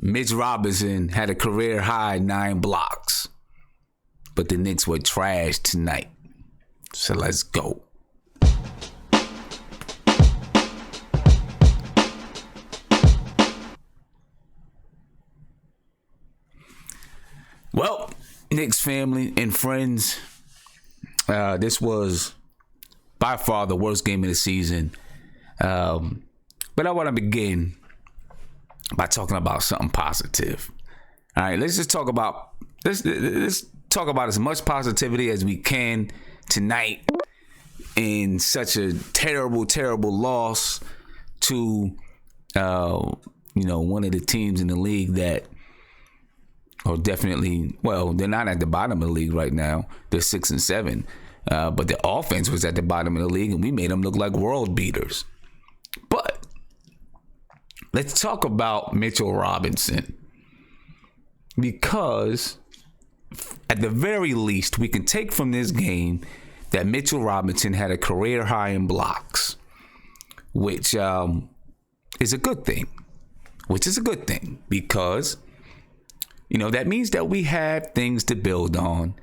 Mitch Robinson had a career high 9 blocks. But the Knicks were trash tonight. So let's go. Well, Knicks family and friends, this was by far the worst game of the season. But I want to begin by talking about something positive. All right, let's talk about as much positivity as we can tonight in such a terrible, terrible loss to one of the teams in the league that are definitely, well, they're not at the bottom of the league right now. They're 6-7. But the offense was at the bottom of the league, and we made them look like world beaters. But let's talk about Mitchell Robinson, because at the very least, we can take from this game that Mitchell Robinson had a career high in blocks, which is a good thing. Because, that means that we have things to build on.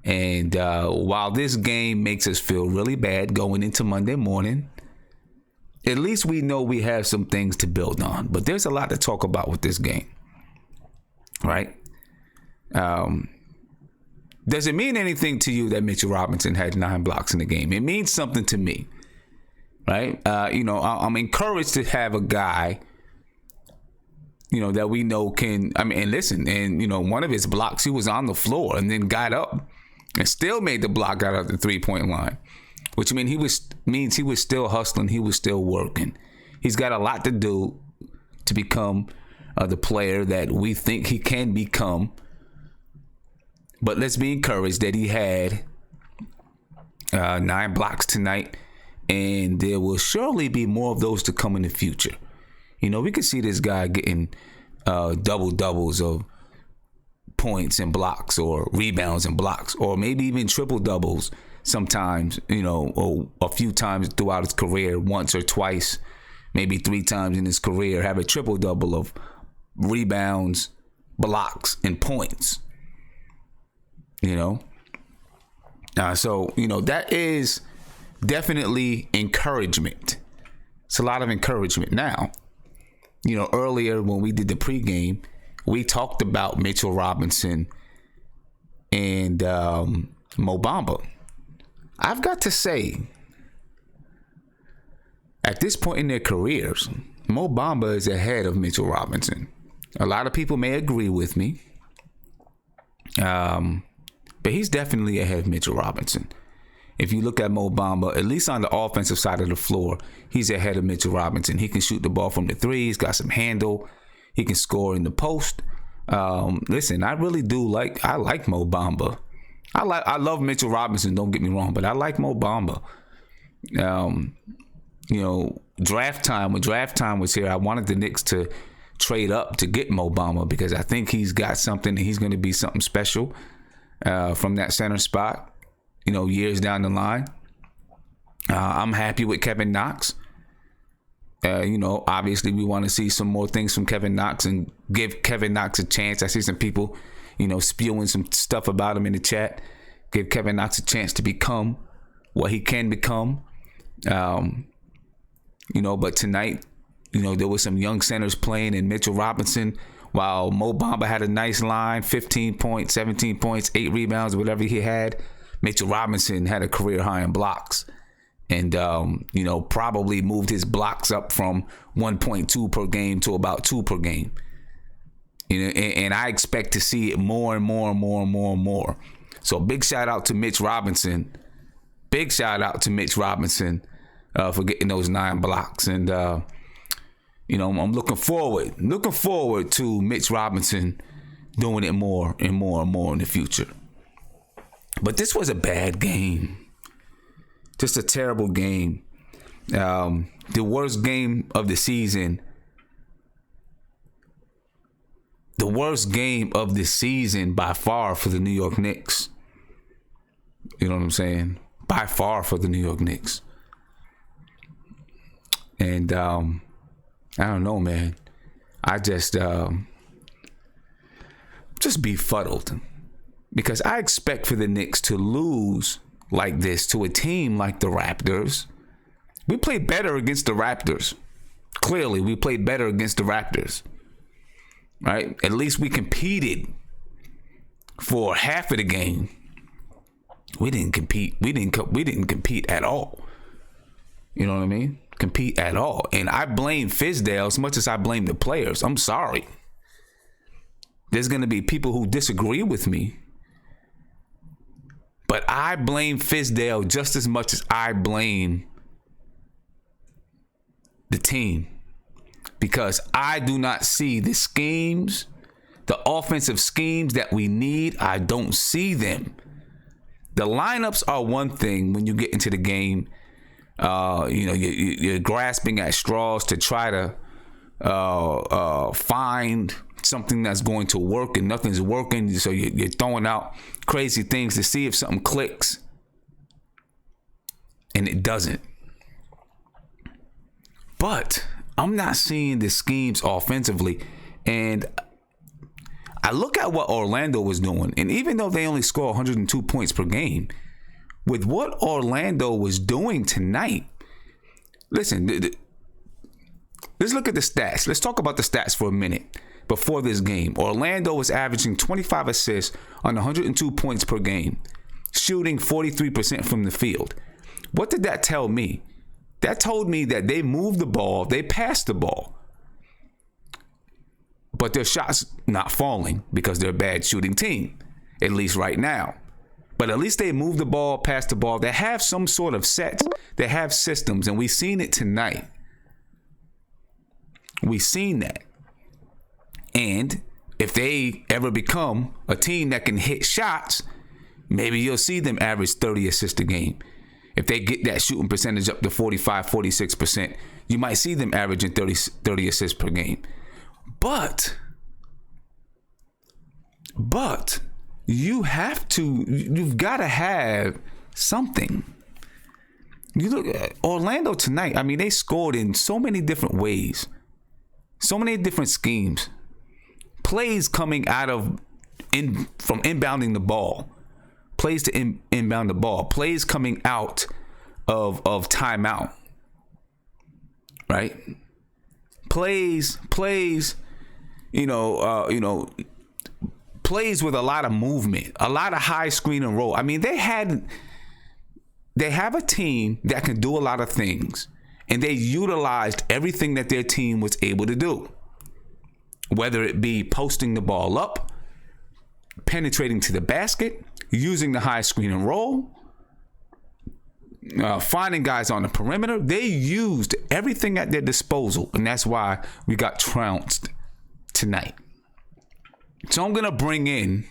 And while this game makes us feel really bad going into Monday morning, at least we know we have some things to build on. But there's a lot to talk about with this game, right? Does it mean anything to you that Mitchell Robinson had 9 blocks in the game? It means something to me, right? I'm encouraged to have a guy, that we know can, one of his blocks, he was on the floor and then got up and still made the block out of the 3-point line, which means he was still hustling. He was still working. He's got a lot to do to become the player that we think he can become. But let's be encouraged that he had 9 blocks tonight, and there will surely be more of those to come in the future. We could see this guy getting double-doubles of points and blocks, or rebounds and blocks, or maybe even triple-doubles sometimes, or a few times throughout his career, once or twice, maybe 3 times in his career, have a triple-double of rebounds, blocks, and points. So that is definitely encouragement. It's a lot of encouragement. Now, earlier when we did the pregame, we talked about Mitchell Robinson and Mo Bamba. I've got to say, at this point in their careers, Mo Bamba is ahead of Mitchell Robinson. A lot of people may agree with me. But he's definitely ahead of Mitchell Robinson. If you look at Mo Bamba, at least on the offensive side of the floor, he's ahead of Mitchell Robinson. He can shoot the ball from the 3. He's got some handle. He can score in the post. Listen, I really do like Mo Bamba. I love Mitchell Robinson, don't get me wrong, but I like Mo Bamba. Draft time, when draft time was here, I wanted the Knicks to trade up to get Mo Bamba because I think he's got something, and he's going to be something special from that center spot, years down the line. I'm happy with Kevin Knox. Obviously we want to see some more things from Kevin Knox and give Kevin Knox a chance. I see some people, spewing some stuff about him in the chat. Give Kevin Knox a chance to become what he can become. But tonight, there were some young centers playing, and Mitchell Robinson, while Mo Bamba had a nice line, 15 points, 17 points, 8 rebounds, whatever he had, Mitchell Robinson had a career high in blocks. And, probably moved his blocks up from 1.2 per game to about 2 per game. And I expect to see it more and more and more and more and more. So big shout out to Mitch Robinson. Big shout out to Mitch Robinson for getting those 9 blocks. And, I'm looking forward to Mitch Robinson doing it more and more and more in the future. But this was a bad game. Just a terrible game. The worst game of the season. The worst game of the season by far for the New York Knicks. You know what I'm saying? By far for the New York Knicks. And I don't know, man. I just just befuddled, because I expect for the Knicks to lose like this to a team like the Raptors. We played better against the Raptors. Clearly, we played better against the Raptors. Right? At least we competed for half of the game. We didn't compete. We didn't compete at all. You know what I mean? Compete at all. And I blame Fizdale as much as I blame the players. I'm sorry. There's going to be people who disagree with me. But I blame Fizdale just as much as I blame the team. Because I do not see the schemes, the offensive schemes that we need. I don't see them. The lineups are one thing when you get into the game. You're grasping at straws to try to find something that's going to work, and nothing's working. So you're throwing out crazy things to see if something clicks, and it doesn't. But I'm not seeing the schemes offensively. And I look at what Orlando was doing, and even though they only score 102 points per game, with what Orlando was doing tonight, listen, let's look at the stats. Let's talk about the stats for a minute. Before this game, Orlando was averaging 25 assists on 102 points per game, shooting 43% from the field. What did that tell me? That told me that they moved the ball, they passed the ball, but their shots not falling because they're a bad shooting team, at least right now. But at least they move the ball, pass the ball. They have some sort of sets. They have systems, and we've seen it tonight. We've seen that. And if they ever become a team that can hit shots, maybe you'll see them average 30 assists a game. If they get that shooting percentage up to 45, 46%, you might see them averaging 30 assists per game. But you've got to have something. You look at Orlando tonight. I mean, they scored in so many different ways, so many different schemes. Plays coming out from inbounding the ball, plays to inbound the ball, plays coming out of timeout, right? Plays, plays with a lot of movement, a lot of high screen and roll. I mean, they have a team that can do a lot of things, and they utilized everything that their team was able to do. Whether it be posting the ball up, penetrating to the basket, using the high screen and roll, finding guys on the perimeter. They used everything at their disposal, and that's why we got trounced tonight. So I'm going to bring in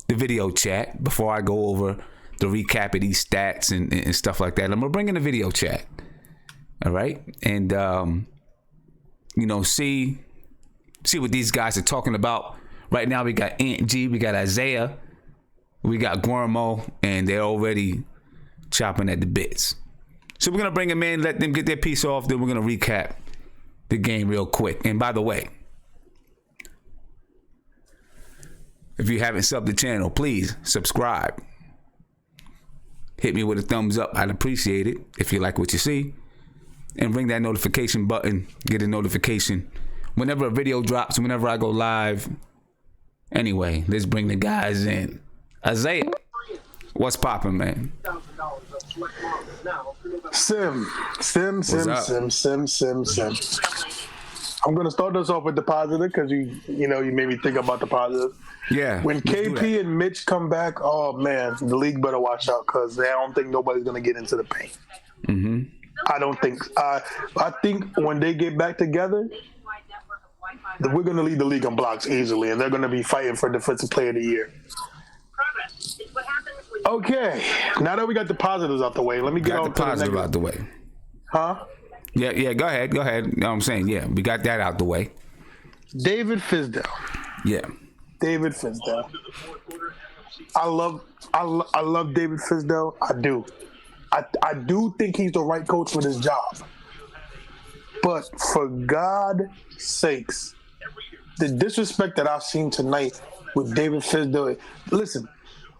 the video chat before I go over the recap of these stats and stuff like that. I'm going to bring in the video chat. All right? And, see what these guys are talking about. Right now we got Aunt G, we got Isaiah, we got Guillermo, and they're already chopping at the bits. So we're going to bring them in, let them get their piece off, then we're going to recap the game real quick. And by the way, if you haven't subbed the channel, please subscribe. Hit me with a thumbs up. I'd appreciate it if you like what you see. And ring that notification button. Get a notification whenever a video drops, whenever I go live. Anyway, let's bring the guys in. Isaiah, what's poppin', man? Sim. I'm gonna start this off with the positive because you made me think about the positive. Yeah. When KP and Mitch come back, oh man, the league better watch out because I don't think nobody's gonna get into the paint. Mm-hmm. I don't think. I think when they get back together, we're going to lead the league in blocks easily, and they're going to be fighting for Defensive Player of the Year. Okay, now that we got the positives out the way, let me get on to the positive out the way. Huh? Yeah. Go ahead. You know what I'm saying? Yeah, we got that out the way. David Fizdale. Yeah. David Fizdale. I love David Fizdale. I do. I do think he's the right coach for this job. But for God's sakes, the disrespect that I've seen tonight with David Fizdale. Listen,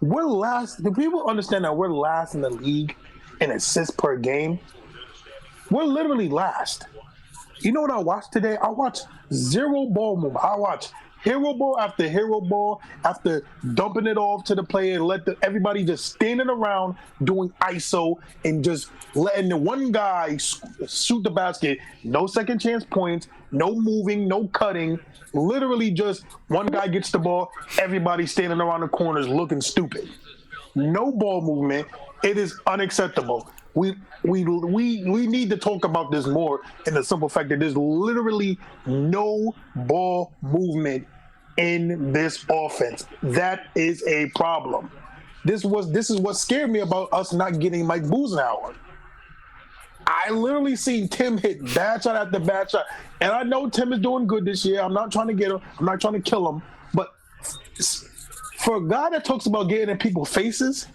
we're last. Do people understand that we're last in the league in assists per game? We're literally last. You know what I watched today? I watched zero ball movement. I watched hero ball after hero ball after dumping it off to the player and let everybody just standing around doing ISO and just letting the one guy shoot the basket. No second chance points, no moving, no cutting. Literally just one guy gets the ball, everybody standing around the corners looking stupid. No ball movement. It is unacceptable. We need to talk about this more in the simple fact that there's literally no ball movement in this offense. That is a problem. This is what scared me about us not getting Mike Budenholzer. I literally seen Tim hit bad shot after bad shot. And I know Tim is doing good this year. I'm not trying to get him. I'm not trying to kill him. But for a guy that talks about getting in people's faces,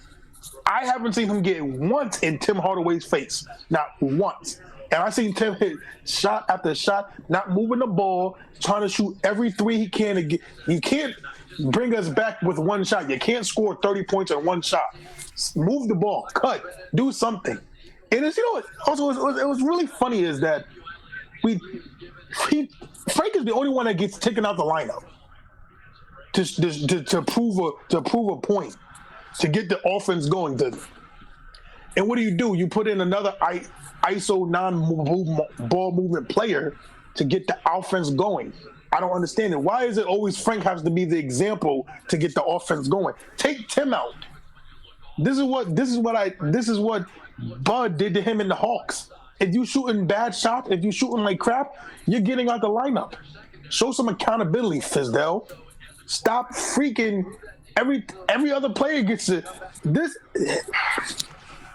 I haven't seen him get once in Tim Hardaway's face. Not once. And I seen Tim hit shot after shot, not moving the ball, trying to shoot every three he can to get. You can't bring us back with one shot. You can't score 30 points in one shot. Move the ball, cut, do something. And it's, also it was really funny is that Frank is the only one that gets taken out the lineup to prove a point, to get the offense going. And what do? You put in another ISO non-ball movement player to get the offense going. I don't understand it. Why is it always Frank has to be the example to get the offense going? Take Tim out. This is what Bud did to him in the Hawks. If you shooting bad shots, if you shooting like crap, you're getting out the lineup. Show some accountability, Fizdale. Stop freaking every other player gets it.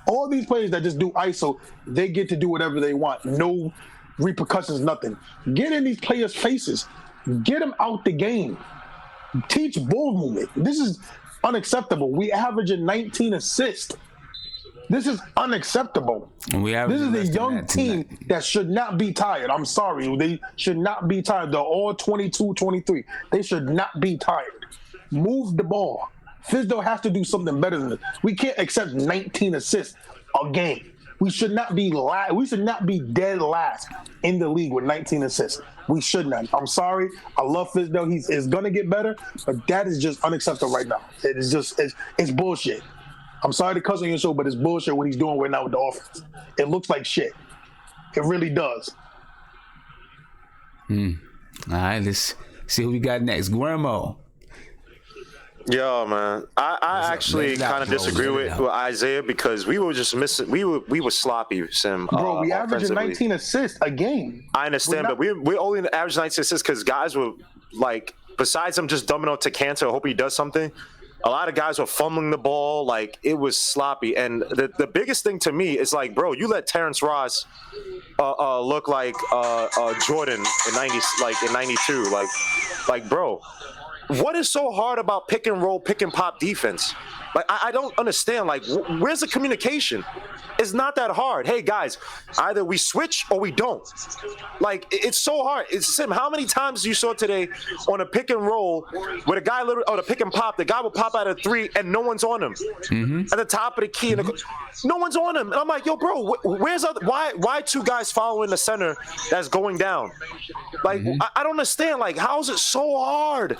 All these players that just do ISO, they get to do whatever they want. No repercussions, nothing. Get in these players' faces. Get them out the game. Teach ball movement. This is unacceptable. We averaging 19 assists. This is unacceptable. This is a young team that should not be tired. I'm sorry. They should not be tired. They're all 22, 23. They should not be tired. Move the ball. Fizdale has to do something better than this. We can't accept 19 assists a game. We should not be dead last in the league with 19 assists. We should not. I'm sorry. I love Fizdale. He's going to get better, but that is just unacceptable right now. It is just it's bullshit. I'm sorry to cuss on your show, but it's bullshit what he's doing right now with the offense. It looks like shit. It really does. All right, let's see who we got next. Guillermo. Yo, man, I actually kind of disagree with Isaiah because we were just missing. We were sloppy, Sim. Bro, we averaged 19 assists a game. I understand, but we're only average 19 assists because guys were like, besides him just dumbing out to Cantor, I hope he does something. A lot of guys were fumbling the ball, like it was sloppy. And the biggest thing to me is like, bro, you let Terrence Ross look like Jordan in '92, like, bro. What is so hard about pick and roll, pick and pop defense? Like, I don't understand. Like, where's the communication? It's not that hard. Hey, guys, either we switch or we don't. Like, it's so hard. Sim, how many times you saw today on a pick and roll where the guy literally, the pick and pop, the guy will pop out of three and no one's on him. At the top of the key, no one's on him. And I'm like, yo, bro, why two guys following the center that's going down? Like, I don't understand. Like, how is it so hard?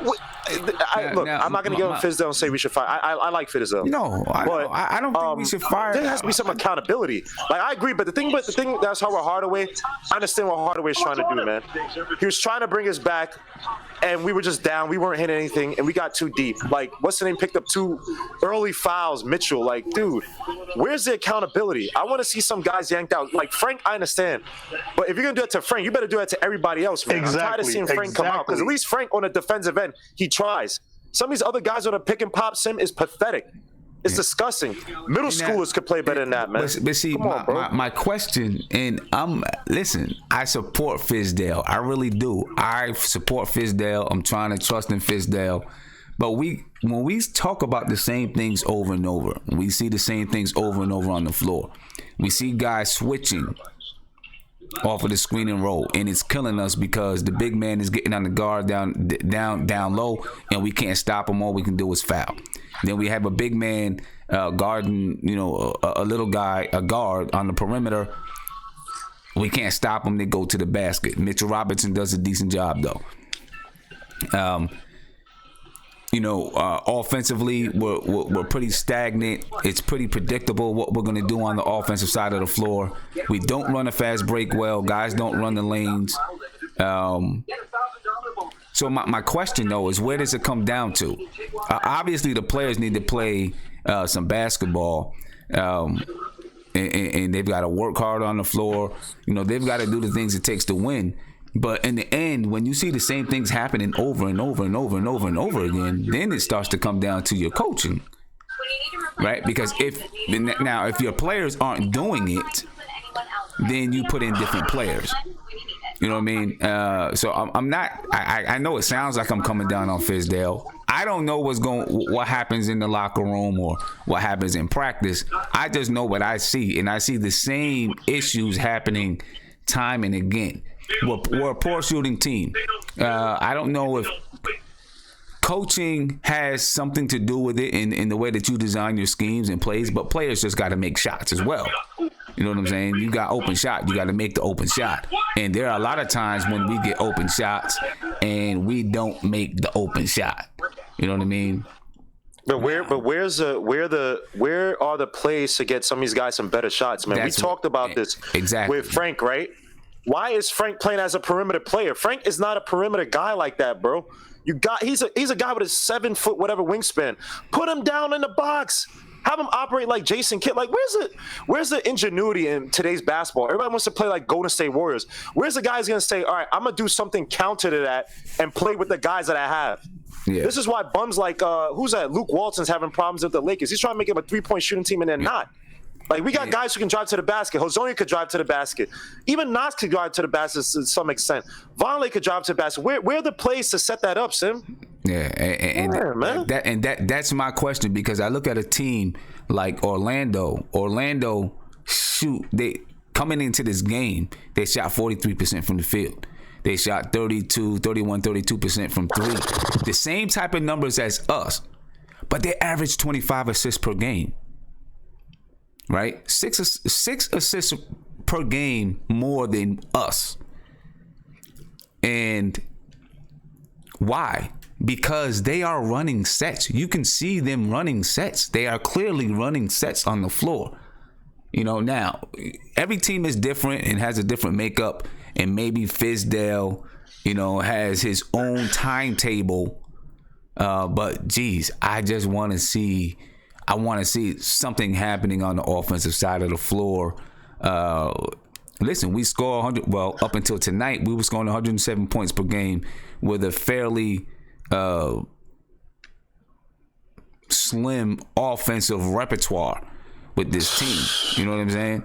Look, I'm not going to give him Fizdale and say we should fire. I like Fizdale. No, I don't think we should fire. There has to be some accountability. Like, I agree, but the thing that's how Hardaway, I understand what Hardaway's trying to do, man. He was trying to bring us back, and we were just down. We weren't hitting anything, and we got too deep. Like, what's the name? Picked up 2 early fouls. Mitchell, like, dude, where's the accountability? I want to see some guys yanked out. Like, Frank, I understand. But if you're going to do it to Frank, you better do it to everybody else, man. Exactly. I'm tired of seeing Frank come out, because at least Frank on the defensive end, he tries. Some of these other guys on a pick and pop, Sim, is pathetic. It's disgusting. Middle schoolers could play better than that, man. But see, my question, and listen, I support Fizdale. I really do. I support Fizdale. I'm trying to trust in Fizdale. But when we talk about the same things over and over, we see the same things over and over on the floor. We see guys switching. off of the screen and roll, and it's killing us because the big man is getting on the guard down low, and we can't stop him. All we can do is foul. Then we have a big man guarding, a little guy, a guard on the perimeter. We can't stop him. They go to the basket. Mitchell Robinson does a decent job though. Offensively, we're pretty stagnant. It's pretty predictable what we're going to do on the offensive side of the floor. We don't run a fast break well. Guys don't run the lanes. So my question, though, is where does it come down to? Obviously, the players need to play some basketball. And they've got to work hard on the floor. They've got to do the things it takes to win. But in the end, when you see the same things happening over and over and over and over and over again, then it starts to come down to your coaching, right? Because if your players aren't doing it, then you put in different players. You know what I mean? So I'm not. I know it sounds like I'm coming down on Fizdale. I don't know what happens in the locker room or what happens in practice. I just know what I see, and I see the same issues happening time and again. We're a poor shooting team. I don't know if coaching has something to do with it in the way that you design your schemes and plays, but players just got to make shots as well. You know what I'm saying? You got open shot. You got to make the open shot. And there are a lot of times when we get open shots and we don't make the open shot. You know what I mean? But where are the plays to get some of these guys some better shots, man? We talked about this exactly with Frank, right? Why is Frank playing as a perimeter player? Frank is not a perimeter guy like that, bro. He's a guy with a 7 foot whatever wingspan. Put him down in the box. Have him operate like Jason Kidd. Like, where's the ingenuity in today's basketball? Everybody wants to play like Golden State Warriors. Where's the guys going to say, all right, I'm going to do something counter to that and play with the guys that I have? Yeah. This is why bums like, who's that? Luke Walton's having problems with the Lakers. He's trying to make him a 3-point shooting team and they're not. Like, we got guys who can drive to the basket. Hozonia could drive to the basket. Even Nas could drive to the basket to some extent. Vonleh could drive to the basket. Where are the plays to set that up, Sim? Yeah, and that's my question, because I look at a team like Orlando. Orlando coming into this game, they shot 43% from the field. They shot 32% from three. The same type of numbers as us, but they average 25 assists per game. Right? Six assists per game more than us. And why? Because they are running sets. You can see them running sets. They are clearly running sets on the floor. Now, every team is different and has a different makeup. And maybe Fizdale, has his own timetable. But, geez, I just want to see... I want to see something happening on the offensive side of the floor. Listen, we score 100. Well, up until tonight, we were scoring 107 points per game with a fairly slim offensive repertoire with this team. You know what I'm saying?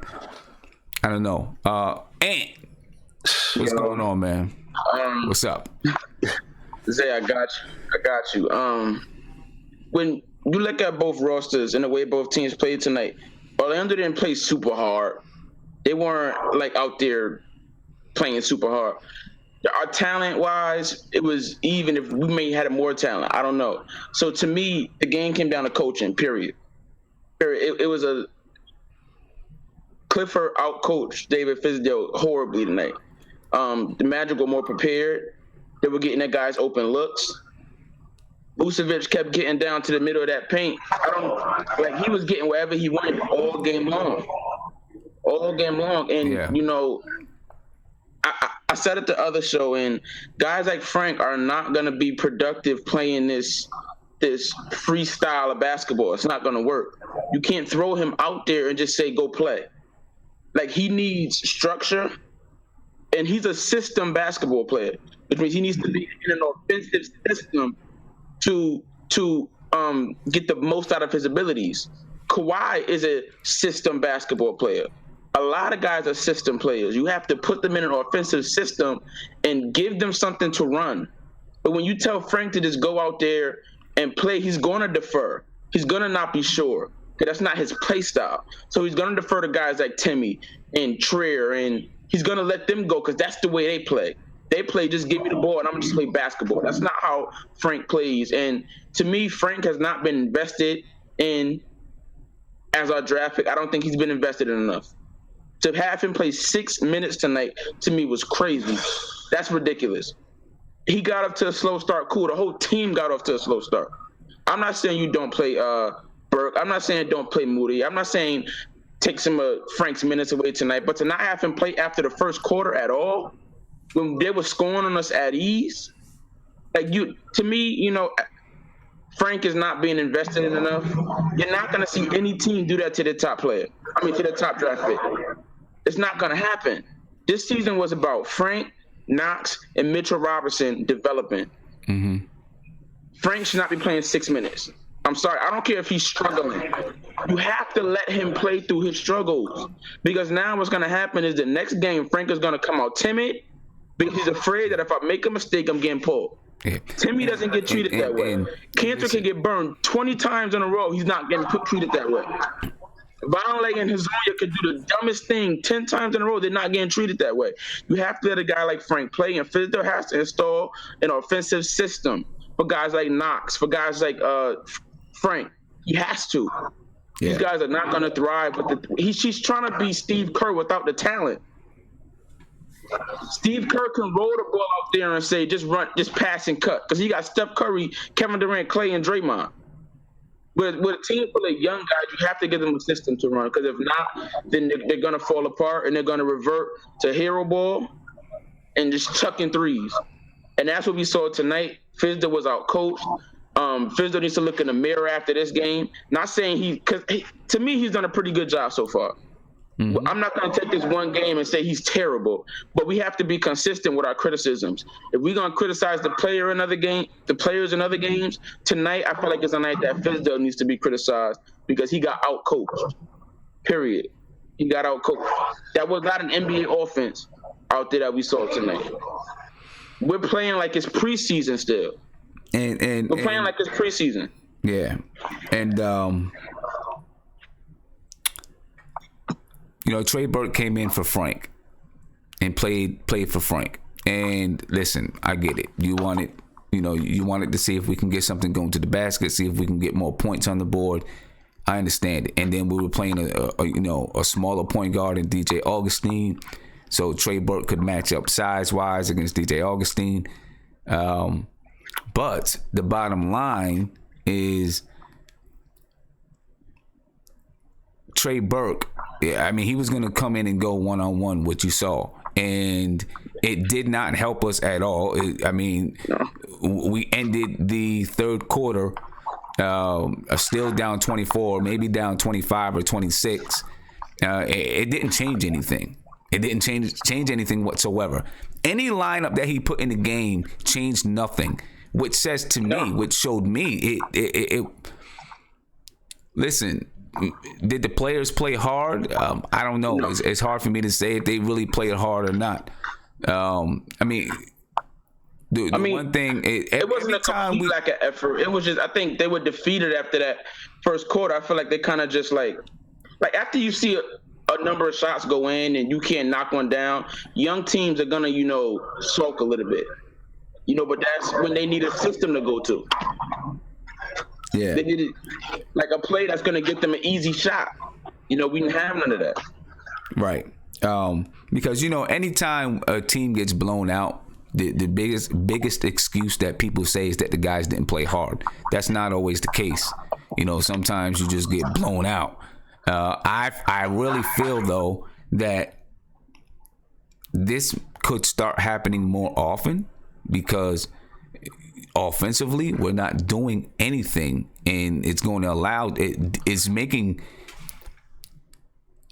I don't know. Ant, what's going on, man? What's up? Zay, I got you. When you look at both rosters and the way both teams played tonight, Orlando didn't play super hard. They weren't like out there playing super hard. Our talent-wise, it was even. If we may have had more talent, I don't know. So to me, the game came down to coaching. Period. It was a Clifford out-coached David Fizdale horribly tonight. The Magic were more prepared. They were getting their guys open looks. Vucevic kept getting down to the middle of that paint. He was getting wherever he wanted all game long. And, I said it the other show, and guys like Frank are not going to be productive playing this freestyle of basketball. It's not going to work. You can't throw him out there and just say, go play. Like, he needs structure, and he's a system basketball player, which means he needs to be in an offensive system to get the most out of his abilities. Kawhi is a system basketball player. A lot of guys are system players. You have to put them in an offensive system and give them something to run. But when you tell Frank to just go out there and play, he's going to defer. He's going to not be sure, because that's not his play style. So he's going to defer to guys like Timmy and Trier and he's gonna let them go because that's the way they play. They play just give me the ball and I'm just play basketball. That's not how Frank plays. And to me, Frank has not been invested in as our draft pick. I don't think he's been invested in enough. To have him play 6 minutes tonight, to me, was crazy. That's ridiculous. He got up to a slow start. Cool. The whole team got off to a slow start. I'm not saying you don't play Burke. I'm not saying don't play Moody. I'm not saying take some of Frank's minutes away tonight. But to not have him play after the first quarter at all, when they were scoring on us at ease, to me, Frank is not being invested in enough. You're not going to see any team do that to their top player. To the top draft pick. It's not going to happen. This season was about Frank, Knox, and Mitchell Robinson developing. Mm-hmm. Frank should not be playing 6 minutes. I'm sorry. I don't care if he's struggling. You have to let him play through his struggles. Because now what's going to happen is the next game, Frank is going to come out timid because he's afraid that if I make a mistake, I'm getting pulled. Yeah. Timmy doesn't get treated that way. Cantor can get burned 20 times in a row. He's not getting treated that way. Vonleh and Hazulia could do the dumbest thing 10 times in a row. They're not getting treated that way. You have to let a guy like Frank play, and Fizdale has to install an offensive system for guys like Knox, for guys like Frank. He has to. Yeah. These guys are not going to thrive. He's trying to be Steve Kerr without the talent. Steve Kerr can roll the ball out there and say, just run, just pass and cut. Because he got Steph Curry, Kevin Durant, Clay, and Draymond. With a team full of young guys, you have to give them a system to run. Because if not, then they're going to fall apart and they're going to revert to hero ball and just chucking threes. And that's what we saw tonight. Fizdale was out coached. Fizdale needs to look in the mirror after this game. Not saying to me, he's done a pretty good job so far. Mm-hmm. I'm not going to take this one game and say he's terrible, but we have to be consistent with our criticisms. If we're going to criticize the players in other games, tonight I feel like it's a night that Fizdale needs to be criticized because he got out-coached, period. He got out-coached. That was not an NBA offense out there that we saw tonight. We're playing like it's preseason still. We're playing like it's preseason. Yeah. And, Trey Burke came in for Frank and played for Frank. And listen, I get it. You wanted to see if we can get something going to the basket, see if we can get more points on the board. I understand it. And then we were playing a smaller point guard in DJ Augustine, so Trey Burke could match up size-wise against DJ Augustine. But the bottom line is Trey Burke, he was going to come in and go one-on-one, what you saw. And it did not help us at all. We ended the third quarter still down 24, maybe down 25 or 26. It didn't change anything. It didn't change anything whatsoever. Any lineup that he put in the game changed nothing, which says to me, which showed me it listen, did the players play hard? I don't know. No. It's hard for me to say if they really played hard or not. One thing, it wasn't a complete lack of effort. It was just, I think they were defeated after that first quarter. I feel like they kind of just like after you see a number of shots go in and you can't knock one down, young teams are gonna, sulk a little bit. But that's when they need a system to go to. Yeah. They needed like a play that's gonna get them an easy shot. We didn't have none of that. Right. Because anytime a team gets blown out, the biggest excuse that people say is that the guys didn't play hard. That's not always the case. Sometimes you just get blown out. I really feel though that this could start happening more often because offensively we're not doing anything, and it's going to allow it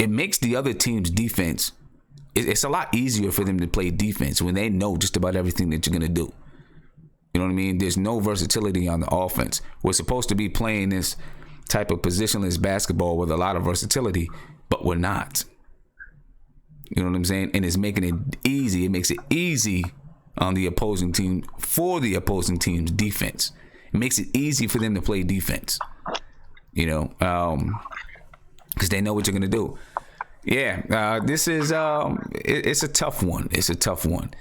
makes the other team's defense. It's a lot easier for them to play defense when they know just about everything that you're going to do. You know what I mean? There's no versatility on the offense. We're supposed to be playing this type of positionless basketball with a lot of versatility, but we're not. You know what I'm saying? And it's making it easy. It makes it easy on the opposing team for the opposing team's defense. It makes it easy for them to play defense. Because they know what you're going to do. Yeah, this is it's a tough one. It's a tough one,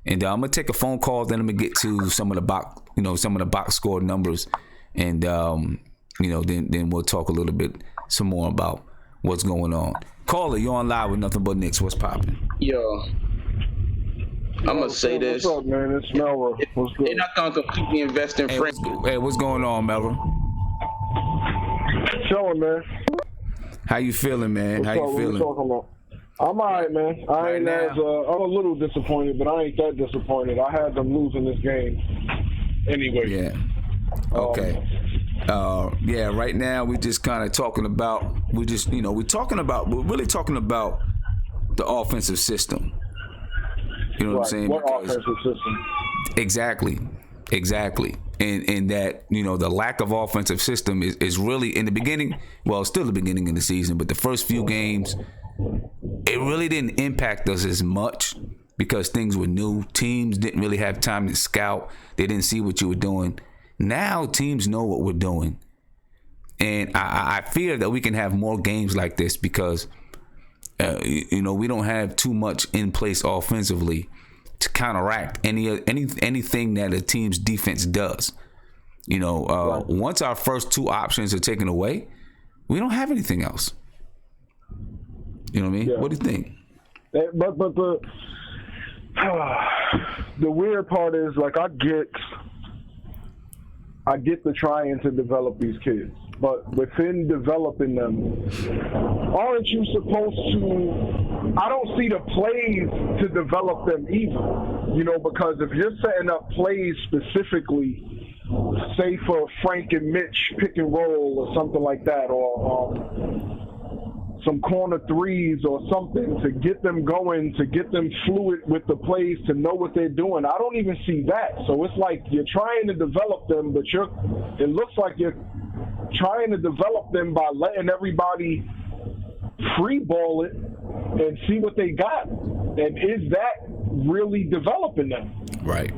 and I'm gonna take a phone call. Then I'm gonna get to some of the box score numbers, and then we'll talk a little bit some more about what's going on. Caller, you're on live with Nothing But Knicks. What's popping? Yo, I'm gonna say this. What's up, man? It's Melra. What's good? They're not gonna completely invest in Frank. What's going on, Melvin? Chilling, man. How you feeling, man? How you What feeling? we talking about? I'm alright, man. I ain't Right as now. I'm a little disappointed, but I ain't that disappointed. I had them losing this game anyway. Yeah. Okay. Yeah. Right now, we just kind of talking about. We're really talking about the offensive system. You know what I'm saying? What Because- offensive system? Exactly. And that, the lack of offensive system is really in the beginning, well, still the beginning of the season, but the first few games, it really didn't impact us as much because things were new. Teams didn't really have time to scout. They didn't see what you were doing. Now teams know what we're doing. And I fear that we can have more games like this because, we don't have too much in place offensively to counteract anything that a team's defense does. Once our first two options are taken away, we don't have anything else. You know what I mean? Yeah. What do you think? But the weird part is, like, I get the trying to develop these kids, but within developing them, aren't you supposed to? I don't see the plays to develop them either. Because if you're setting up plays specifically, say for Frank and Mitch pick and roll or something like that, or some corner threes or something to get them going, to get them fluid with the plays, to know what they're doing. I don't even see that. So it's like you're trying to develop them, but it looks like you're trying to develop them by letting everybody free ball it and see what they got. And is that really developing them? Right.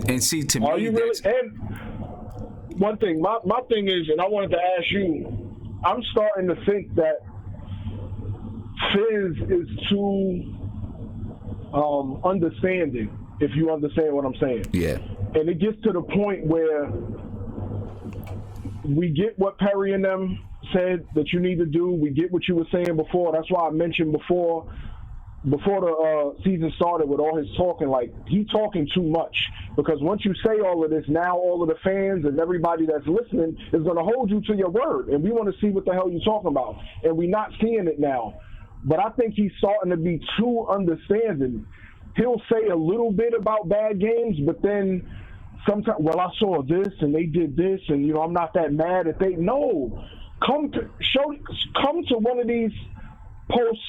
And see, to Are me, you really? And one thing, my thing is, and I wanted to ask you, I'm starting to think that Fizz is too understanding, if you understand what I'm saying. Yeah. And it gets to the point where we get what Perry and them said that you need to do. We get what you were saying before. That's why I mentioned before the season started with all his talking, like, he talking too much. Because once you say all of this, now all of the fans and everybody that's listening is going to hold you to your word. And we want to see what the hell you're talking about. And we're not seeing it now. But I think he's starting to be too understanding. He'll say a little bit about bad games, but then sometimes, well, I saw this and they did this, and I'm not that mad if they. No, come to one of these post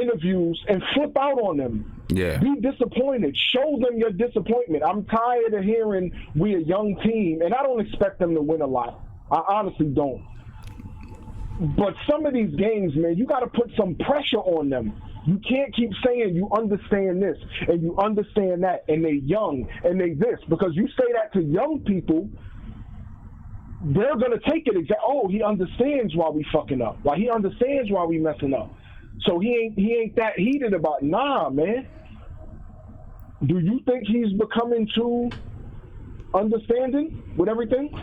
interviews and flip out on them. Yeah. Be disappointed. Show them your disappointment. I'm tired of hearing we a young team, and I don't expect them to win a lot. I honestly don't. But some of these games, man, you got to put some pressure on them. You can't keep saying you understand this and you understand that, and they young and they this, because you say that to young people, they're gonna take it oh, he understands why we fucking up. Like, he understands why we messing up. So he ain't that heated about. Nah, man. Do you think he's becoming too understanding with everything?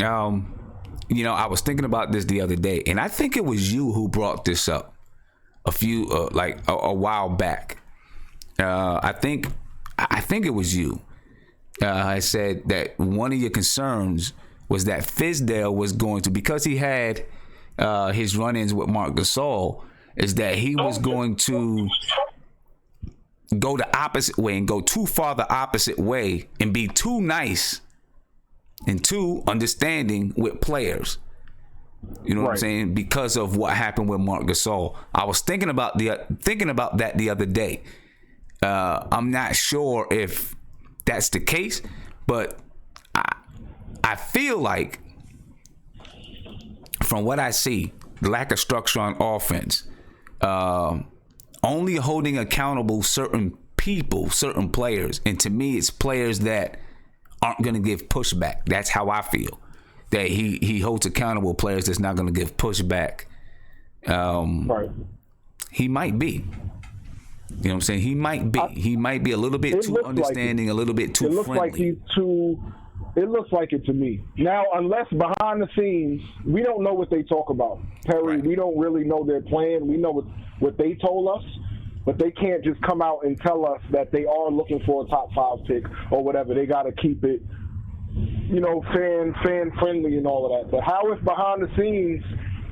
I was thinking about this the other day, and I think it was you who brought this up a while back. I think it was you. I said that one of your concerns was that Fizdale was going to, because he had his run-ins with Marc Gasol, is that he was going to go the opposite way and go too far the opposite way and be too nice and too understanding with players. You know what I'm saying? Because of what happened with Marc Gasol. I was thinking about that the other day. I'm not sure if that's the case, but I feel like, from what I see, the lack of structure on offense, only holding accountable certain people, certain players, and to me, it's players that aren't going to give pushback. That's how I feel. That he holds accountable players that's not going to give pushback Right. He might be. You know what I'm saying? He might be. He might be a little bit too understanding, a little bit too friendly. It looks like he's too. It looks like it to me. Now, unless behind the scenes, we don't know what they talk about. Perry, Right. we don't really know their plan. We know what they told us, but they can't just come out and tell us that they are looking for a top 5 pick or whatever. They got to keep it, fan friendly and all of that. But how if behind the scenes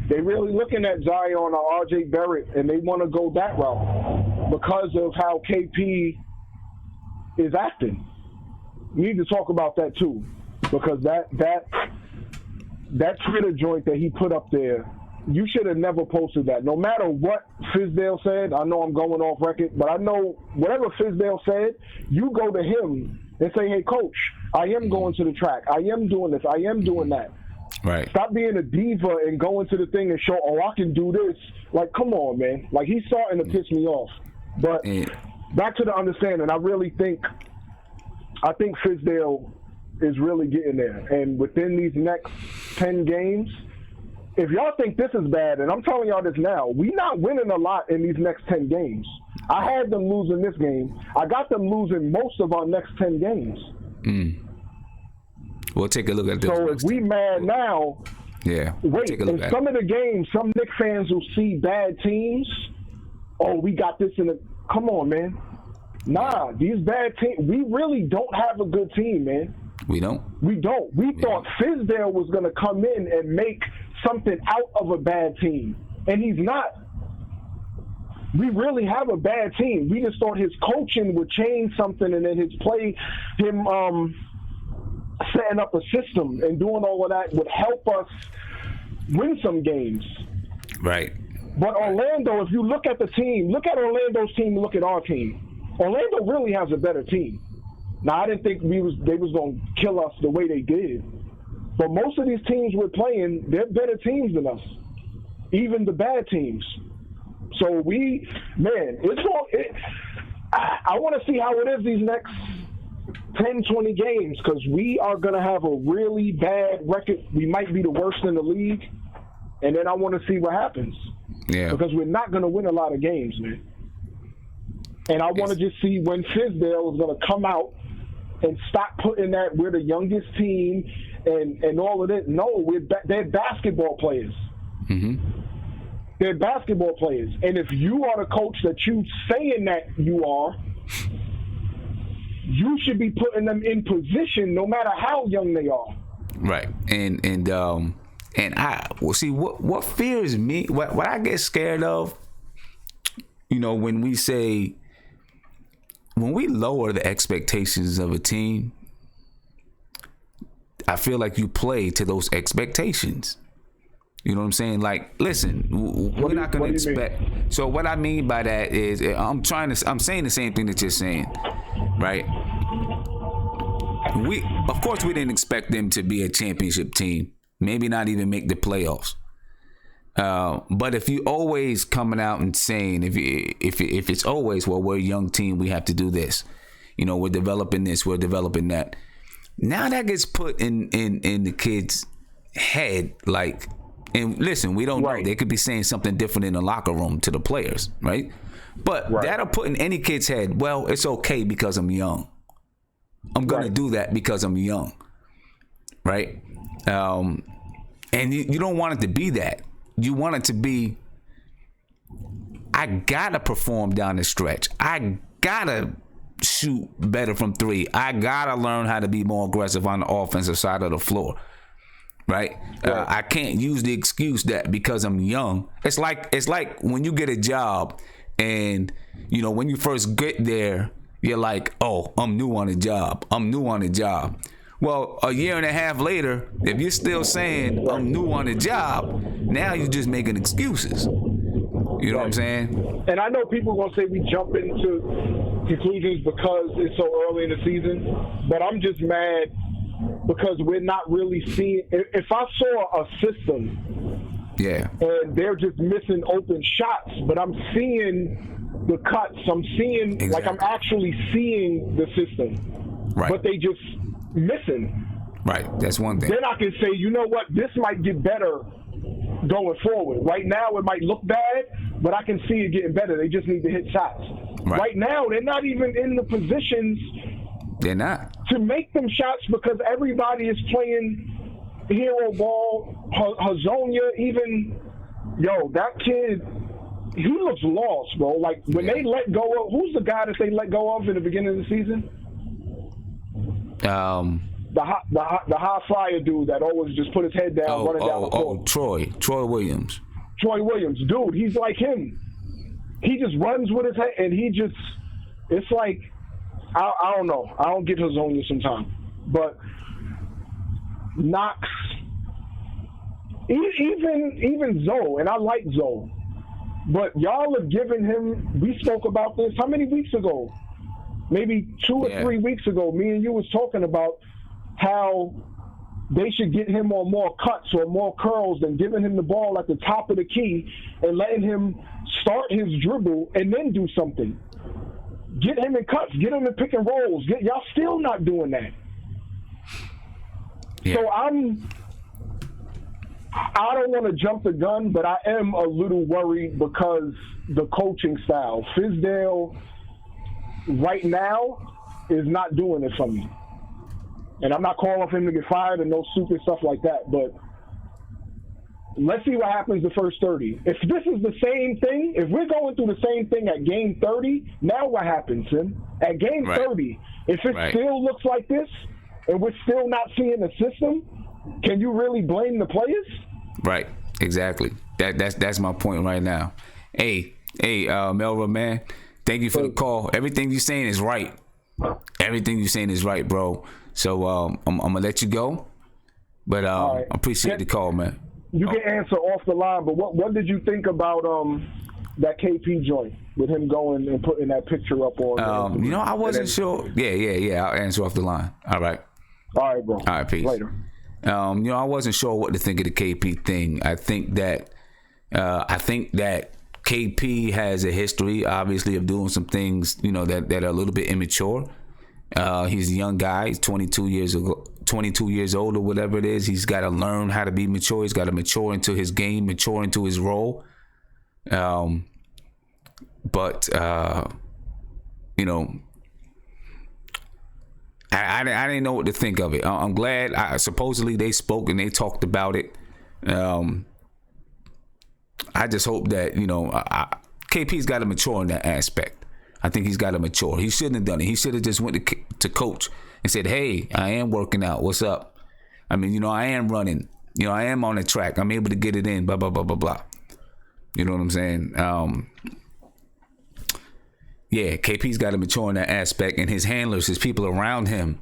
they really looking at Zion or R.J. Barrett and they want to go that route because of how KP is acting? We need to talk about that too, because that Twitter joint that he put up there, you should have never posted that. No matter what Fizdale said, I know I'm going off record, but I know whatever Fizdale said, you go to him and say, hey, coach, I am going to the track. I am doing this. I am doing that. Right. Stop being a diva and go into the thing and show, I can do this. Like, come on, man. Like, he's starting to piss me off. But back to the understanding, I think Fizdale is really getting there. And within these next 10 games, if y'all think this is bad, and I'm telling y'all this now, we're not winning a lot in these next 10 games. I had them losing this game. I got them losing most of our next 10 games. We'll take a look at this. So if we mad now, wait, take a look in at some of the games, some Knicks fans will see bad teams. Oh, we got this in the – come on, man. Nah, these bad teams, we really don't have a good team, man. We don't? We don't. We thought Fizdale was going to come in and make something out of a bad team, and he's not. We really have a bad team. We just thought his coaching would change something, and then his play, him setting up a system and doing all of that would help us win some games. Right. But Orlando, if you look at the team, look at Orlando's team, look at our team. Orlando really has a better team. Now, I didn't think they was going to kill us the way they did. But most of these teams we're playing, they're better teams than us, even the bad teams. So I want to see how it is these next 10, 20 games, because we are going to have a really bad record. We might be the worst in the league. And then I want to see what happens. Yeah. Because we're not going to win a lot of games, man. And I want to just see when Fizdale is going to come out and stop putting that we're the youngest team and all of it. No, they're basketball players. Mm-hmm. They're basketball players. And if you are the coach that you saying that you are, you should be putting them in position no matter how young they are. Right. And I well see what fears me, what I get scared of, when we lower the expectations of a team, I feel like you play to those expectations. You know what I'm saying? Like, listen, we're not going to expect. So what I mean by that is, I'm saying the same thing that you're saying, right? Of course, we didn't expect them to be a championship team. Maybe not even make the playoffs. But if you always coming out and saying, if it's always, well, we're a young team, we have to do this. We're developing this, we're developing that. Now that gets put in the kids' head, like, and listen, we don't know. They could be saying something different in the locker room to the players, right? But that'll put in any kid's head, well, it's okay because I'm young. I'm going to do that because I'm young, right? And you don't want it to be that. You want it to be, I got to perform down the stretch. I got to shoot better from three. I got to learn how to be more aggressive on the offensive side of the floor. Right? I can't use the excuse that because I'm young. It's like when you get a job and, when you first get there, you're like, oh, I'm new on the job. Well, a year and a half later, if you're still saying I'm new on the job, now you're just making excuses. You know what I'm saying? And I know people are going to say we jump into conclusions because it's so early in the season, but I'm just mad because we're not really seeing. If I saw a system, and they're just missing open shots, but I'm seeing the cuts. I'm seeing like I'm actually seeing the system, but they just missing. Right, that's one thing. Then I can say, you know what, this might get better going forward. Right now, it might look bad, but I can see it getting better. They just need to hit shots. Right now, they're not even in the positions. They're not to make them shots because everybody is playing hero ball. Hazonia, even that kid, he looks lost, bro. Like when they let go of, who's the guy that they let go of in the beginning of the season? The high flyer dude that always just put his head down, running down the court. Troy Williams. Troy Williams, dude, he's like him. He just runs with his head, and it's like, I don't know. I don't get Hazonia sometimes, but Knox, even Zoe, and I like Zoe, but y'all are giving him. We spoke about this how many weeks ago? Maybe 2 or 3 weeks ago. Me and you was talking about how they should get him on more cuts or more curls than giving him the ball at the top of the key and letting him start his dribble and then do something. Get him in cuts. Get him in pick and rolls. Y'all still not doing that. Yeah. So I don't want to jump the gun, but I am a little worried because the coaching style. Fizdale right now is not doing it for me. And I'm not calling for him to get fired and no stupid stuff like that, but let's see what happens the first 30. If this is the same thing, if we're going through the same thing at game 30, now what happens, Tim? At game 30, if it still looks like this and we're still not seeing the system, can you really blame the players? Right, exactly. That's my point right now. Hey, Melva, man, thank you for the call. Everything you're saying is right. Everything you're saying is right, bro. So I'm gonna let you go, but I appreciate the call, man. You can answer off the line, but what did you think about that KP joint with him going and putting that picture up on? I wasn't sure. Yeah. I'll answer off the line. All right, bro. All right, peace. Later. I wasn't sure what to think of the KP thing. I think that KP has a history, obviously, of doing some things, that are a little bit immature. He's a young guy. He's 22 years old or whatever it is. He's got to learn how to be mature. He's got to mature into his game, mature into his role. I didn't know what to think of it. I'm glad. Supposedly they spoke and they talked about it. I just hope that KP's got to mature in that aspect. I think he's got to mature. He shouldn't have done it. He should have just went to coach and said, "Hey, I am working out. What's up? I mean, I am running. I am on the track. I'm able to get it in. Blah blah blah blah blah." You know what I'm saying? KP's got to mature in that aspect, and his handlers, his people around him,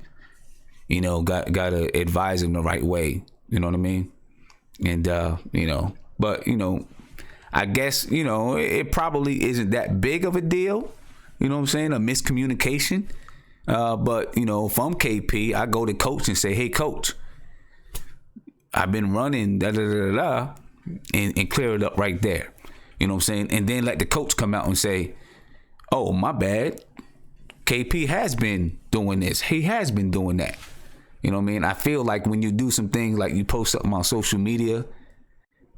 got to advise him the right way. You know what I mean? And I guess it probably isn't that big of a deal. You know what I'm saying? A miscommunication. But if I'm KP, I go to coach and say, "Hey, coach, I've been running, and clear it up right there." You know what I'm saying? And then let the coach come out and say, "Oh, my bad. KP has been doing this. He has been doing that." You know what I mean? I feel like when you do some things, like you post something on social media,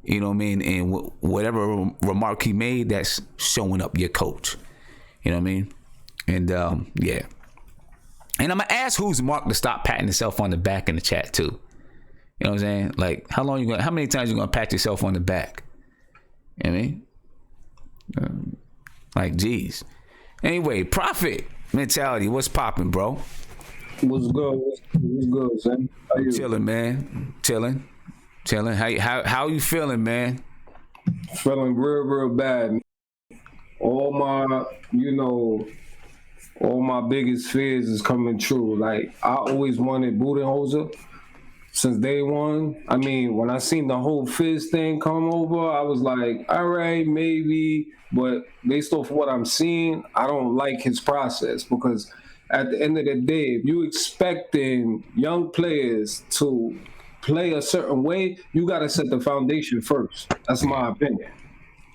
you know what I mean? And whatever remark he made, that's showing up your coach. You know what I mean? And And I'm gonna ask who's Mark to stop patting himself on the back in the chat too. You know what I'm saying? Like how many times you gonna pat yourself on the back? You know what I mean? Like geez. Anyway, profit mentality. What's popping, bro? What's good? What's good, son? How you? Chilling, man. Chilling. How you feeling, man? Feeling real bad. All my biggest fears is coming true. Like I always wanted Budenholzer since day one. I mean, when I seen the whole Fizz thing come over, I was like, all right, maybe. But based off what I'm seeing, I don't like his process because at the end of the day, if you expecting young players to play a certain way, you got to set the foundation first. That's my opinion.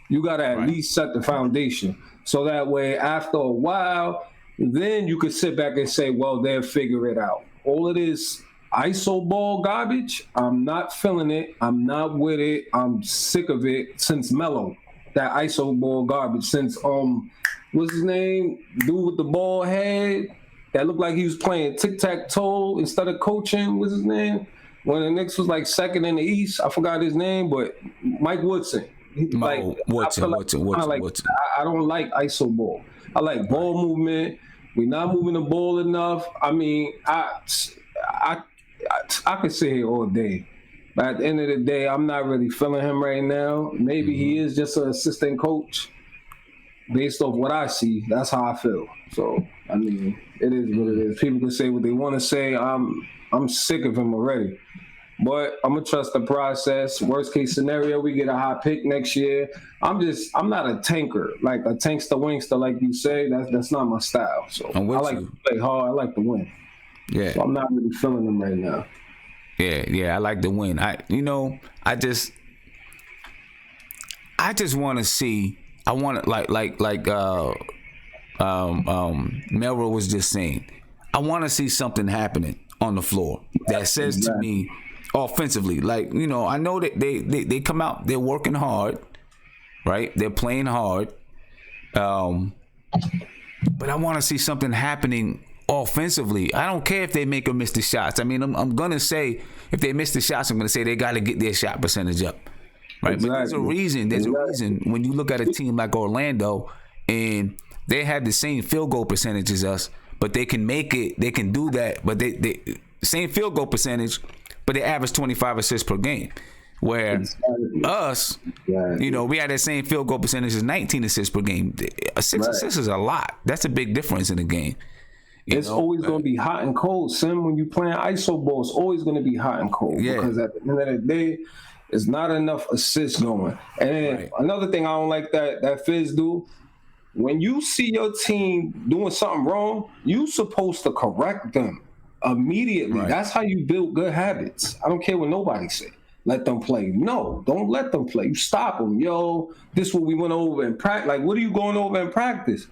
You got to at least set the foundation. So that way, after a while, then you could sit back and say, well, they'll figure it out. All of this ISO ball garbage, I'm not feeling it. I'm not with it. I'm sick of it since Melo. That ISO ball garbage since what's his name? Dude with the ball head that looked like he was playing tic-tac-toe instead of coaching. What's his name? When the Knicks was like second in the East, I forgot his name, but Mike Woodson. Woodson. I don't like ISO ball. I like ball movement. We're not moving the ball enough. I mean, I could sit here all day. But at the end of the day, I'm not really feeling him right now. Maybe he is just an assistant coach. Based off what I see, that's how I feel. So, I mean, it is what it is. People can say what they want to say. I'm sick of him already. But I'm gonna trust the process. Worst case scenario, we get a high pick next year. I'm not a tanker, like a tankster wingster, like you say. That's not my style. So I like to play hard. I like to win. Yeah. So I'm not really feeling them right now. Yeah, I like to win. I just want to see. I want to like Melrose was just saying. I want to see something happening on the floor that says to me, offensively, like, I know that they come out, they're working hard, right? They're playing hard, but I want to see something happening offensively. I don't care if they make or miss the shots. I mean, I'm gonna say if they miss the shots, I'm gonna say they got to get their shot percentage up, right? Exactly. But there's a reason. There's a reason when you look at a team like Orlando and they have the same field goal percentage as us, but they can make it. They can do that, but they same field goal percentage, but they average 25 assists per game. Where us, we had that same field goal percentage as 19 assists per game. Assists is a lot. That's a big difference in the game. It's always going to be hot and cold, Sim. When you're playing ISO ball, it's always going to be hot and cold. Yeah. Because at the end of the day, it's not enough assists going. And then another thing I don't like that Fizz do, when you see your team doing something wrong, you supposed to correct them immediately. Right. That's how you build good habits. I don't care what nobody say. Let them play. No, don't let them play. You stop them. Yo, this is what we went over in practice. Like, what are you going over in practice?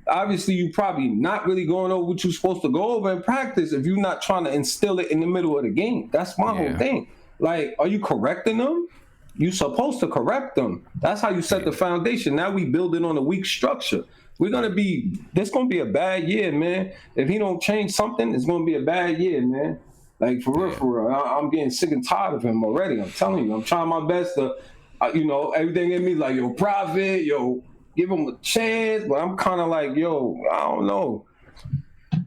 Obviously, you probably not really going over what you're supposed to go over in practice if you're not trying to instill it in the middle of the game. That's my whole thing. Like, are you correcting them? You're supposed to correct them. That's how you set the foundation. Now we build it on a weak structure. This going to be a bad year, man. If he don't change something, it's going to be a bad year, man. Like, for real. I'm getting sick and tired of him already. I'm telling you. I'm trying my best to, everything in me like, Prophet, give him a chance. But I'm kind of like, I don't know.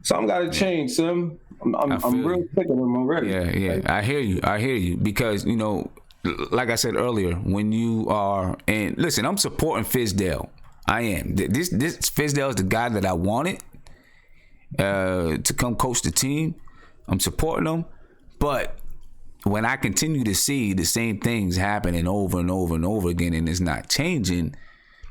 Something got to change, Sim. I'm real sick of him already. Yeah. Like, I hear you. Because, like I said earlier, when you are, and listen, I'm supporting Fizdale. I am. This Fizdale is the guy that I wanted to come coach the team. I'm supporting him, but when I continue to see the same things happening over and over and over again, and it's not changing,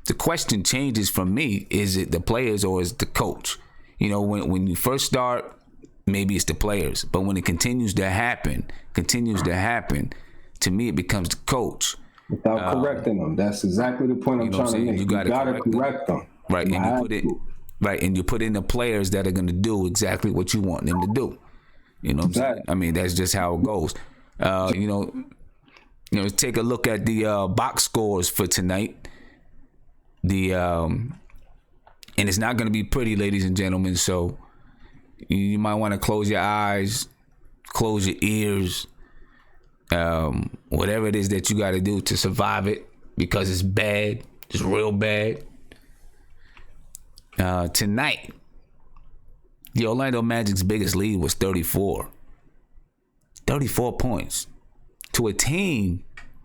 the question changes from me: is it the players or is it the coach? When you first start, maybe it's the players, but when it continues to happen, to me it becomes the coach. Without correcting them, that's exactly the point I'm trying to make. You got to correct them, right? And you put in the players that are going to do exactly what you want them to do. You know what I'm saying? I mean, that's just how it goes. Take a look at the box scores for tonight. And it's not going to be pretty, ladies and gentlemen. So you might want to close your eyes, close your ears, whatever it is that you got to do to survive it, because it's bad. It's real bad. Tonight, the Orlando Magic's biggest lead was 34. 34 points to a team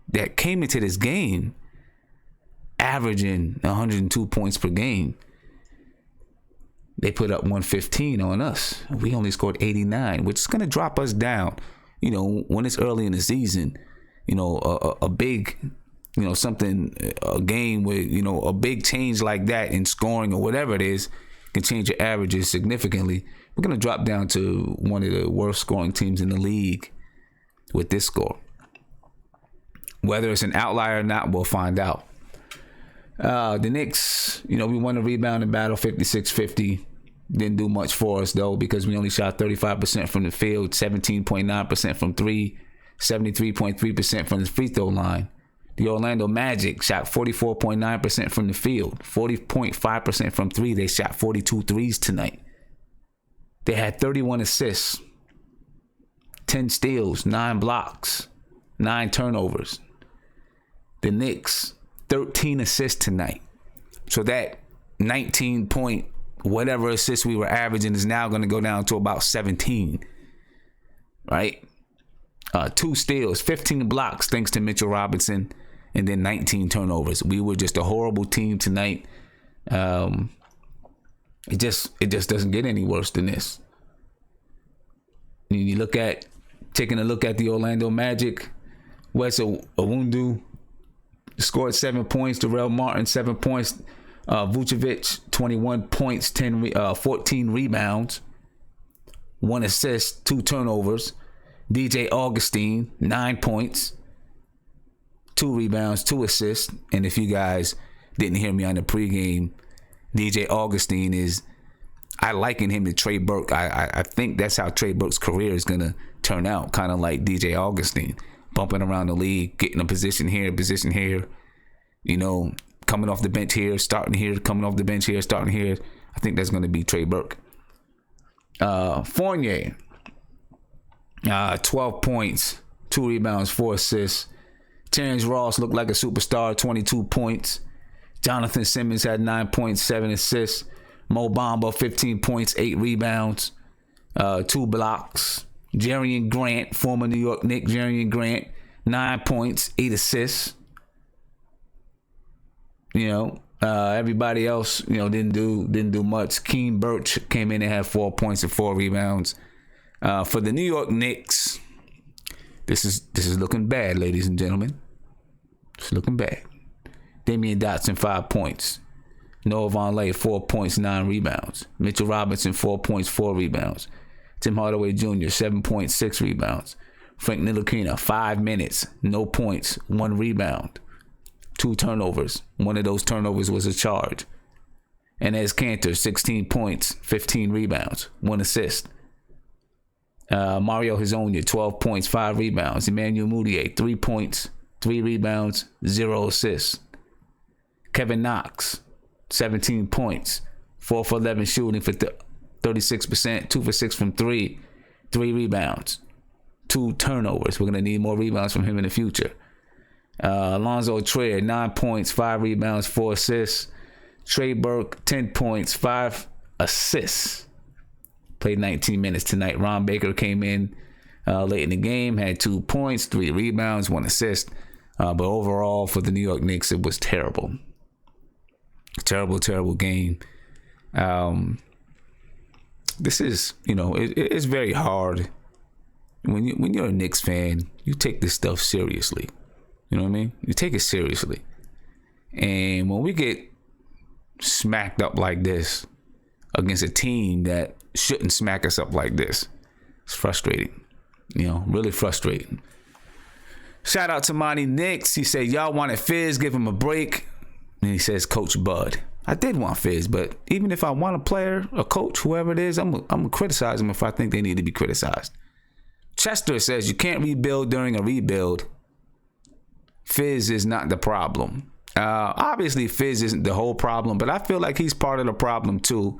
that came into this game averaging 102 points per game. They put up 115 on us. We only scored 89, which is going to drop us down. When it's early in the season, a big, a game with, a big change like that in scoring or whatever it is, can change your averages significantly. We're going to drop down to one of the worst scoring teams in the league with this score. Whether it's an outlier or not, we'll find out. The Knicks, we won the rebounding battle 56-50. didn't do much for us though, because we only shot 35% from the field, 17.9% from three, 73.3% from the free throw line. The Orlando Magic shot 44.9% from the field, 40.5% from three. They shot 42 threes tonight. They had 31 assists, 10 steals, 9 blocks, 9 turnovers. The Knicks, 13 assists tonight. So that 19 point whatever assists we were averaging is now going to go down to about 17. Right? 2 steals, 15 blocks thanks to Mitchell Robinson, and then 19 turnovers. We were just a horrible team tonight. It just doesn't get any worse than this. You taking a look at the Orlando Magic. Wes Iwundu scored 7 points. Darrell Martin 7 points. Vucevic 21 points, 14 rebounds, 1 assist, 2 turnovers. DJ Augustine 9 points, 2 rebounds, 2 assists. And if you guys didn't hear me on the pregame, DJ Augustine I liken him to Trey Burke. I think that's how Trey Burke's career is going to turn out, kind of like DJ Augustine, bumping around the league, getting a position here, coming off the bench here, starting here, coming off the bench here, starting here. I think that's going to be Trey Burke. Fournier, 12 points, 2 rebounds, 4 assists. Terrence Ross looked like a superstar, 22 points. Jonathan Simmons had 9 points, 7 assists. Mo Bamba, 15 points, 8 rebounds, 2 blocks. Jerian Grant, former New York Knicks, 9 points, 8 assists. Everybody else, didn't do much. Keem Birch came in and had 4 points and 4 rebounds. For the New York Knicks, this is looking bad, ladies and gentlemen. It's looking bad. Damian Dotson, 5 points. Noah Vonleh, 4 points, 9 rebounds. Mitchell Robinson, 4 points, 4 rebounds. Tim Hardaway Jr., 7 points, 6 rebounds. Frank Ntilikina, 5 minutes, no points, 1 rebound, 2 turnovers. One of those turnovers was a charge. Enes Kanter, 16 points, 15 rebounds, 1 assist. Mario Hezonja, 12 points, 5 rebounds. Emmanuel Mudiay, 3 points, 3 rebounds, 0 assists. Kevin Knox, 17 points, 4 for 11 shooting for 36%, 2 for 6 from 3, 3 rebounds, 2 turnovers. We're going to need more rebounds from him in the future. Alonzo Trier, 9 points, 5 rebounds, 4 assists. Trey Burke, 10 points, 5 assists. Played 19 minutes tonight. Ron Baker came in late in the game, had 2 points, 3 rebounds, 1 assist. But overall, for the New York Knicks, it was terrible. Terrible game. This is, it's very hard. When you're a Knicks fan, you take this stuff seriously. You know what I mean? You take it seriously. And when we get smacked up like this against a team that shouldn't smack us up like this, it's frustrating. Really frustrating. Shout out to Monty Knicks. He said, y'all wanted Fizz, give him a break. And he says, Coach Bud. I did want Fizz, but even if I want a player, a coach, whoever it is, I'm going to criticize them if I think they need to be criticized. Chester says, you can't rebuild during a rebuild. Fizz is not the problem. Obviously, Fizz isn't the whole problem, but I feel like he's part of the problem too.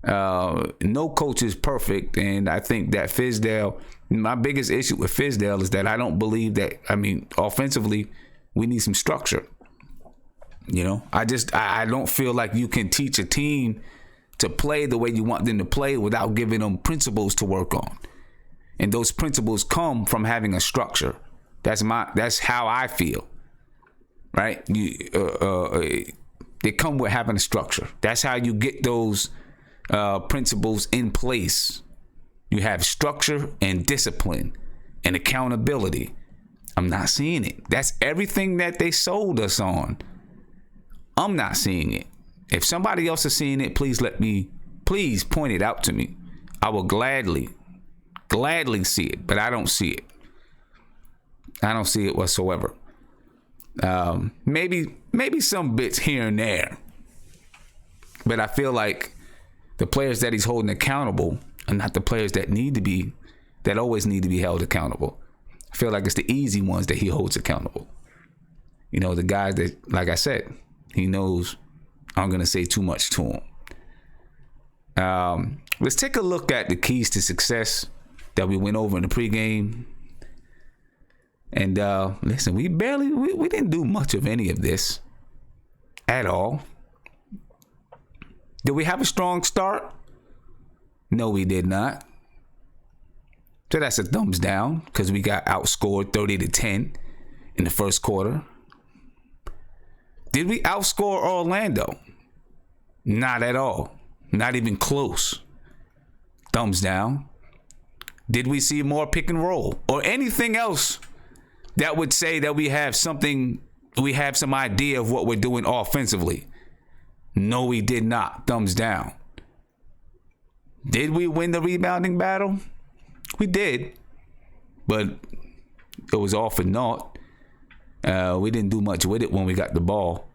No coach is perfect, and I think that Fizdale, my biggest issue with Fizdale is that I don't believe that, offensively, we need some structure. I don't feel like you can teach a team to play the way you want them to play without giving them principles to work on. And those principles come from having a structure. That's how I feel. Right? They come with having a structure. That's how you get those principles in place. You have structure and discipline and accountability. I'm not seeing it. That's everything that they sold us on. I'm not seeing it. If somebody else is seeing it, please point it out to me. I will gladly see it, but I don't see it. I don't see it whatsoever. Maybe some bits here and there, but I feel like the players that he's holding accountable are not the players that always need to be held accountable. I feel like it's the easy ones that he holds accountable. You know, the guys that, like I said, he knows aren't going to say too much to him. Let's take a look at the keys to success that we went over in the pregame. And listen, we didn't do much of any of this at all. Did we have a strong start? No, we did not. So that's a thumbs down because we got outscored 30-10 in the first quarter. Did we outscore Orlando? Not at all. Not even close. Thumbs down. Did we see more pick and roll or anything else that would say that we have some idea of what we're doing offensively? No, we did not. Thumbs down. Did we win the rebounding battle? We did, but it was all for naught. We didn't do much with it when we got the ball.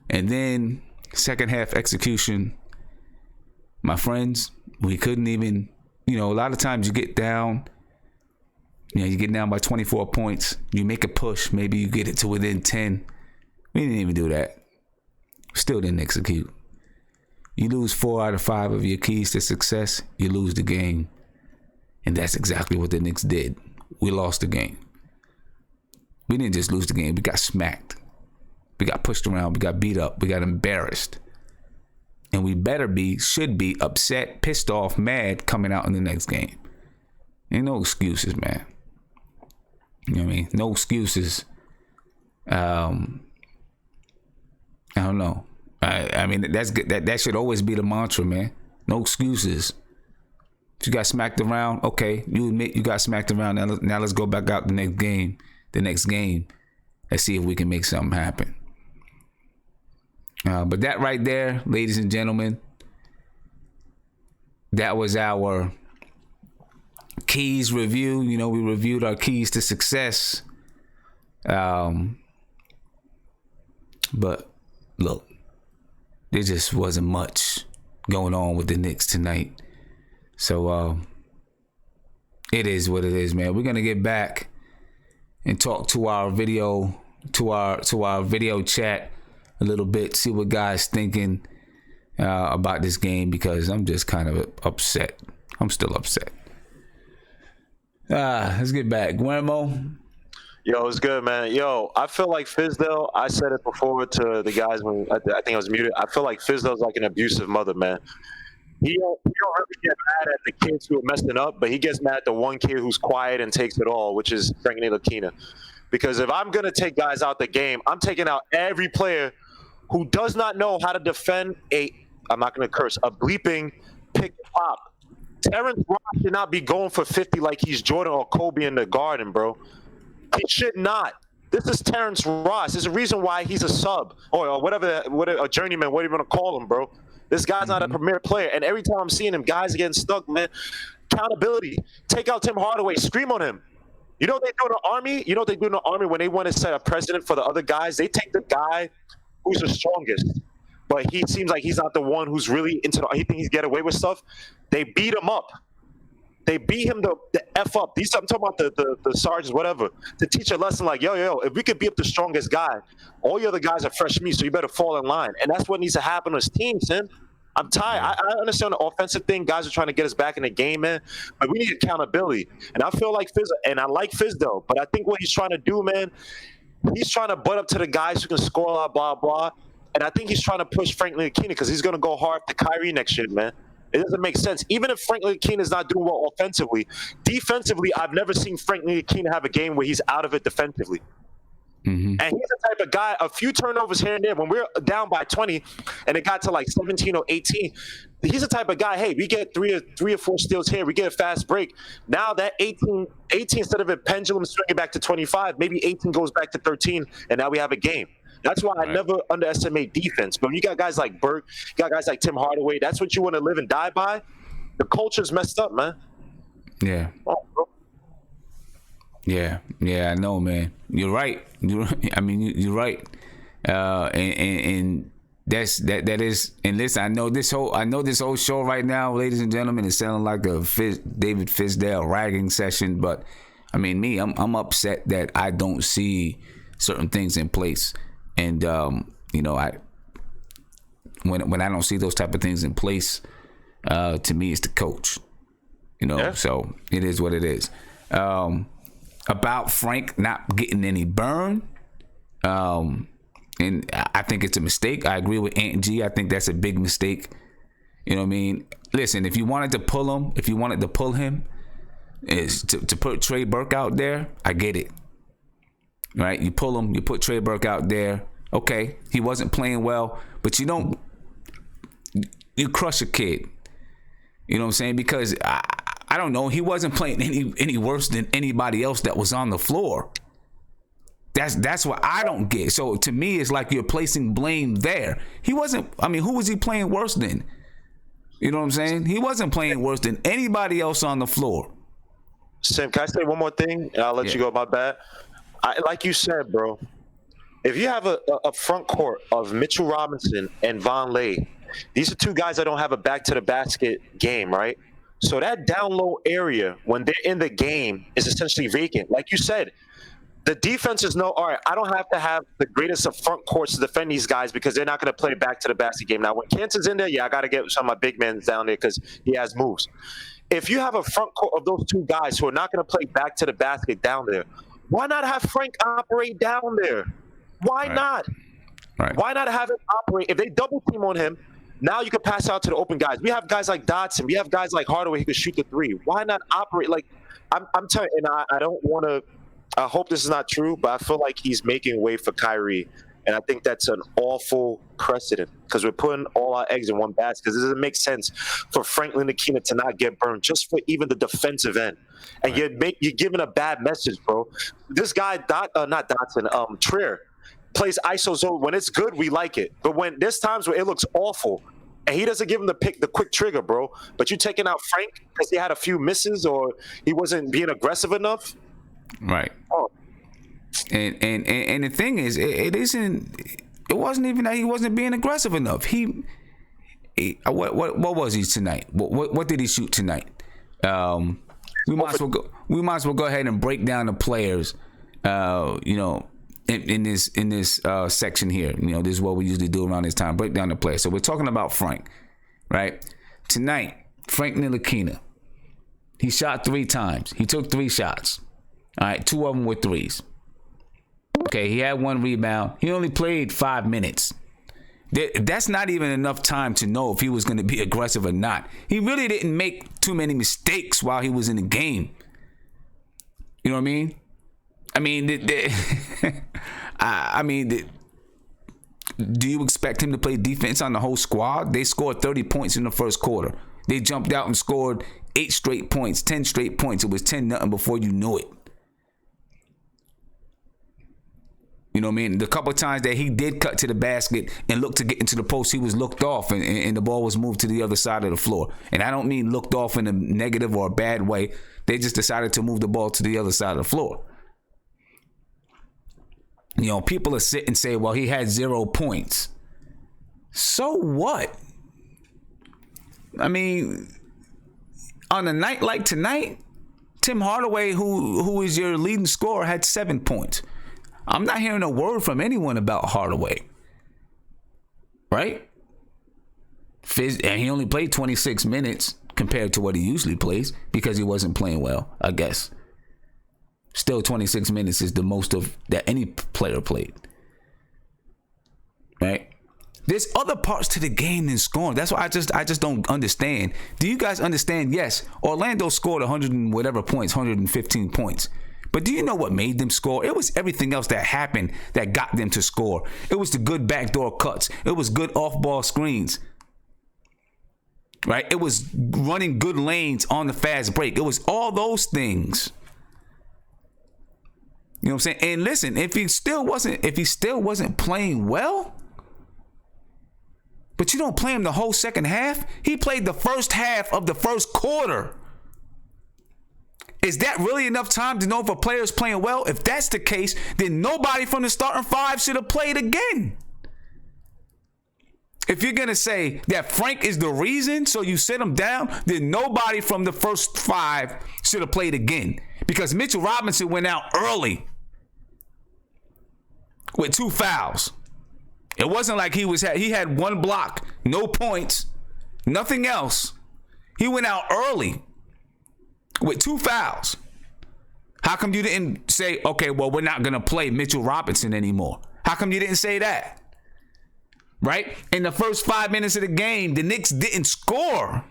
And then second half execution, my friends, we couldn't even, a lot of times you get down, you get down by 24 points, you make a push, maybe you get it to within 10. We didn't even do that. Still didn't execute. You lose 4 out of 5 of your keys to success, you lose the game. And that's exactly what the Knicks did. We lost the game. We didn't just lose the game, we got smacked. We got pushed around, we got beat up, we got embarrassed. And we should be upset, pissed off, mad coming out in the next game. Ain't no excuses, man. You know what I mean? No excuses. I don't know. I mean, that's good. That should always be the mantra, man. No excuses. If you got smacked around, okay, you admit you got smacked around. Now let's go back out the next game. Let's see if we can make something happen. But that right there, ladies and gentlemen, that was our keys review. We reviewed our keys to success. But look, there just wasn't much going on with the Knicks tonight. So it is what it is, man. We're gonna get back and talk to our video, to our video chat a little bit, see what guys thinking about this game, because I'm just kind of upset. I'm still upset. Let's get back. Guillermo. Yo, it's good, man. Yo, I feel like Fizdale, I said it before to the guys when I think I was muted. I feel like Fizdale's like an abusive mother, man. He don't really get mad at the kids who are messing up, but he gets mad at the one kid who's quiet and takes it all, which is Frank Ntilikina. Because if I'm going to take guys out the game, I'm taking out every player who does not know how to defend I'm not going to curse, a bleeping pick and pop. Terrence Ross should not be going for 50 like he's Jordan or Kobe in the Garden, bro. He should not. This is Terrence Ross. There's a reason why he's a sub or whatever, a journeyman, whatever you want to call him, bro. This guy's not a premier player. And every time I'm seeing him, guys are getting stuck, man. Accountability. Take out Tim Hardaway. Scream on him. You know what they do in the Army? You know what they do in the Army when they want to set a precedent for the other guys? They take the guy who's the strongest, but he seems like he's not the one who's really he thinks he's get away with stuff. They beat him up. They beat him the F up. I'm talking about the sergeants, whatever, to teach a lesson like, yo, if we could beat up the strongest guy, all the other guys are fresh meat, so you better fall in line. And that's what needs to happen on his team, Tim. I'm tired. I understand the offensive thing. Guys are trying to get us back in the game, man. But we need accountability. And I feel like I like Fizdale, but I think what he's trying to do, man, he's trying to butt up to the guys who can score a lot, blah, blah. And I think he's trying to push Frank Ntilikina because he's going to go hard to Kyrie next year, man. It doesn't make sense. Even if Frank Ntilikina is not doing well offensively, defensively, I've never seen Frank Ntilikina have a game where he's out of it defensively. Mm-hmm. And he's the type of guy, a few turnovers here and there, when we're down by 20 and it got to like 17 or 18, he's the type of guy, hey, we get three or four steals here, we get a fast break. Now that 18 instead of a pendulum swinging back to 25, maybe 18 goes back to 13, and now we have a game. That's why I never underestimate defense. But when you got guys like Burke, you got guys like Tim Hardaway, that's what you want to live and die by. The culture's messed up, man. Yeah. Oh, bro. Yeah, I know, man. You're right. You're right. And that is. And listen, I know this whole show right now, ladies and gentlemen, is sounding like a David Fizdale ragging session. But I mean, I'm upset that I don't see certain things in place, and when I don't see those type of things in place, to me, it's the coach. So it is what it is. About Frank not getting any burn, and I think it's a mistake. I agree with Aunt G. I think that's a big mistake. You know what I mean? Listen, if you wanted to pull him, is to put Trey Burke out there. I get it. Right? You pull him, you put Trey Burke out there. Okay, he wasn't playing well, but you crush a kid. You know what I'm saying? Because I don't know, he wasn't playing any worse than anybody else that was on the floor. That's what I don't get. So to me, it's like you're placing blame there. He wasn't. I mean, who was he playing worse than? You know what I'm saying? He wasn't playing worse than anybody else on the floor. Sam, can I say one more thing? And I'll let you go. My bad. Like you said, bro. If you have a front court of Mitchell Robinson and Vonleh, these are two guys that don't have a back to the basket game, right? So that down low area when they're in the game is essentially vacant. Like you said, the defenses know, all right, I don't have to have the greatest of front courts to defend these guys because they're not going to play back to the basket game. Now, when Canton's in there, I got to get some of my big men down there because he has moves. If you have a front court of those two guys who are not going to play back to the basket down there, why not have Frank operate down there? Why not? Right. Why not have him operate? If they double team on him, now you can pass out to the open guys. We have guys like Dotson. We have guys like Hardaway who can shoot the three. Why not operate? Like, I'm telling you, and I don't want to – I hope this is not true, but I feel like he's making way for Kyrie. And I think that's an awful precedent because we're putting all our eggs in one basket because it doesn't make sense for Franklin Ntilikina to not get burned just for even the defensive end. And you're giving a bad message, bro. This guy, not Dotson, Trier, plays ISO zone. When it's good, we like it. But when there's times where it looks awful and he doesn't give him the quick trigger, bro. But you taking out Frank because he had a few misses or he wasn't being aggressive enough. Right. Oh. And the thing is, it wasn't even that he wasn't being aggressive enough. What was he tonight? What did he shoot tonight? We might as well go ahead and break down the players. In this section here. This is what we usually do around this time. Break down the players. So we're talking about Frank, right? Tonight, Frank Ntilikina. He shot 3 times. He took 3 shots. All right, 2 of them were threes. Okay, he had 1 rebound. He only played 5 minutes. That's not even enough time to know if he was going to be aggressive or not. He really didn't make too many mistakes while he was in the game. You know what I mean? Do you expect him to play defense on the whole squad? They scored 30 points in the first quarter. They jumped out and scored 8 straight points, 10 straight points. It was 10-0 before you knew it. You know what I mean? The couple of times that he did cut to the basket and looked to get into the post, he was looked off and the ball was moved to the other side of the floor. And I don't mean looked off in a negative or a bad way. They just decided to move the ball to the other side of the floor. People are sit and say, well, he had 0 points. So what? I mean, on a night like tonight, Tim Hardaway, who is your leading scorer, had 7 points. I'm not hearing a word from anyone about Hardaway. Right? And he only played 26 minutes compared to what he usually plays because he wasn't playing well, I guess. Still, 26 minutes is the most of that any player played. Right? There's other parts to the game than scoring. That's why I just don't understand. Do you guys understand? Yes, Orlando scored 100 and whatever points, 115 points. But do you know what made them score? It was everything else that happened that got them to score. It was the good backdoor cuts. It was good off-ball screens. Right? It was running good lanes on the fast break. It was all those things. You know what I'm saying? And listen, if he still wasn't playing well, but you don't play him the whole second half, he played the first half of the first quarter. Is that really enough time to know if a player is playing well? If that's the case, then nobody from the starting 5 should have played again. If you're going to say that Frank is the reason, so you sit him down, then nobody from the first 5 should have played again. Because Mitchell Robinson went out early with 2 fouls. It wasn't like he had 1 block, no points, nothing else. He went out early with 2 fouls. How come you didn't say, okay, well, we're not going to play Mitchell Robinson anymore? How come you didn't say that? Right? In the first 5 minutes of the game, the Knicks didn't score.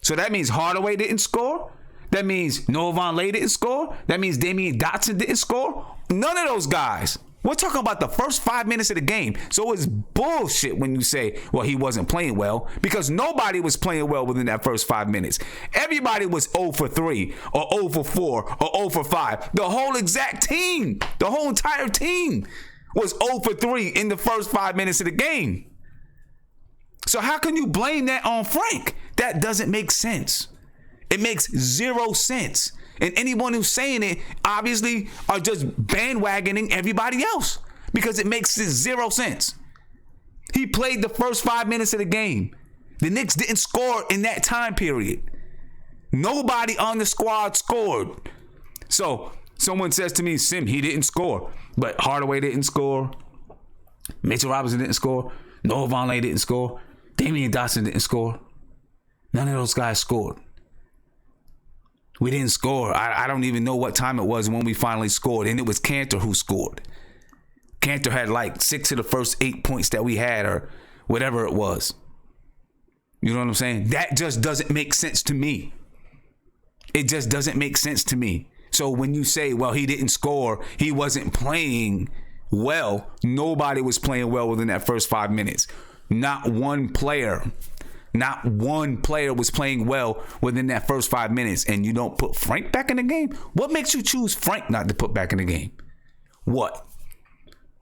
So that means Hardaway didn't score. That means Noah Vonleh didn't score. That means Damian Dotson didn't score. None of those guys. We're talking about the first 5 minutes of the game. So it's bullshit when you say, well, he wasn't playing well, because nobody was playing well within that first 5 minutes. Everybody was 0 for 3 or 0 for 4 or 0 for 5. The whole exact team, the whole entire team was 0 for 3 in the first 5 minutes of the game. So how can you blame that on Frank? That doesn't make sense. It makes 0 sense. And anyone who's saying it obviously are just bandwagoning everybody else, because it makes 0 sense. He played the first 5 minutes of the game. The Knicks didn't score in that time period. Nobody on the squad scored. So someone says to me, Sim, he didn't score. But Hardaway didn't score. Mitchell Robinson didn't score. Noah Vonleh didn't score. Damian Dotson didn't score. None of those guys scored. We didn't score. I don't even know what time it was when we finally scored. And it was Cantor who scored. Cantor had like 6 of the first 8 points that we had, or whatever it was. You know what I'm saying? That just doesn't make sense to me. It just doesn't make sense to me. So when you say, well, he didn't score, he wasn't playing well, nobody was playing well within that first 5 minutes. Not one player was playing well within that first 5 minutes, and you don't put Frank back in the game? What makes you choose Frank not to put back in the game? What?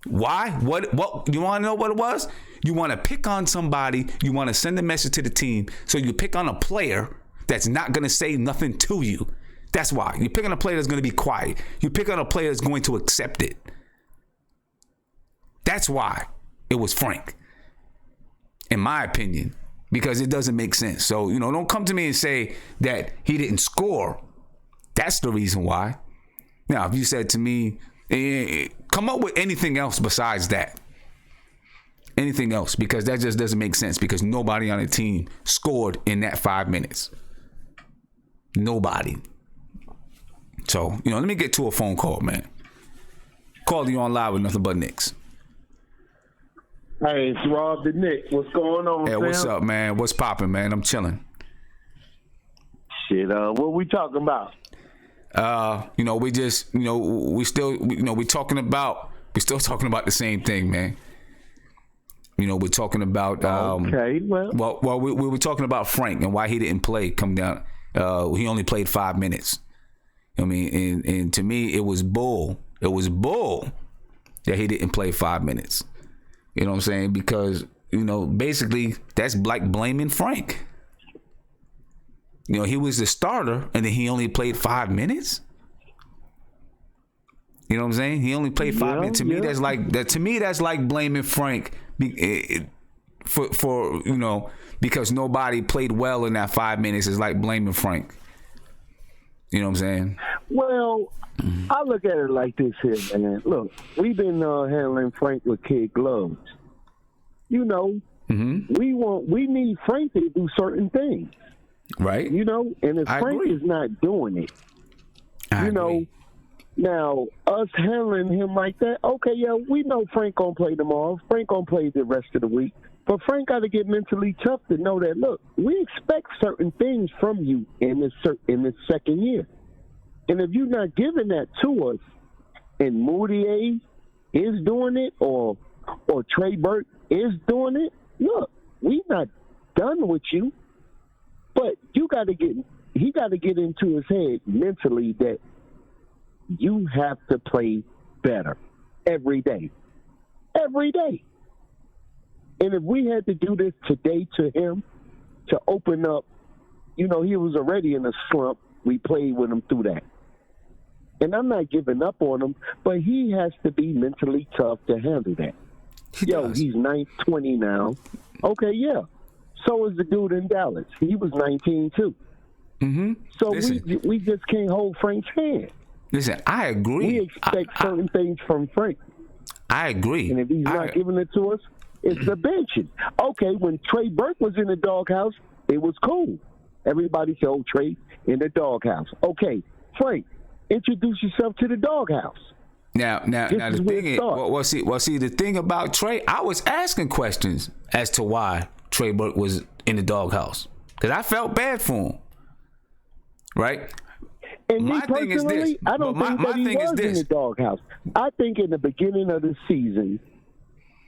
Why? What? You want to know what it was? You want to pick on somebody. You want to send a message to the team. So you pick on a player that's not going to say nothing to you. That's why. You pick on a player that's going to be quiet. You pick on a player that's going to accept it. That's why it was Frank, in my opinion, because it doesn't make sense. So, don't come to me and say that he didn't score. That's the reason why. Now, if you said to me, come up with anything else besides that. Anything else, because that just doesn't make sense, because nobody on the team scored in that 5 minutes. Nobody. So, let me get to a phone call, man. Call you on live with Nothing But Knicks. Hey, it's Rob the Knicks. What's going on, Hey, what's up, man? What's popping, man? I'm chilling. Shit, what we talking about? We just, we still, we're talking about the same thing, man. We're talking about, okay, well, we were talking about Frank and why he didn't play, come down. He only played 5 minutes. And to me, it was bull. It was bull that he didn't play 5 minutes. You know what I'm saying? Because, basically that's like blaming Frank. He was the starter and then he only played 5 minutes. You know what I'm saying? He only played 5 minutes. To me, that's like blaming Frank for because nobody played well in that 5 minutes. Is like blaming Frank. You know what I'm saying? Well, I look at it like this here, man. Look, we've been handling Frank with kid gloves. We need Frank to do certain things. Right. And if Frank is not doing it, I agree. Now, us handling him like that, okay, yeah, we know Frank gonna play tomorrow. Frank gonna play the rest of the week. But Frank got to get mentally tough to know that, look, we expect certain things from you in this second year. And if you're not giving that to us, and Moutier is doing it, or Trey Burke is doing it, look, we're not done with you. But he got to get into his head mentally that you have to play better every day. Every day. And if we had to do this today to him to open up, he was already in a slump. We played with him through that. And I'm not giving up on him, but he has to be mentally tough to handle that. does. he's 20 now. Okay, yeah. So is the dude in Dallas. He was 19 too. Mm-hmm. So Listen. we just can't hold Frank's hand. Listen, I agree. We expect certain things from Frank. I agree. And if he's not giving it to us, it's the benching. Okay, when Trey Burke was in the doghouse, it was cool. Everybody said, "Oh, Trey in the doghouse." Okay, Frank, introduce yourself to the doghouse. Now the thing is, well, see, the thing about Trey, I was asking questions as to why Trey Burke was in the doghouse because I felt bad for him, right? And me personally, I don't think that he was in the doghouse. I think in the beginning of the season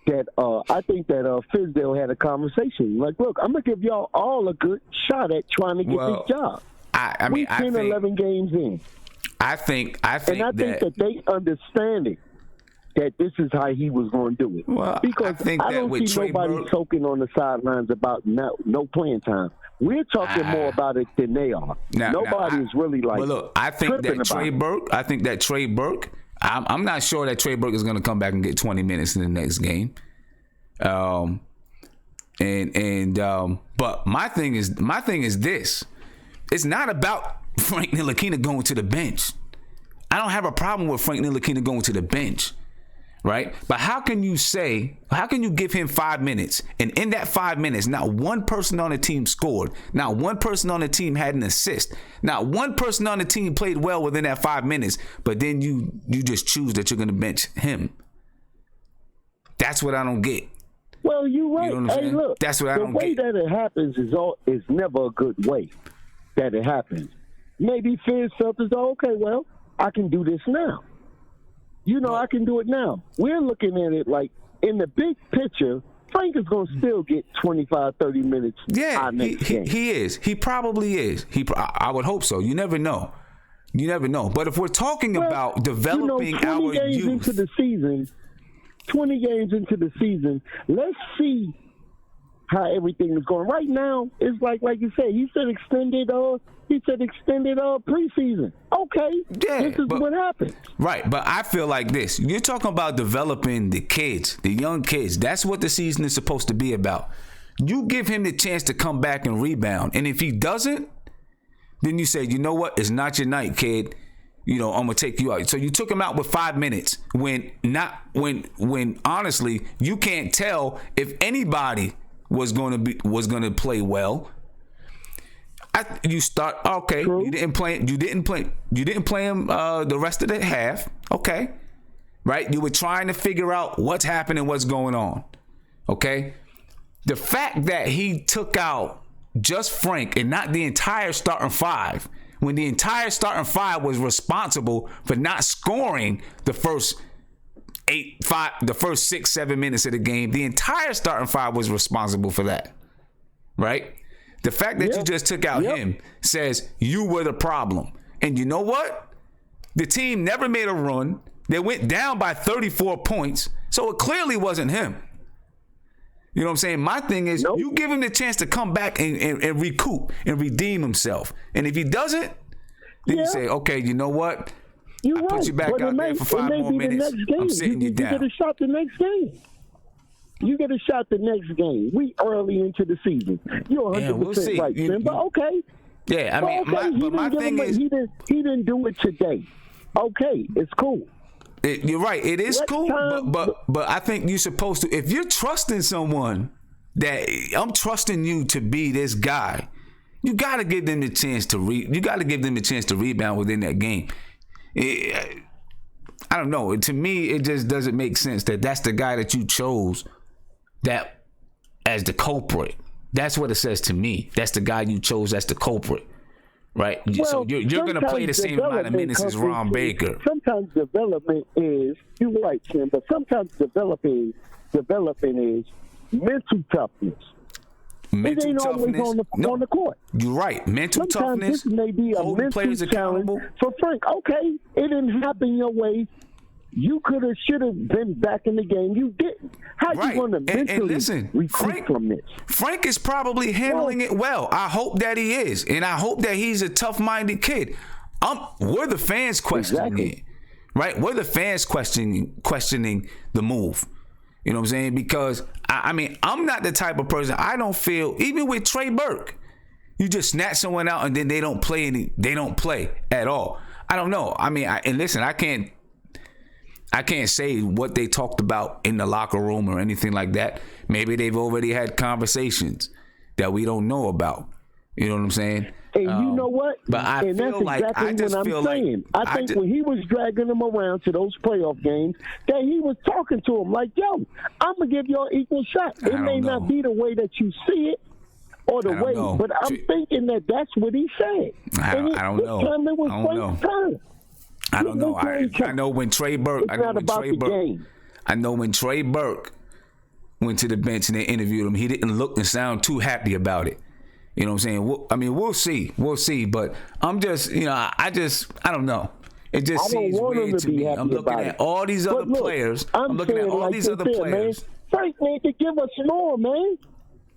that Fizdale had a conversation. Like, look, I'm gonna give y'all all a good shot at trying to get this job. I mean, 11 games in. I think that they understand it. That this is how he was going to do it. Well, because I don't see nobody soaking on the sidelines about no playing time. We're talking more about it than they are. Nobody is really like. But look, I think that Trey Burke. I'm not sure that Trey Burke is going to come back and get 20 minutes in the next game. But my thing is this. It's not about Frank Ntilikina going to the bench. I don't have a problem with Frank Ntilikina going to the bench, right? But how can you give him 5 minutes, and in that 5 minutes, not one person on the team scored, not one person on the team had an assist, not one person on the team played well within that 5 minutes, but then you just choose that you're going to bench him? That's what I don't get. Well, you're right. You know what I'm saying? Look, that's what I don't get. The way that it happens is never a good way that it happens. Maybe Fizz felt as though, okay, well, I can do this now. I can do it now. We're looking at it like, in the big picture, Frank is going to still get 25, 30 minutes. Yeah, he is. He probably is. I would hope so. You never know. But if we're talking about developing our 20 games youth. into the season, 20 games into the season, let's see how everything is going. Right now, it's like you said, he said extended preseason. Okay, this is what happens. Right, but I feel like this. You're talking about developing the kids, the young kids. That's what the season is supposed to be about. You give him the chance to come back and rebound. And if he doesn't, then you say, you know what? It's not your night, kid. I'm gonna take you out. So you took him out with 5 minutes when honestly you can't tell if anybody was gonna play well. You start okay. True. You didn't play him the rest of the half. Okay, right? You were trying to figure out what's happening, what's going on. Okay, the fact that he took out just Frank and not the entire starting five, when the entire starting five was responsible for not scoring the first 6, 7 minutes of the game, the entire starting five was responsible for that, right? The fact that you just took out him says you were the problem. And you know what? The team never made a run. They went down by 34 points. So it clearly wasn't him. You know what I'm saying? My thing is you give him the chance to come back and recoup and redeem himself. And if he doesn't, then you say, okay, you know what? I put you back out there for 5 more minutes. I'm sitting you down. You get a shot the next game. We early into the season. You're 100% right, Tim. But okay. Yeah, I mean, my thing is he didn't do it today. Okay, it's cool. You're right. It is cool, but I think you're supposed to. If you're trusting someone that I'm trusting you to be this guy, you got to give them the chance to rebound within that game. I don't know. To me, it just doesn't make sense that that's the guy that you chose that as the culprit. That's what it says to me. That's the guy you chose as the culprit, right? Well, so you're going to play the same amount of minutes as Ron Baker. Sometimes development is, you're right, Tim, but sometimes developing is mental toughness. It ain't always on the court. You're right. Mental toughness. Sometimes this may be a mental challenge for Frank. Okay, it didn't happen your way. You should have been back in the game. You didn't. How you going to mentally recover from this? Frank is probably handling it well. I hope that he is, and I hope that he's a tough-minded kid. We're the fans questioning it, right? We're the fans questioning the move. You know what I'm saying? Because I mean, I'm not the type of person. I don't feel, even with Trey Burke, you just snatch someone out and then they don't play at all. I don't know. I mean, and listen, I can't say what they talked about in the locker room or anything like that. Maybe they've already had conversations that we don't know about. You know what I'm saying? And you know what? But I and feel that's like exactly what I'm saying. Like, I think when he was dragging them around to those playoff games, that he was talking to them like, "Yo, I'm gonna give y'all equal shot. It may not be the way that you see it, or the way, but I'm thinking that that's what he said." I don't know. I don't know. I know when Trey Burke. I know when Trey Burke went to the bench and they interviewed him, he didn't look and sound too happy about it. You know what I'm saying? We'll see. But I'm just, I don't know. It just seems weird to me. I'm looking at all these other players. I'm looking at all these other players. Frank need to give us more, man.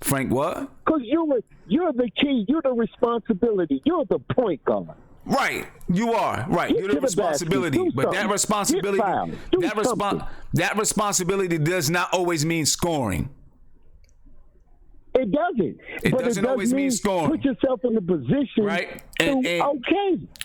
Frank what? Because you're the key. You're the responsibility. You're the point guard. Right, you are right. You're the responsibility, but that responsibility does not always mean scoring. It doesn't. It doesn't always mean scoring. Put yourself in the position. Right.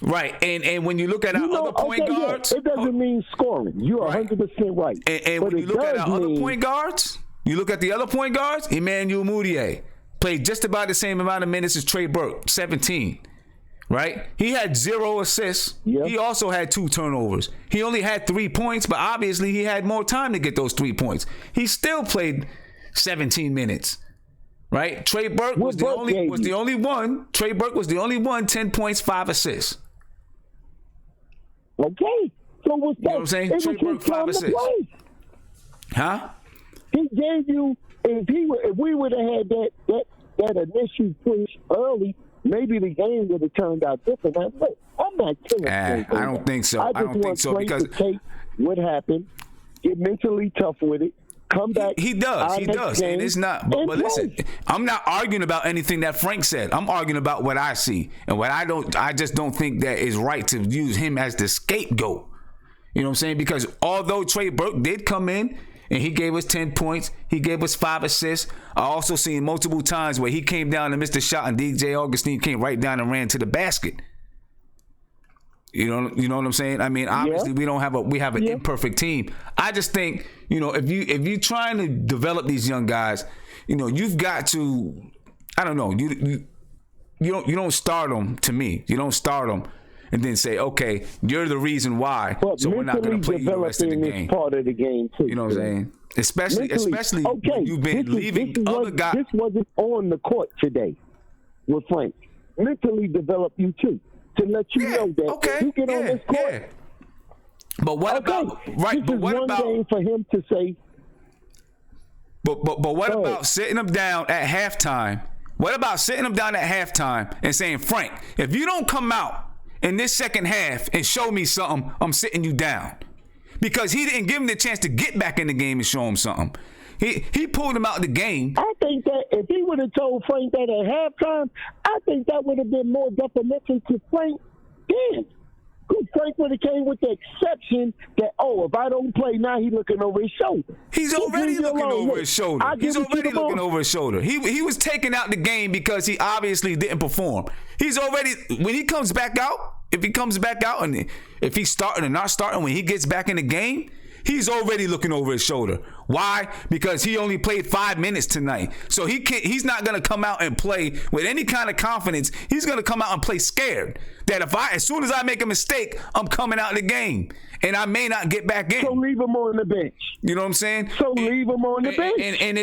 Right. And when you look at our other point guards, it doesn't mean scoring. You're 100% right. And when you look at our other point guards, you look at the other point guards. Emmanuel Mudiay played just about the same amount of minutes as Trey Burke, 17. Right? He had 0 assists. Yep. He also had 2 turnovers. He only had 3 points, but obviously he had more time to get those 3 points. He still played 17 minutes. Right? Trey Burke was the only one. Trey Burke was the only one, 10 points, 5 assists. Okay. So what's that? You know what I'm saying? Trey Burke, 5 assists. Huh? He gave you, if we would have had that initial push early, maybe the game would have turned out different. I'm not killing I don't think so. I don't think so because to take what happened, get mentally tough with it, come back. He does. And it's not. But listen, I'm not arguing about anything that Frank said. I'm arguing about what I see and what I don't. I just don't think that is right to use him as the scapegoat. You know what I'm saying? Because although Trey Burke did come in and he gave us 10 points, he gave us 5 assists. I also seen multiple times where he came down and missed a shot, and DJ Augustine came right down and ran to the basket. You know what I'm saying? I mean, obviously we have an imperfect team. I just think, if you're trying to develop these young guys, you've got to, I don't know, you don't start them. To me, you don't start them and then say, okay, you're the reason why, so we're not going to play you the rest of the game. Part of the game too. You know what I'm saying? Especially when you've been leaving other guys. This wasn't on the court today with Frank. Mentally develop you too, to let you know that you get on this court. Yeah. But what about But what about game for him to say? But what about sitting him down at halftime? What about sitting him down at halftime and saying, Frank, if you don't come out in this second half and show me something, I'm sitting you down. Because he didn't give him the chance to get back in the game and show him something. He pulled him out of the game. I think that if he would have told Frank that at halftime, I think that would have been more detrimental to Frank then. Because Frank would have came with the exception that, if I don't play now, he's looking over his shoulder. He's already looking over his shoulder. He was taken out the game because he obviously didn't perform. When he comes back out, and if he's starting or not starting, when he gets back in the game, he's already looking over his shoulder. Why? Because he only played 5 minutes tonight. So he's not going to come out and play with any kind of confidence. He's going to come out and play scared that as soon as I make a mistake, I'm coming out of the game and I may not get back in. So leave him on the bench. You know what I'm saying? So leave him on the bench. And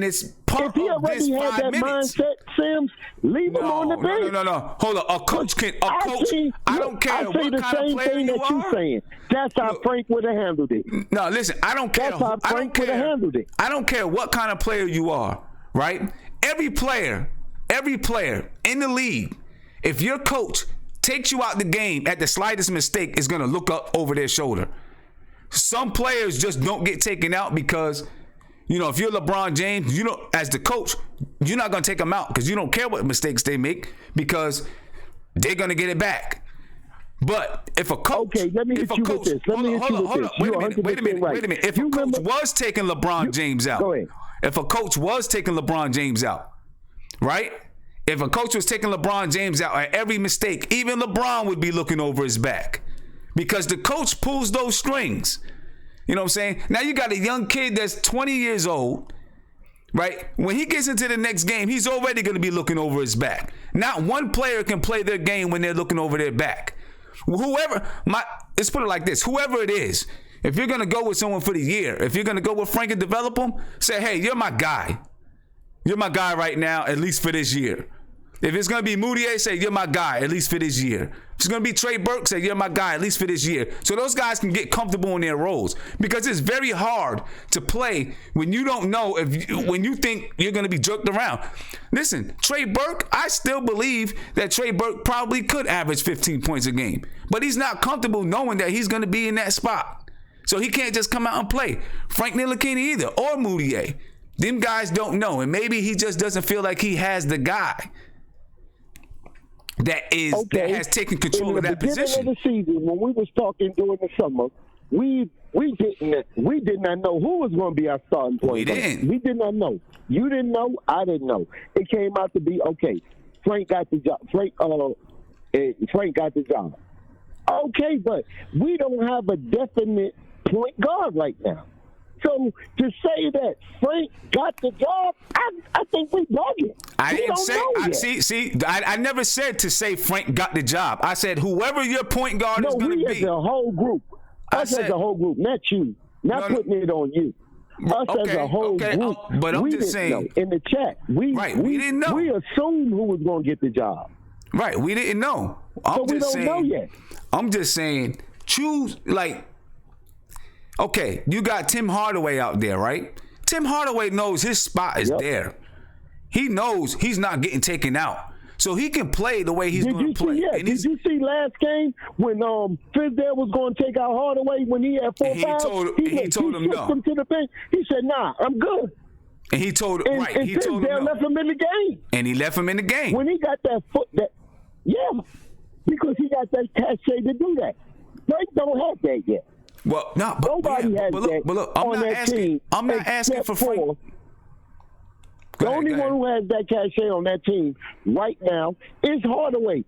it's part of this 5 minutes. If he already had that mindset, Sims, leave him on the bench. No. Hold on. A coach. I don't care what kind of player you are. Saying. That's how Frank would have handled it. No, listen. I don't care. That's how Frank would have handled it. I don't care what kind of player you are, right? Every player in the league, if your coach takes you out the game at the slightest mistake, is going to look up over their shoulder. Some players just don't get taken out because, if you're LeBron James, as the coach, you're not going to take them out because you don't care what mistakes they make because they're going to get it back. But if a coach, Okay, let me hit you with this. Let me hit you with this. Wait a minute. If a coach was taking LeBron James out, go ahead. If a coach was taking LeBron James out, right? If a coach was taking LeBron James out at every mistake, even LeBron would be looking over his back because the coach pulls those strings. You know what I'm saying? Now you got a young kid that's 20 years old, right? When he gets into the next game, he's already going to be looking over his back. Not one player can play their game when they're looking over their back. Let's put it like this. Whoever it is, if you're going to go with someone for the year, if you're going to go with Frank and develop him, say, hey, you're my guy. You're my guy right now, at least for this year. If it's going to be Moutier, say, you're my guy, at least for this year. If it's going to be Trey Burke, say, you're my guy, at least for this year. So those guys can get comfortable in their roles because it's very hard to play when you don't know when you think you're going to be jerked around. Listen, Trey Burke, I still believe that Trey Burke probably could average 15 points a game, but he's not comfortable knowing that he's going to be in that spot. So he can't just come out and play. Frank Ntilikina either, or Moutier. Them guys don't know, and maybe he just doesn't feel like he has the guy that has taken control of that position. In the beginning of the season, when we was talking during the summer, we did not know who was going to be our starting point. We didn't. We did not know. You didn't know. I didn't know. It came out to be okay. Frank got the job. Frank got the job. Okay, but we don't have a definite point guard right now. So to say that Frank got the job, I think we dug it. I didn't say. I never said to say Frank got the job. I said whoever your point guard is going to be. No, we as a whole group. Us as a whole group, not you. Not putting it on you. Us as a whole group. But I'm just saying. In the chat, we didn't know. We assumed who was going to get the job. Right, we didn't know. We don't know yet. I'm just saying, choose okay, you got Tim Hardaway out there, right? Tim Hardaway knows his spot is there. He knows he's not getting taken out. So he can play the way he's going to play. Did you see last game when Fizdale was going to take out Hardaway when he had 4 fouls? He told him no. Him to the bench. He said, nah, I'm good. And he told him no. Left him in the game. And he left him in the game. When he got that foot, because he got that cachet to do that. Frank don't have that yet. Well, no, nobody has that. But look, I'm not asking for Frank. The only one who has that cachet on that team right now is Hardaway.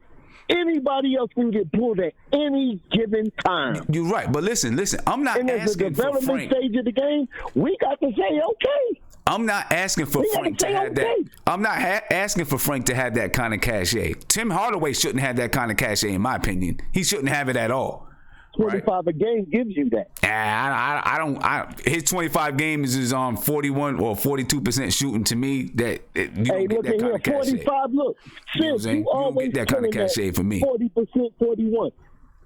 Anybody else can get pulled at any given time. You're right, but listen. I'm not asking for Frank. In the development stage of the game, we got to say okay. I'm not asking for Frank to have that. I'm not asking for Frank to have that kind of cachet. Tim Hardaway shouldn't have that kind of cachet, in my opinion. He shouldn't have it at all. 25 a game gives you that. I don't. His 25 games is on 41 or 42% shooting. To me, that you don't get that kind of cachet. 45. Look, Sis, you always get that kind of cachet for me. 40%, 41.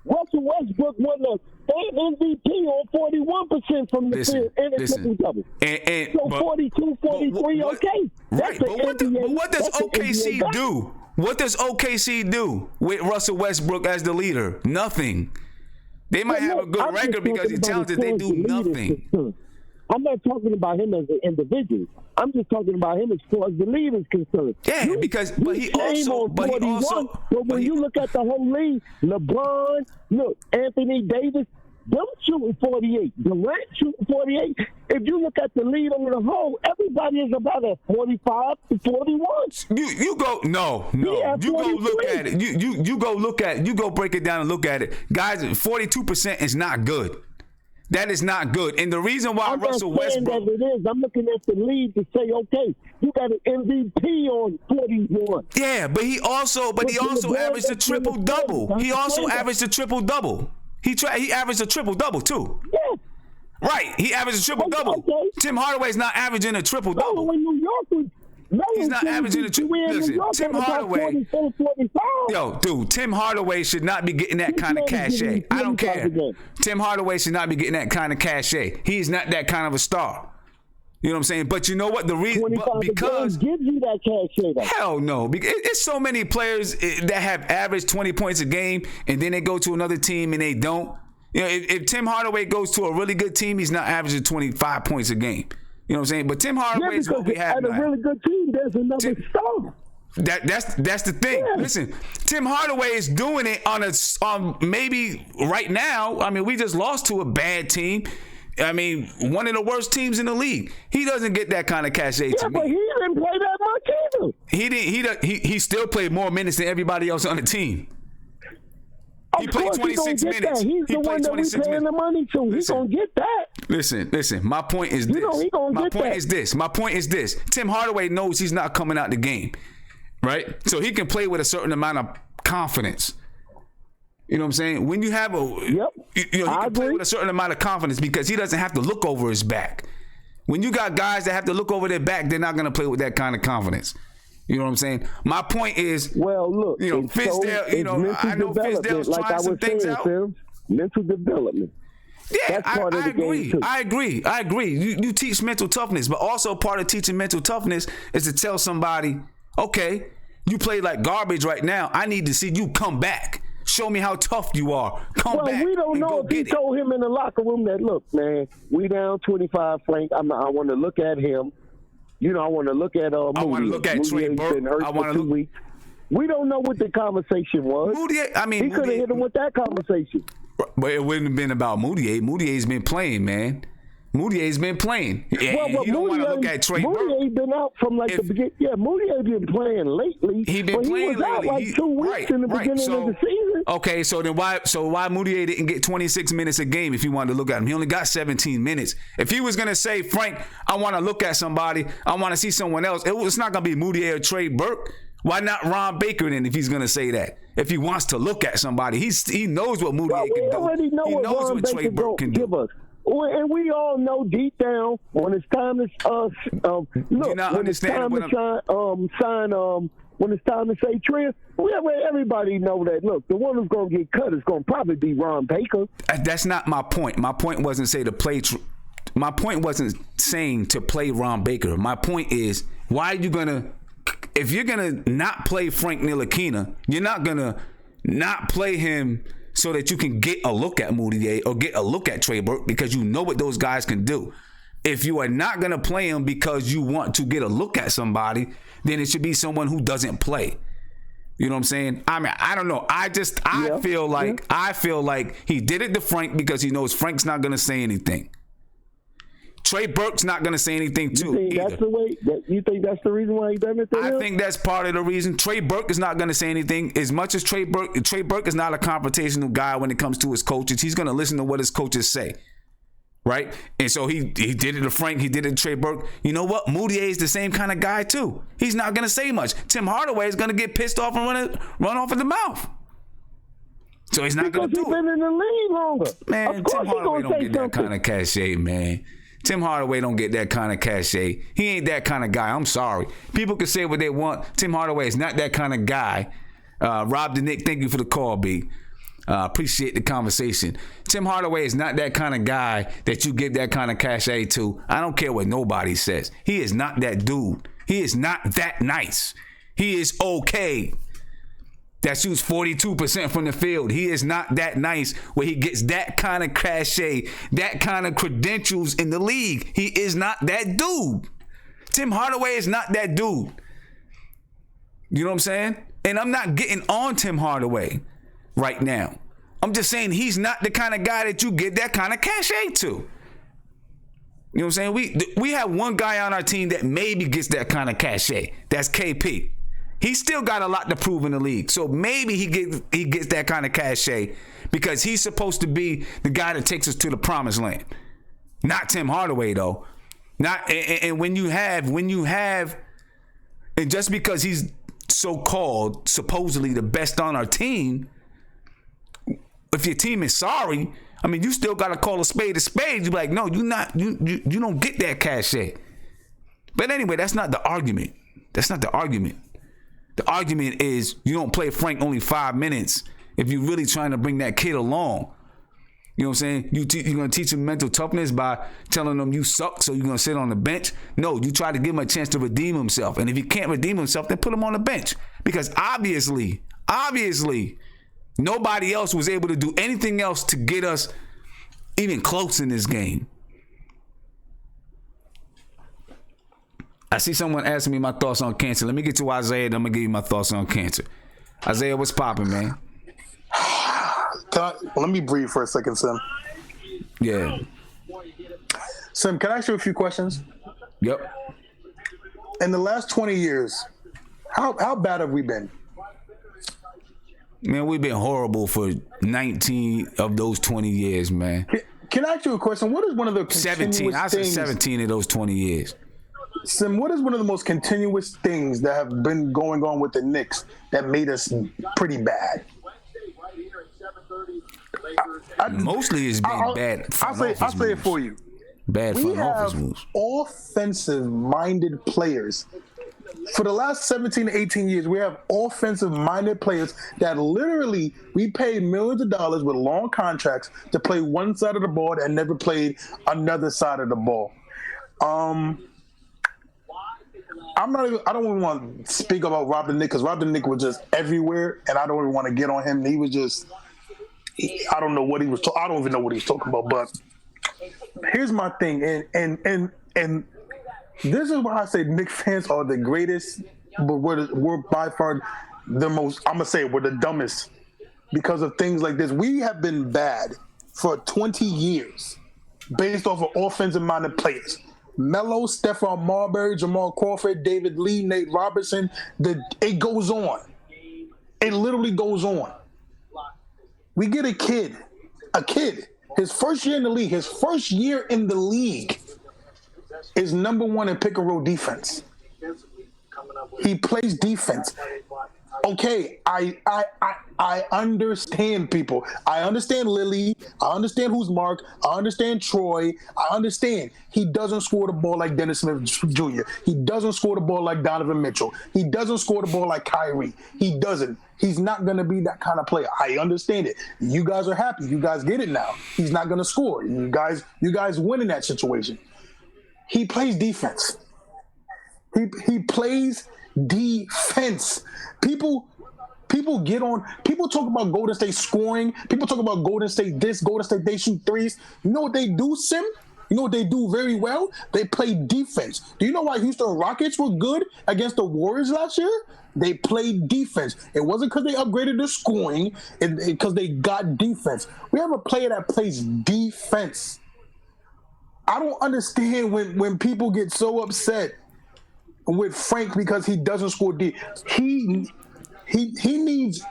Russell Westbrook won the MVP on 41% from the field and a triple double. So 42, 43, okay. Right, but what does OKC do? What does OKC do with Russell Westbrook as the leader? Nothing. They might have a good record because he's talented. They do nothing. I'm not talking about him as an individual. I'm just talking about him as far as the league is concerned. Yeah, But when you look at the whole league, LeBron, Anthony Davis, them shooting 48. Durant shooting 48. If you look at the lead on the whole, everybody is about at 45 to 41. You go you go look at it. You go break it down and look at it. Guys, 42% is not good. That is not good. And the reason why Russell Westbrook that it is, I'm looking at the lead to say, okay, you got an MVP on 41. Yeah, but he also averaged a triple double. He also averaged a triple double. He averaged a triple double too. Yeah. Right. He averaged a triple double. Okay. Tim Hardaway's not averaging a triple double. In New York he's not averaging a triple. Listen, Tim Hardaway. 45. Dude, Tim Hardaway should not be getting that kind of cachet. I don't care. Tim Hardaway should not be getting that kind of cachet. He's not that kind of a star. You know what I'm saying? But you know what? The reason because gives you that cachet. Hell no. It's so many players that have averaged 20 points a game and then they go to another team and they don't. You know, if Tim Hardaway goes to a really good team, he's not averaging 25 points a game. You know what I'm saying? But Tim Hardaway is what we have. At a really good team, there's another star. That's the thing. Yeah. Listen, Tim Hardaway is doing it on maybe right now. I mean, we just lost to a bad team. I mean, one of the worst teams in the league. He doesn't get that kind of cachet Yeah, to but me. he didn't play that much either. He still played more minutes than everybody else on the team. He Of played course, 26 he gonna get minutes. That. He's He the played one that we 26 paying the minutes. money to. He's Listen. gonna get that. Listen. My point is this. You know he gonna My get point that. is this. My point is this. Tim Hardaway knows he's not coming out the game, right? So he can play with a certain amount of confidence. You know what I'm saying? When you have he can play with a certain amount of confidence because he doesn't have to look over his back. When you got guys that have to look over their back, they're not going to play with that kind of confidence. You know what I'm saying? My point is, well, look, Fizdale, I know Fizdale's like trying some things out. Tim, mental development. Yeah, That's part of the agree. game too. I agree. You teach mental toughness, but also part of teaching mental toughness is to tell somebody, okay, you play like garbage right now. I need to see you come back. Show me how tough you are. Come back. Well, we don't know if he told him in the locker room that, look, man, we down 25, Frank. I want to look at him. I want to look at Moody. I want to look at Trey Burke. I want to look. Weeks. We don't know what the conversation was. Moody, he could have hit him with that conversation. But it wouldn't have been about Moutier. Moutier's been playing, man. Moutier's been playing. Well, you don't want to look at Trey Burke. Moutier's been out from the beginning. Yeah, Moutier's been playing lately. He been playing lately. He was out like 2 weeks in the beginning of the season. Okay, so then why Moutier didn't get 26 minutes a game if you wanted to look at him? He only got 17 minutes. If he was going to say, Frank, I want to look at somebody, I want to see someone else, it's not going to be Moutier or Trey Burke. Why not Ron Baker then if he's going to say that? If he wants to look at somebody, he knows what Moutier can do. We already know he what knows Ron what Trey Baker Burke can give do. us. And we all know deep down when it's time to when it's time to say trend, everybody know that. Look, the one who's going to get cut is going to probably be Ron Baker. That's not my point. My point wasn't my point wasn't saying to play Ron Baker. My point is, why are you gonna? If you're gonna not play Frank Ntilikina, you're not gonna not play him so that you can get a look at Moutier or get a look at Trey Burke because you know what those guys can do. If you are not going to play him because you want to get a look at somebody, then it should be someone who doesn't play. You know what I'm saying? I mean, I don't know. I feel like he did it to Frank because he knows Frank's not going to say anything. Trey Burke's not going to say anything too. You think that's the reason why he done it to him? I think that's part of the reason. Trey Burke is not going to say anything. As much as Trey Burke is not a confrontational guy when it comes to his coaches. He's going to listen to what his coaches say. Right? And so he did it to Frank. He did it to Trey Burke. You know what? Moutier is the same kind of guy too. He's not going to say much. Tim Hardaway is going to get pissed off and run off at the mouth. So he's not going to do it. Because he's been in the league longer. Man, Tim Hardaway don't get that kind of cachet, man. Tim Hardaway don't get that kind of cachet. He ain't that kind of guy. I'm sorry. People can say what they want. Tim Hardaway is not that kind of guy. Rob the Nick, thank you for the call, B. Appreciate the conversation. Tim Hardaway is not that kind of guy that you give that kind of cachet to. I don't care what nobody says. He is not that dude. He is not that nice. He is okay. That shoots 42% from the field. He is not that nice where he gets that kind of cachet, that kind of credentials in the league. He is not that dude. Tim Hardaway is not that dude. You know what I'm saying? And I'm not getting on Tim Hardaway right now. I'm just saying he's not the kind of guy that you get that kind of cachet to. You know what I'm saying? We have one guy on our team that maybe gets that kind of cachet. That's KP. He's still got a lot to prove in the league. So maybe he gets that kind of cachet because he's supposed to be the guy that takes us to the promised land. Not Tim Hardaway, though. And when you have, and just because he's so-called, supposedly the best on our team, if your team is sorry, I mean, you still got to call a spade a spade. You're like, no, you don't get that cachet. But anyway, that's not the argument. That's not the argument. The argument is you don't play Frank only 5 minutes if you're really trying to bring that kid along. You know what I'm saying? You're going to teach him mental toughness by telling him you suck, so you're going to sit on the bench? No, you try to give him a chance to redeem himself. And if he can't redeem himself, then put him on the bench. Because obviously, nobody else was able to do anything else to get us even close in this game. I see someone asking me my thoughts on cancer. Let me get to Isaiah, then I'm going to give you my thoughts on cancer. Isaiah, what's popping, man? Let me breathe for a second, Sim. Yeah. Sim, can I ask you a few questions? Yep. In the last 20 years, how bad have we been? Man, we've been horrible for 19 of those 20 years, man. Can I ask you a question? What is one of the 17. I said 17 of those 20 years. Sim, what is one of the most continuous things that have been going on with the Knicks that made us pretty bad? Mostly it's been bad. I'll say it for you. Bad front office moves. Offensive-minded players. For the last 17 to 18 years, we have offensive-minded players that literally we paid millions of dollars with long contracts to play one side of the ball and never played another side of the ball. I don't even want to speak about Rob the Knick because Rob the Knick was just everywhere, and I don't even want to get on him. He was just, I don't know what he was. I don't even know what he was talking about. But here's my thing, and this is why I say Knicks fans are the greatest, but we're by far the most. I'm gonna say we're the dumbest because of things like this. We have been bad for 20 years based off of offensive-minded players. Melo, Stephon Marbury, Jamal Crawford, David Lee, Nate Robertson. It goes on. It literally goes on. We get a kid, his first year in the league, is number one in pick and roll defense. He plays defense. Okay, I understand people. I understand Lily. I understand who's Mark. I understand Troy. I understand he doesn't score the ball like Dennis Smith Jr. He doesn't score the ball like Donovan Mitchell. He doesn't score the ball like Kyrie. He doesn't. He's not going to be that kind of player. I understand it. You guys are happy. You guys get it now. He's not going to score. You guys win in that situation. He plays defense. He plays defense. People talk about Golden State scoring. People talk about Golden State this, Golden State they shoot threes. You know what they do, Sim? You know what they do very well? They play defense. Do you know why Houston Rockets were good against the Warriors last year? They played defense. It wasn't because they upgraded their scoring, because they got defense. We have a player that plays defense. I don't understand when people get so upset with Frank because he doesn't score deep. He needs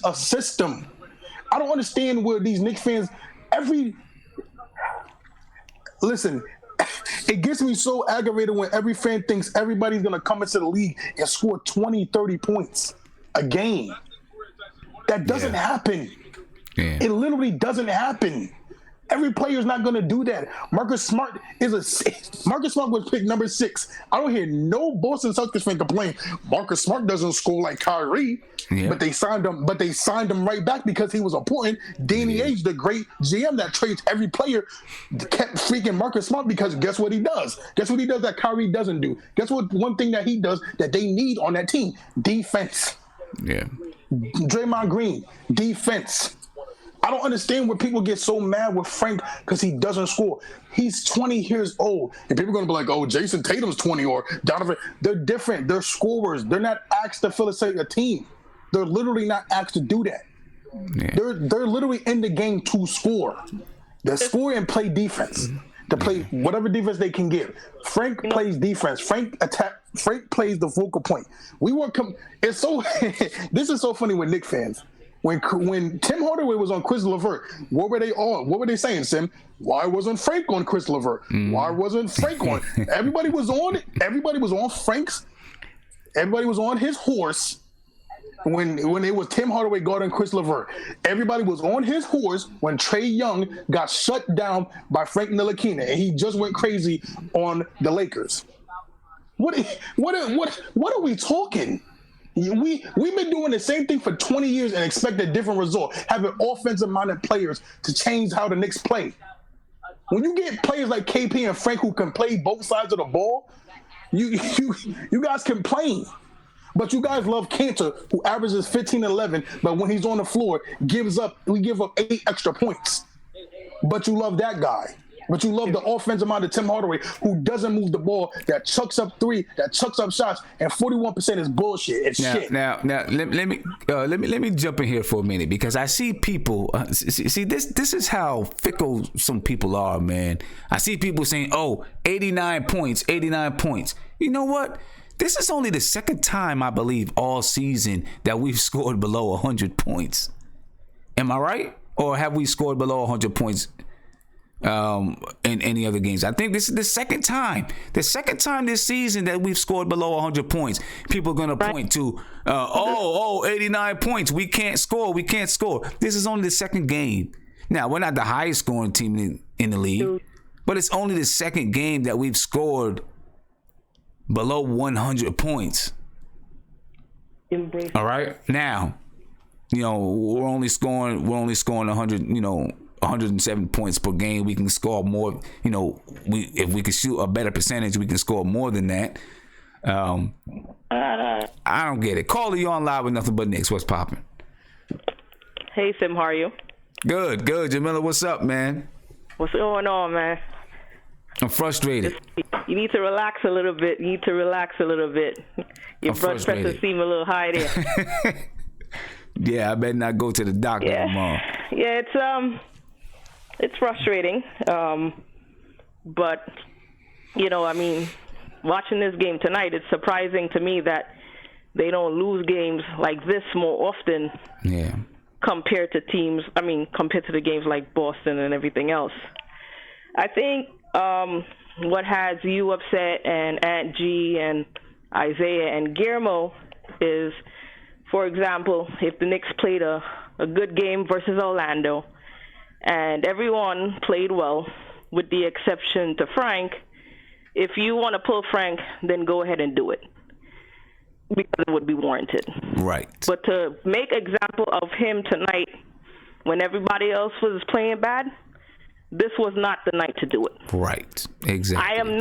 a system. I don't understand where these Knicks fans listen, it gets me so aggravated when every fan thinks everybody's going to come into the league and score 20, 30 points a game. That doesn't happen. Yeah. It literally doesn't happen. Every player is not going to do that. Marcus Smart was picked number 6. I don't hear no Boston Celtics fan complain. Marcus Smart doesn't score like Kyrie, but they signed him. But they signed him right back because he was important. Danny Ainge, the great GM that trades every player, kept freaking Marcus Smart because guess what he does? Guess what he does that Kyrie doesn't do? Guess what? One thing that he does that they need on that team: defense. Yeah. Draymond Green, defense. I don't understand where people get so mad with Frank because he doesn't score. He's 20 years old. And people are going to be like, oh, Jason Tatum's 20 or Donovan. They're different. They're scorers. They're not asked to facilitate a team. They're literally not asked to do that. Yeah. They're literally in the game to score. They score and play defense. To play whatever defense they can give. Frank plays defense. Frank plays the focal point. It's so this is so funny with Knicks fans. When Tim Hardaway was on Chris LeVert, what were they on? What were they saying, Sim? Why wasn't Frank on Chris LeVert? Why wasn't Frank on? Everybody was on Frank's. Everybody was on his horse when it was Tim Hardaway guarding Chris LeVert. Everybody was on his horse when Trae Young got shut down by Frank Ntilikina, and he just went crazy on the Lakers. What are we talking? We've been doing the same thing for 20 years and expect a different result, having offensive-minded players to change how the Knicks play. When you get players like KP and Frank who can play both sides of the ball, you guys complain. But you guys love Cantor, who averages 15 and 11, but when he's on the floor, we give up 8 extra points. But you love that guy. But you love the offensive mind of Tim Hardaway, who doesn't move the ball, that chucks up three, that chucks up shots, and 41% is bullshit. It's shit. Now, let me jump in here for a minute, because I see people. See, this is how fickle some people are, man. I see people saying, "Oh, 89 points, 89 points." You know what? This is only the second time, I believe, all season that we've scored below 100 points. Am I right? Or have we scored below 100 points in any other games? I think this is the second time. The second time this season that we've scored below 100 points. People are going to point to, 89 points. We can't score. We can't score. This is only the second game. Now, we're not the highest scoring team in the league, but it's only the second game that we've scored below 100 points. All right. Now, we're only scoring 100, 107 points per game. We can score more. If we can shoot a better percentage, we can score more than that. I don't get it. Caller, you on live with Nothing But Knicks. What's popping? Hey, Sim, how are you? Good. Jamila, what's up, man? What's going on, man? I'm frustrated. You need to relax a little bit. Your blood pressure seems a little high there. Yeah, I better not go to the doctor tomorrow. Yeah, it's frustrating. But watching this game tonight, it's surprising to me that they don't lose games like this more often. Yeah. Compared to the games like Boston and everything else. I think what has you upset and Aunt G and Isaiah and Guillermo is, for example, if the Knicks played a good game versus Orlando and everyone played well, with the exception to Frank, if you want to pull Frank, then go ahead and do it, because it would be warranted. Right. But to make example of him tonight when everybody else was playing bad, this was not the night to do it. Right. Exactly. I am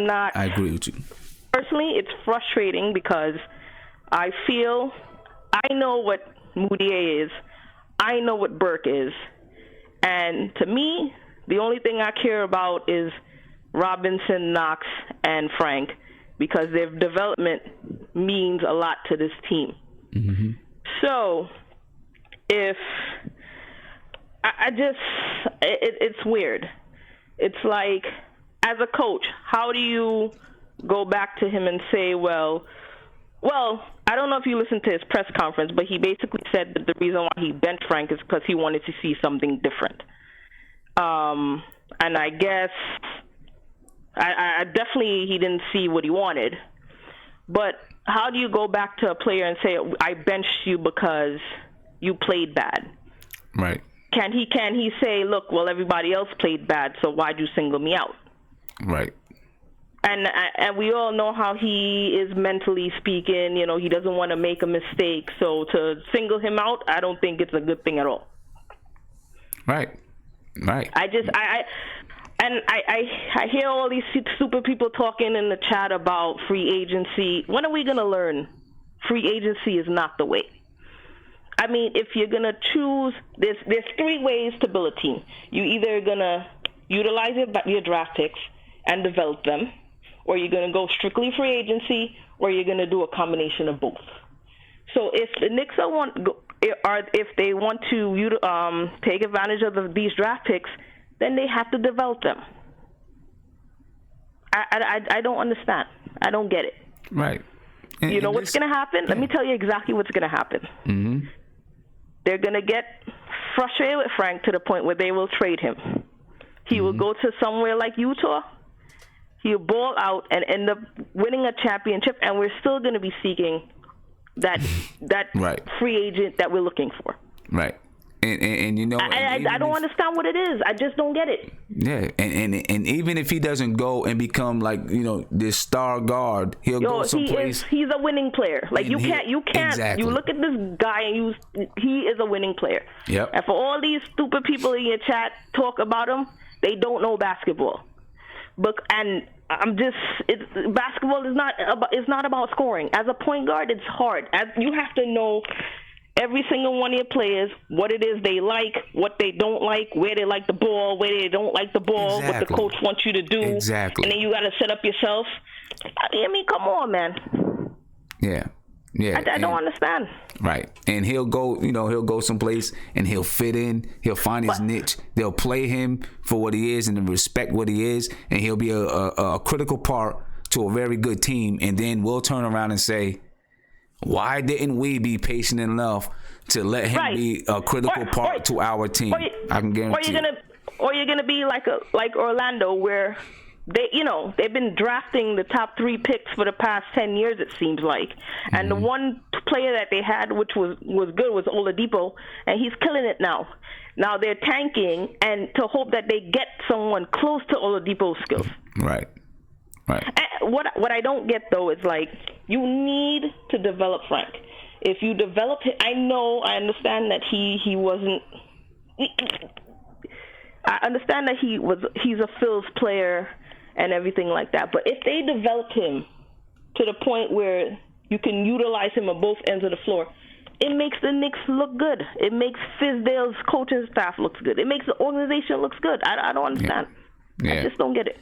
not. I agree with you. Personally, it's frustrating because I feel I know what Moutier is. I know what Burke is. And to me, the only thing I care about is Robinson, Knox, and Frank, because their development means a lot to this team. Mm-hmm. So, if it's weird. It's like, as a coach, how do you go back to him and say, well, I don't know if you listened to his press conference, but he basically said that the reason why he benched Frank is because he wanted to see something different. And I guess I definitely he didn't see what he wanted. But how do you go back to a player and say, I benched you because you played bad? Right. Can he say, look, well, everybody else played bad, so why'd you single me out? Right. And we all know how he is mentally speaking. He doesn't want to make a mistake. So to single him out, I don't think it's a good thing at all. Right. I hear all these super people talking in the chat about free agency. When are we going to learn free agency is not the way? I mean, if you're going to choose, there's three ways to build a team. You either going to utilize your draft picks and develop them, or you're going to go strictly free agency, or you're going to do a combination of both. So if the Knicks if they want to take advantage of these draft picks, then they have to develop them. I don't understand. I don't get it. Right. You know what's going to happen? Yeah. Let me tell you exactly what's going to happen. Mm-hmm. They're going to get frustrated with Frank to the point where they will trade him. He will go to somewhere like Utah. He'll ball out and end up winning a championship, and we're still going to be seeking that right. free agent that we're looking for. Right. And I don't understand what it is. I just don't get it. Yeah, and even if he doesn't go and become this star guard, he'll go someplace. He's a winning player. Like you can't. Exactly. You look at this guy and he is a winning player. Yep. And for all these stupid people in your chat talk about him, they don't know basketball. Basketball is not about scoring. As a point guard, it's hard. You have to know every single one of your players what it is they like, what they don't like, where they like the ball, where they don't like the ball, what the coach wants you to do. Exactly. And then you got to set up yourself. I mean, come on, man. Yeah. Yeah. I don't understand. Right. And he'll go, he'll go someplace and he'll fit in. He'll find his niche. They'll play him for what he is and respect what he is. And he'll be a critical part to a very good team. And then we'll turn around and say, why didn't we be patient enough to let him be a critical part to our team? I can guarantee. Or you're gonna be like Orlando, where they've been drafting the top 3 picks for the past 10 years, it seems like. And the one player that they had, which was good, was Oladipo, and he's killing it now. Now they're tanking and to hope that they get someone close to Oladipo's skills. Right. And what I don't get though is like, you need to develop Frank. If you develop him, I understand that he wasn't. I understand that he's a Phil's player and everything like that. But if they develop him to the point where you can utilize him on both ends of the floor, it makes the Knicks look good. It makes Fizdale's coaching staff look good. It makes the organization look good. I don't understand. Yeah. I just don't get it.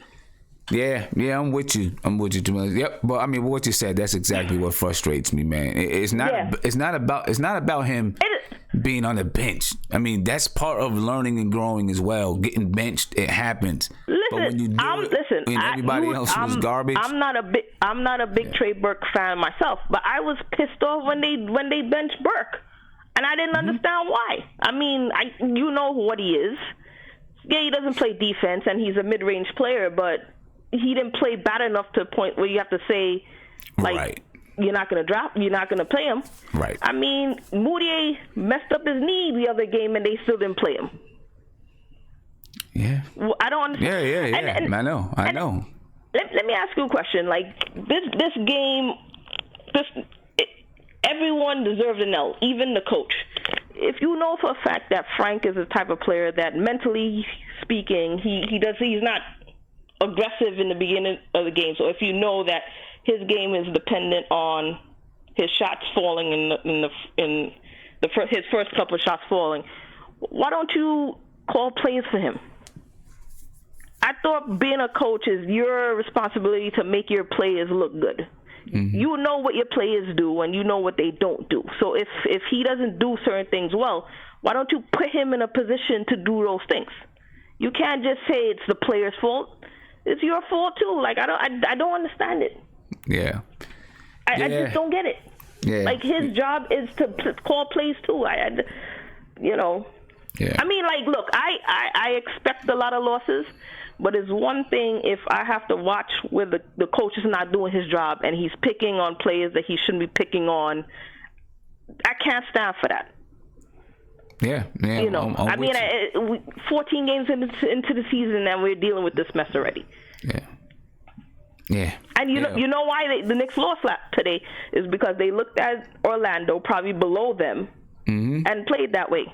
Yeah, I'm with you, Jamil. Yep, but I mean, what you said, that's exactly what frustrates me, man. It's not about him being on the bench. I mean, that's part of learning and growing as well. Getting benched, it happens. But when you do everybody else was garbage. I'm not a big Trey Burke fan myself, but I was pissed off when they benched Burke, and I didn't understand why. I mean, you know what he is. Yeah, he doesn't play defense, and he's a mid-range player, but he didn't play bad enough to a point where you have to say, like, you're not going to play him. Right. I mean, Moutier messed up his knee the other game, and they still didn't play him. Yeah. Well, I don't understand. Yeah. And I know. Let me ask you a question. Like, this game, everyone deserves an L, even the coach. If you know for a fact that Frank is the type of player that, mentally speaking, he's not aggressive in the beginning of the game. So if you know that his game is dependent on his shots falling his first couple of shots falling, why don't you call plays for him? I thought being a coach is your responsibility to make your players look good. Mm-hmm. You know what your players do and you know what they don't do. So if he doesn't do certain things well, why don't you put him in a position to do those things? You can't just say it's the player's fault. It's your fault too. Like, I don't understand it. Yeah. I just don't get it. Yeah. Like, his job is to call plays too. Yeah. I mean, like, look, I expect a lot of losses, but it's one thing if I have to watch where the coach is not doing his job and he's picking on players that he shouldn't be picking on. I can't stand for that. Yeah. I mean, 14 games into the season and we're dealing with this mess already. Yeah. And you know why the Knicks lost today is because they looked at Orlando probably below them and played that way.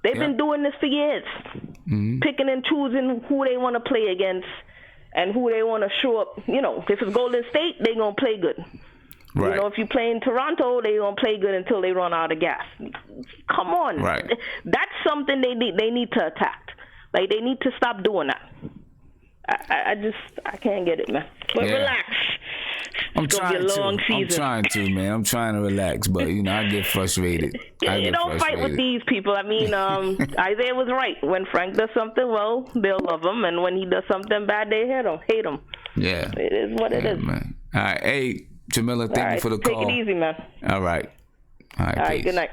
They've been doing this for years, picking and choosing who they want to play against and who they want to show up. If it's Golden State, they're going to play good. Right. If you play in Toronto, they're going to play good until they run out of gas. Come on. Right. That's something they need to attack. Like, they need to stop doing that. I can't get it, man. But relax. I'm trying to, man. I'm trying to relax, but I get frustrated. You don't fight with these people. I mean, Isaiah was right. When Frank does something well, they'll love him, and when he does something bad, they hate him. Yeah, it is what it is. Man. All right, hey Jamila, thank you for the call. Take it easy, man. All right. All right. Good night.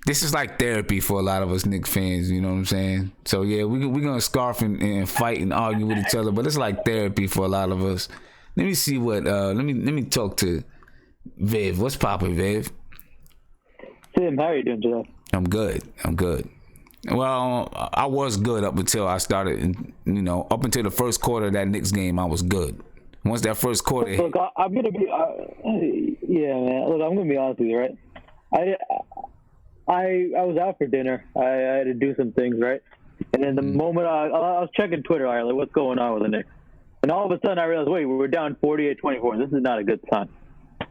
This is like therapy for a lot of us Knicks fans, you know what I'm saying? So, yeah, we're going to scarf and fight and argue with each other, but it's like therapy for a lot of us. Let me see what, let me talk to Viv. What's poppin', Viv? Tim, how are you doing today? I'm good. Well, I was good up until I started, up until the first quarter of that Knicks game, I was good. Once that first quarter Look, I'm going to be, man. Look, I'm going to be honest with you, right? I was out for dinner. I had to do some things, right? And then the moment I was checking Twitter, like, what's going on with the Knicks? And all of a sudden I realized, wait, we're down 48-24. This is not a good sign.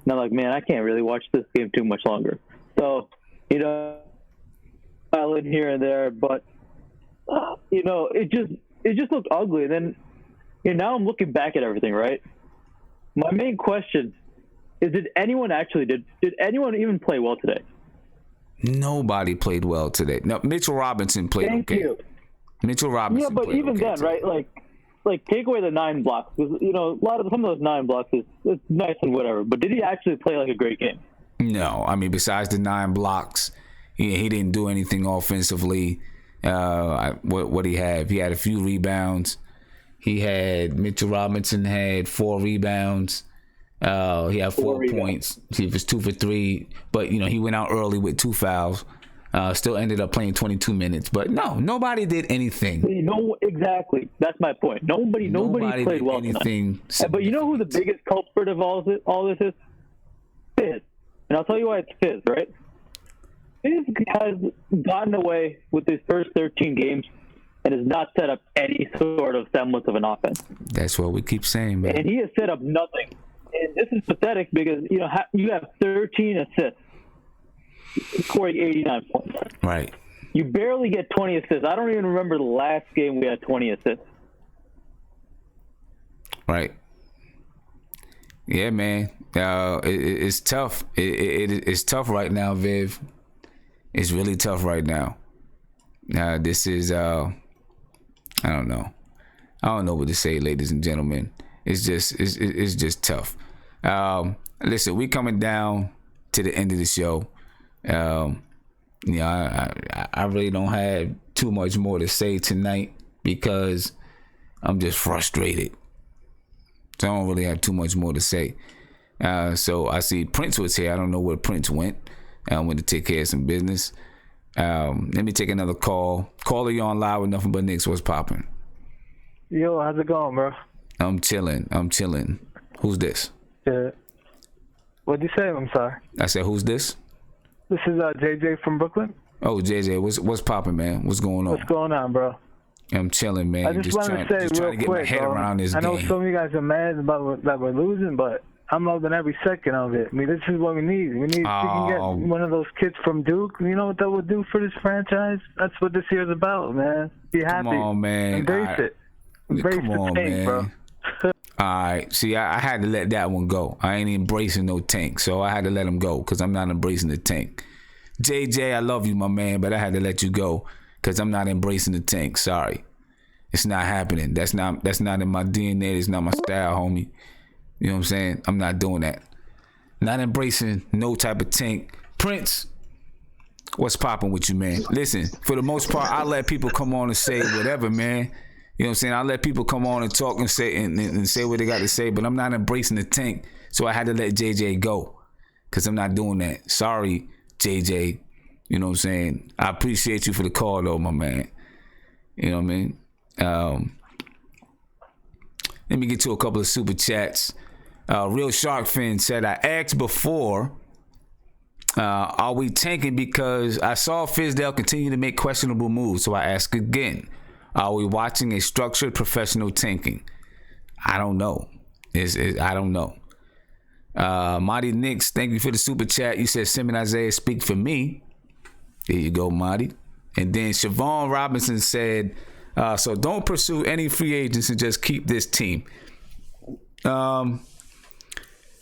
And I'm like, man, I can't really watch this game too much longer. So, I'll in here and there, but it just looked ugly. And then, now I'm looking back at everything, right? My main question is: did anyone even play well today? Nobody played well today. No, Mitchell Robinson played Thank okay. you. Mitchell Robinson. Yeah, but played even okay then, today. right? Like take away the 9 blocks. Because, some of those 9 blocks is nice and whatever. But did he actually play like a great game? No, I mean, besides the 9 blocks, he didn't do anything offensively. What he have? He had a few rebounds. Mitchell Robinson had 4 rebounds. He had 4 points. He was 2 for 3, but he went out early with 2 fouls. Still ended up playing 22 minutes, but nobody did anything. Exactly. That's my point. Nobody played well tonight. But you know who the biggest culprit of all this is? Fizz. And I'll tell you why it's Fizz, right? Fizz has gotten away with his first 13 games and has not set up any sort of semblance of an offense. That's what we keep saying, man. And he has set up nothing. And this is pathetic because you have 13 assists, scoring 89 points. Right. You barely get 20 assists. I don't even remember the last game we had 20 assists. Right. Yeah, man. It's tough. It's tough right now, Viv. It's really tough right now. This is I don't know. I don't know what to say, ladies and gentlemen. It's just tough. Listen, we coming down to the end of the show. I really don't have too much more to say tonight because I'm just frustrated. So I don't really have too much more to say. So I see Prince was here. I don't know where Prince went. I went to take care of some business. Let me take another call. Caller, you on live with Nothing But Knicks. What's popping? Yo, how's it going, bro? I'm chilling. Who's this? What'd you say? I'm sorry. I said, who's this? This is JJ from Brooklyn. Oh, JJ, what's popping, man? What's going on? What's going on, bro? I'm chilling, man. I just wanted to say trying real to get quick, my head bro. around this I know game. some of you guys are mad about that we're losing, but I'm loving every second of it. I mean, this is what we need. We can get one of those kids from Duke. You know what that would do for this franchise? That's what this year's about, man. Be happy. Come on, man. Embrace it. Embrace the tank, bro. All right. See, I had to let that one go. I ain't embracing no tank, so I had to let him go because I'm not embracing the tank. JJ, I love you, my man, but I had to let you go because I'm not embracing the tank. Sorry. It's not happening. That's not in my DNA. It's not my style, homie. You know what I'm saying? I'm not doing that. Not embracing no type of tank. Prince, what's popping with you, man? Listen, for the most part, I let people come on and say whatever, man. You know what I'm saying? I let people come on and talk and say and say what they got to say, but I'm not embracing the tank. So I had to let JJ go because I'm not doing that. Sorry, JJ. You know what I'm saying? I appreciate you for the call, though, my man. You know what I mean? Let me get to a couple of super chats. Real Shark Fin said, I asked before, are we tanking because I saw Fizdale continue to make questionable moves, so I ask again. Are we watching a structured professional tanking? I don't know. I don't know. Marty Knicks, thank you for the super chat. You said Sim and Isaiah speak for me. There you go, Marty. And then Siobhan Robinson said, so don't pursue any free agents and just keep this team. Nah,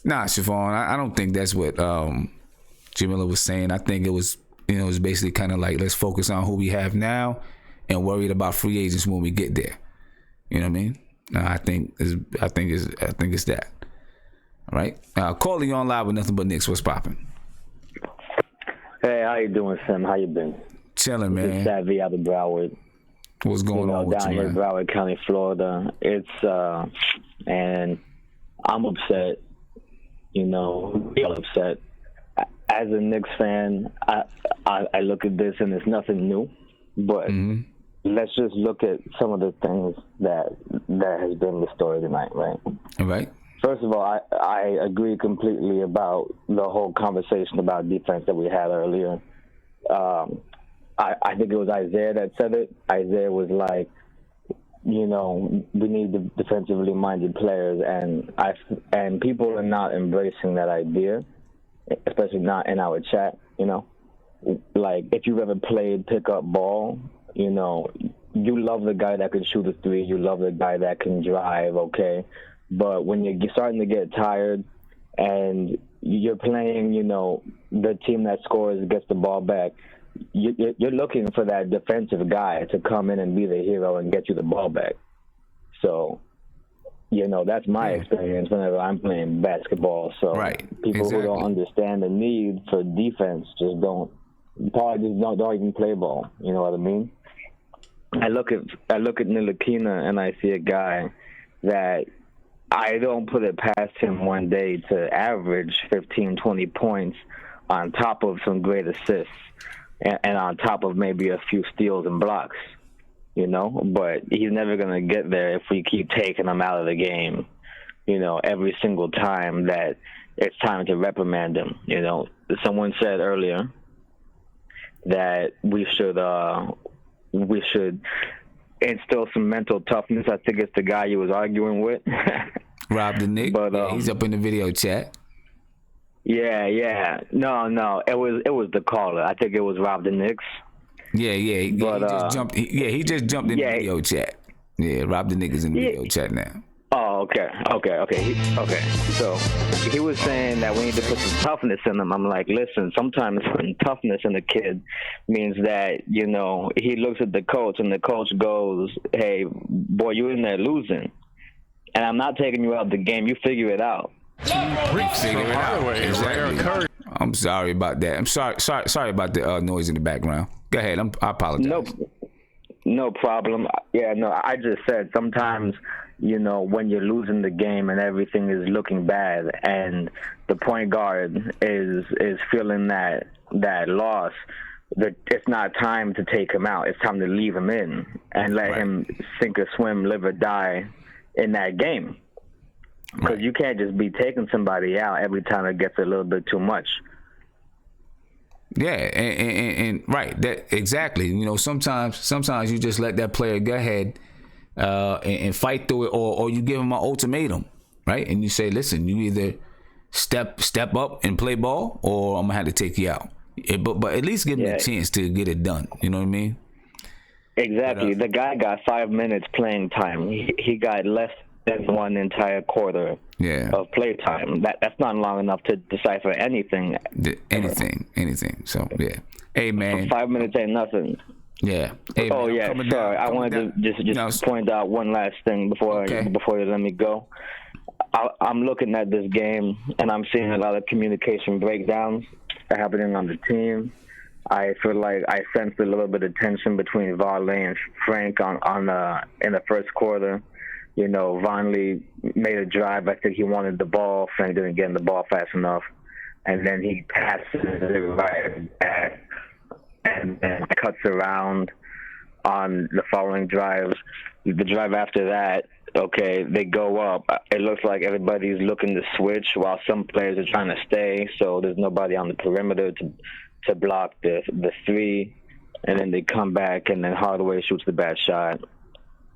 Siobhan, I don't think that's what Jamila was saying. I think it was basically kind of like, let's focus on who we have now and worried about free agents when we get there. You know what I mean? I think it's that. All right. Call you on live with Nothing But Knicks. What's popping? Hey, how you doing, Sam? How you been? Chilling, man. It's Savvy out of Broward. What's going on with down you, here in man? Broward County, Florida. It's and I'm upset. Real upset. As a Knicks fan, I look at this and it's nothing new, but let's just look at some of the things that has been the story tonight, right? All right. First of all, I agree completely about the whole conversation about defense that we had earlier. I think it was Isaiah that said it. Isaiah was like, you know, we need defensively minded players, and people are not embracing that idea, especially not in our chat. You know, like if you've ever played pickup ball, you know, you love the guy that can shoot a three, you love the guy that can drive, okay, but when you're starting to get tired and you're playing, you know, the team that scores gets the ball back, you're looking for that defensive guy to come in and be the hero and get you the ball back. So, you know, that's my experience whenever I'm playing basketball. So people who don't understand the need for defense don't even play ball. You know what I mean? I look at Ntilikina and I see a guy that I don't put it past him one day to average 15, 20 points on top of some great assists and on top of maybe a few steals and blocks, you know? But he's never going to get there if we keep taking him out of the game, you know, every single time that it's time to reprimand him, you know? Someone said earlier that we should instill some mental toughness. I think it's the guy you was arguing with. Rob the Knicks. But he's up in the video chat. Yeah. No. It was the caller. I think it was Rob the Knicks. Yeah. But, he just jumped in the video chat. Yeah, Rob the Knicks is in the video chat now. Oh, okay. So he was saying that we need to put some toughness in him. I'm like, listen, sometimes putting toughness in a kid means that, you know, he looks at the coach and the coach goes, hey, boy, you're in there losing. And I'm not taking you out of the game. You figure it out. Figure it out. Exactly. I'm sorry about that. I'm sorry about the noise in the background. Go ahead. I apologize. No problem. Yeah, no, I just said sometimes, you know, when you're losing the game and everything is looking bad and the point guard is feeling that loss, that it's not time to take him out. It's time to leave him in and let him sink or swim, live or die in that game. Because you can't just be taking somebody out every time it gets a little bit too much. Yeah, and right, that exactly. You know, sometimes you just let that player go ahead and fight through it, or you give him an ultimatum, right? And you say, listen, you either step up and play ball, or I'm gonna have to take you out. But at least give him a chance to get it done. You know what I mean? Exactly. The guy got 5 minutes playing time. He got less than one entire quarter of play time. That's not long enough to decipher anything. Anything. So yeah. Hey man, 5 minutes ain't nothing. Yeah. Hey, man, sorry. I wanted to just point out one last thing before you let me go. I'm looking at this game and I'm seeing a lot of communication breakdowns happening on the team. I feel like I sensed a little bit of tension between Varley and Frank in the first quarter. You know, Vonleh made a drive. I think he wanted the ball. Frank didn't get the ball fast enough. And then he passes it right back and then cuts around on the following drive. The drive after that, okay, they go up. It looks like everybody's looking to switch while some players are trying to stay. So there's nobody on the perimeter to block the three. And then they come back, and then Hardaway shoots the bad shot.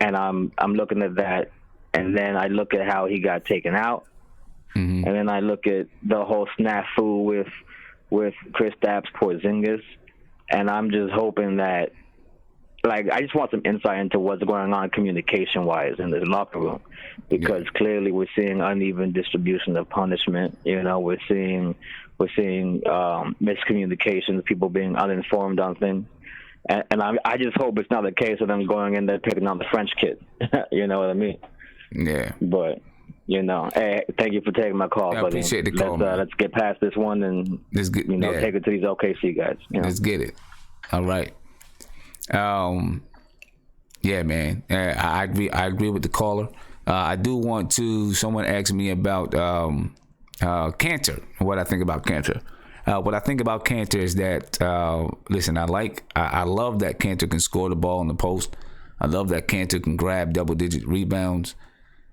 And I'm looking at that, and then I look at how he got taken out, and then I look at the whole snafu with Kristaps Porzingis, and I'm just hoping that, like, I just want some insight into what's going on communication-wise in the locker room, because clearly we're seeing uneven distribution of punishment. You know, we're seeing miscommunications, people being uninformed on things. And I just hope it's not the case of them going in there picking on the French kid. You know what I mean? Yeah. But, you know, hey, thank you for taking my call, buddy. I appreciate the call, let's get past this one and, take it to these OKC guys. You know? Let's get it. All right. Yeah, man. I agree with the caller. I do want to, someone asked me about Cantor, what I think about Cantor. What I think about Cantor is that, listen, I love that Cantor can score the ball in the post. I love that Cantor can grab double-digit rebounds.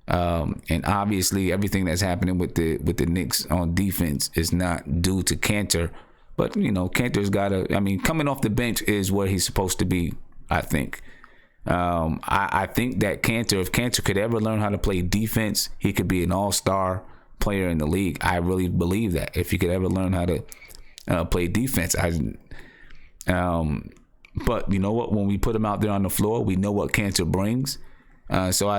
And obviously, everything that's happening with the Knicks on defense is not due to Cantor. But, you know, Cantor's got to, I mean, coming off the bench is where he's supposed to be, I think. I think that if Cantor could ever learn how to play defense, he could be an all-star player in the league. I really believe that if he could ever learn how to play defense. But you know what? When we put him out there on the floor, we know what Cantor brings. So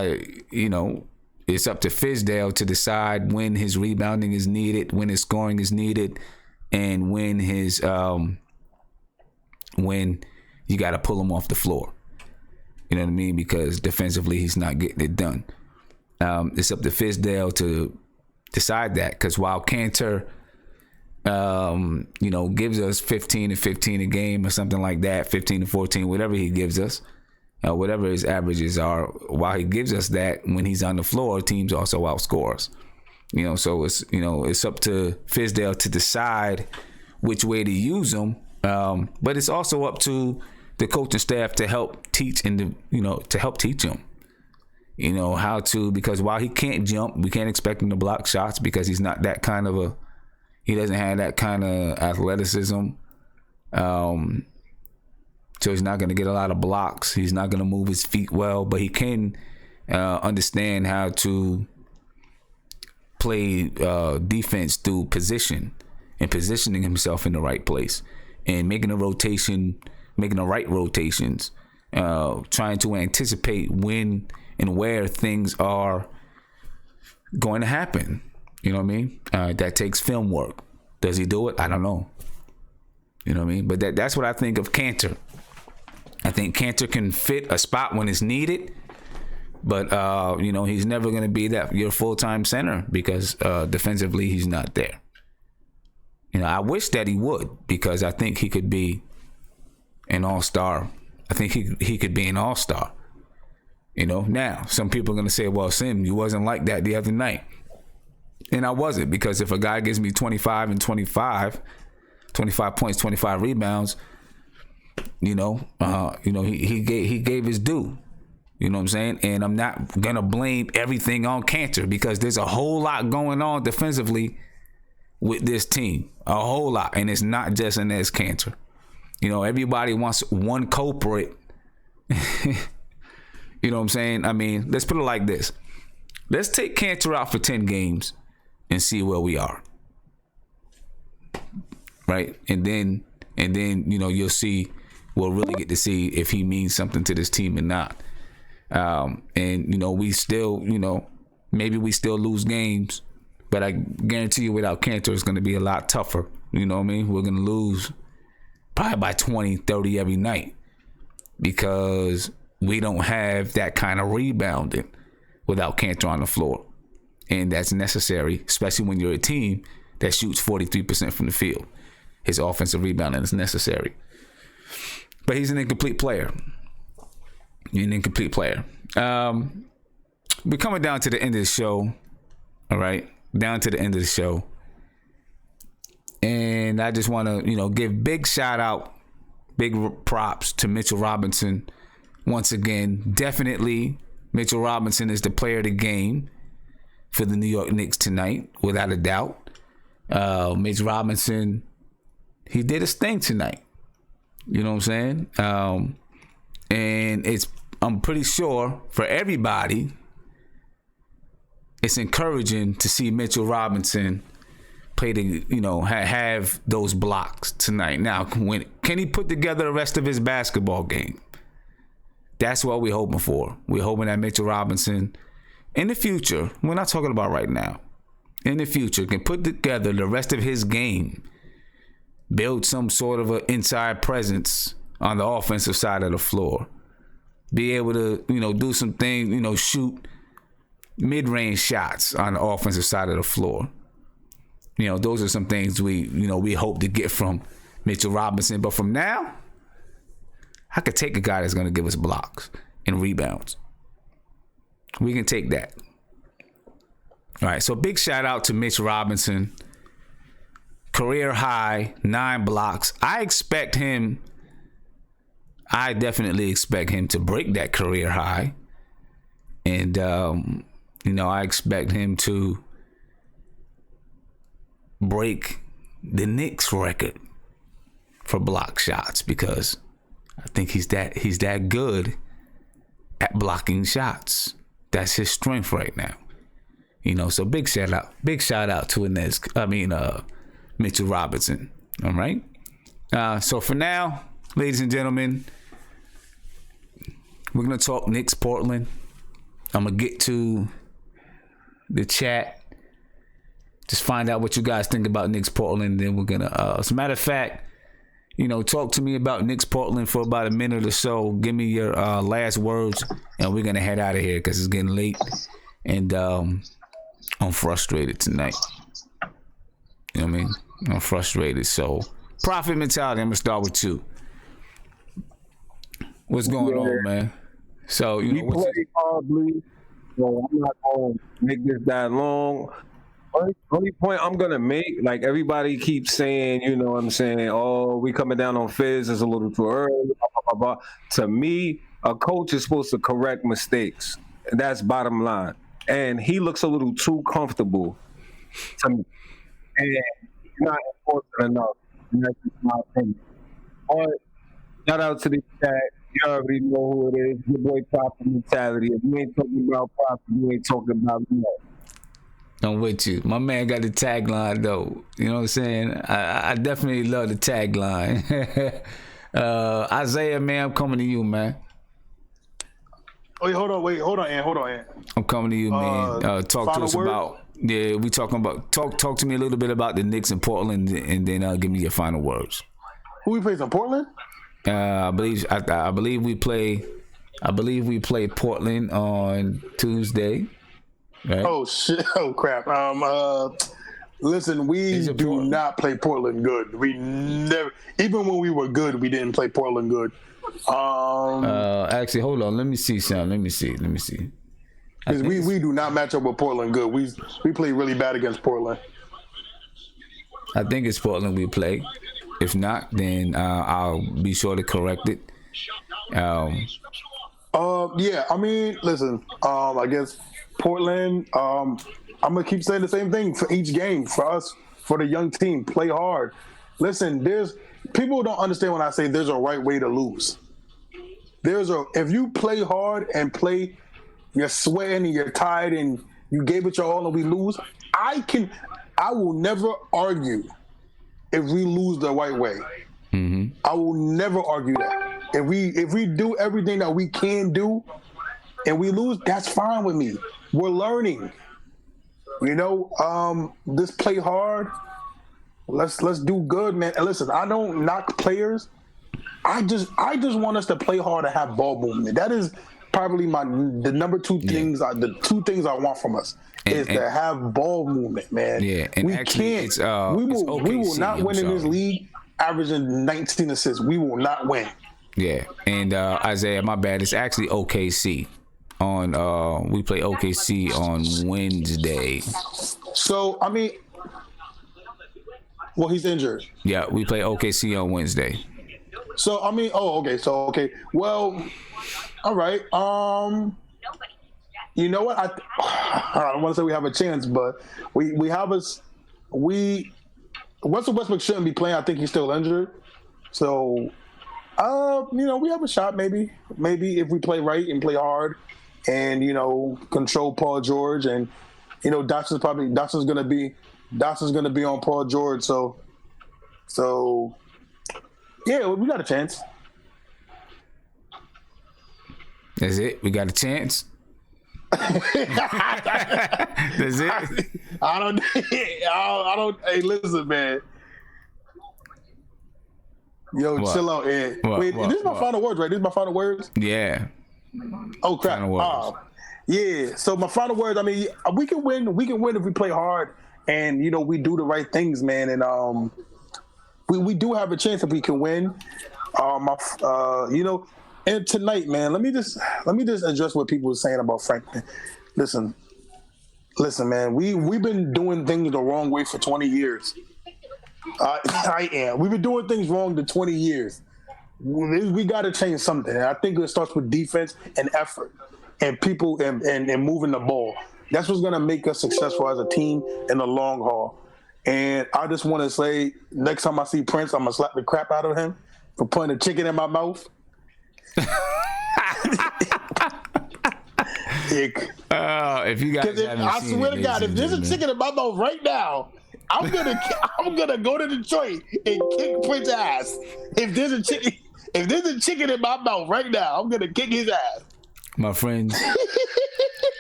it's up to Fizdale to decide when his rebounding is needed, when his scoring is needed, and when you got to pull him off the floor. You know what I mean? Because defensively, he's not getting it done. It's up to Fizdale to decide that. Because while Cantor, gives us 15 and 15 a game or something like that, 15 to 14, whatever he gives us, whatever his averages are, while he gives us that, when he's on the floor, teams also outscore us. So it's up to Fizdale to decide which way to use him. But it's also up to the coaching staff to help teach him, how to, because while he can't jump, we can't expect him to block shots because he's not that kind of he doesn't have that kind of athleticism. So he's not going to get a lot of blocks. He's not going to move his feet well, but he can understand how to play defense through position and positioning himself in the right place and making the right rotations, trying to anticipate when and where things are going to happen. You know what I mean? That takes film work. Does he do it? I don't know. You know what I mean? But that's what I think of Cantor. I think Cantor can fit a spot when it's needed, but he's never going to be your full-time center because defensively he's not there. I wish that he would, because I think he could be an all-star. I think he could be an all-star. Now some people are going to say, well, Sim, you wasn't like that the other night. And I wasn't, because if a guy gives me 25 and 25 points, 25 rebounds, he gave his due. You know what I'm saying? And I'm not going to blame everything on Cantor, because there's a whole lot going on defensively with this team. A whole lot. And it's not just Enes Cantor. Everybody wants one culprit. You know what I'm saying? I mean, let's put it like this. Let's take Cantor out for 10 games and see where we are. Right? And then you'll see, we'll really get to see if he means something to this team or not. We still, maybe we still lose games, but I guarantee you without Cantor, it's going to be a lot tougher. You know what I mean? We're going to lose probably by 20, 30 every night, because we don't have that kind of rebounding without Cantor on the floor. And that's necessary, especially when you're a team that shoots 43% from the field. His offensive rebounding is necessary. But he's an incomplete player. We're coming down to the end of the show. All right? Down to the end of the show. And I just want to, give big shout out, big props to Mitchell Robinson. Once again, definitely Mitchell Robinson is the player of the game for the New York Knicks tonight, without a doubt. Mitch Robinson, he did his thing tonight. You know what I'm saying? And I'm pretty sure for everybody, it's encouraging to see Mitchell Robinson play have those blocks tonight. Now, can he put together the rest of his basketball game? That's what we're hoping for. We're hoping that Mitchell Robinson, in the future, we're not talking about right now, in the future, can put together the rest of his game, build some sort of an inside presence on the offensive side of the floor, be able to, do some things, shoot mid-range shots on the offensive side of the floor. Those are some things we hope to get from Mitchell Robinson. But from now, I could take a guy that's going to give us blocks and rebounds. We can take that. All right, so big shout out to Mitch Robinson. Career high, 9 blocks. I definitely expect him to break that career high. And, I expect him to break the Knicks record for block shots, because I think he's that good at blocking shots. That's his strength right now. So big shout out to Mitchell Robinson. All right. So for now, ladies and gentlemen, we're gonna talk Knicks Portland. I'm gonna get to the chat. Just find out what you guys think about Knicks Portland. Then we're gonna, as a matter of fact, talk to me about Knicks Portland for about a minute or so. Give me your last words, and we're gonna head out of here because it's getting late, and I'm frustrated tonight. You know what I mean? I'm frustrated. So, profit mentality. I'm gonna start with you. What's going on, man? So we play horribly. So I'm not gonna make this that long. Only point I'm gonna make, like everybody keeps saying, what I'm saying, oh, we coming down on Fizz, it's a little too early, blah, blah, blah, blah. To me, a coach is supposed to correct mistakes. That's bottom line. And he looks a little too comfortable to me. And he's not important enough. And that's just my opinion. But shout out to the chat. You already know who it is. Your boy Profit Mentality. If you ain't talking about profit, you ain't talking about me. I'm with you. My man got the tagline though. You know what I'm saying? I definitely love the tagline. Isaiah, man, I'm coming to you, man. Wait, hold on, Ant. I'm coming to you, man. Talk to us about. Yeah, we talking about. Talk to me a little bit about the Knicks in Portland, and then give me your final words. Who we plays in Portland? I believe we play Portland on Tuesday. Right? Oh shit! Oh crap! Listen, we do not play Portland good. We never, even when we were good, we didn't play Portland good. Actually, hold on. Let me see something. Let me see. Because we do not match up with Portland good. We play really bad against Portland. I think it's Portland we play. If not, then I'll be sure to correct it. Yeah. I mean, listen. I guess Portland. I'm gonna keep saying the same thing for each game. For us, for the young team, play hard. Listen, there's people don't understand when I say there's a right way to lose. If you play hard and play, you're sweating and you're tired and you gave it your all and we lose. I will never argue if we lose the right way. Mm-hmm. I will never argue that. If we do everything that we can do and we lose, that's fine with me. We're learning. Just play hard. Let's do good, man. And listen, I don't knock players. I just want us to play hard and have ball movement. That is probably the number two things. The two things I want from us is to have ball movement, man. Yeah, and we actually, can't. We will not win in this league averaging 19 assists. We will not win. Yeah, and Isaiah, my bad. It's actually OKC. We play OKC on Wednesday. So I mean, well, he's injured. Yeah, we play OKC on Wednesday. So I mean, okay. Well, all right. You know what? I don't want to say we have a chance, but we have Russell Westbrook shouldn't be playing. I think he's still injured. So, we have a shot. Maybe if we play right and play hard, and control Paul George, and Dawson's gonna be on Paul George. So yeah, we got a chance. That's it. We got a chance. That's it. I don't. Hey, listen, man. Yo, what? Chill out, Ed. Wait, this is my final words, right? This is my final words. Yeah. Oh crap. Yeah. So my final words. I mean, we can win. We can win if we play hard and we do the right things, man. And we do have a chance if we can win. And tonight, man, let me just address what people were saying about Franklin. Listen, man, we've been doing things the wrong way for 20 years. We've been doing things wrong for 20 years. We got to change something. And I think it starts with defense and effort and people and moving the ball. That's what's going to make us successful as a team in the long haul. And I just want to say, next time I see Prince, I'm going to slap the crap out of him for putting a chicken in my mouth. kick. If you guys haven't I seen swear it, to God, if there's a chicken in my mouth right now, I'm gonna go to Detroit and kick Prince's ass. If there's a chicken in my mouth right now, I'm gonna kick his ass. My friends,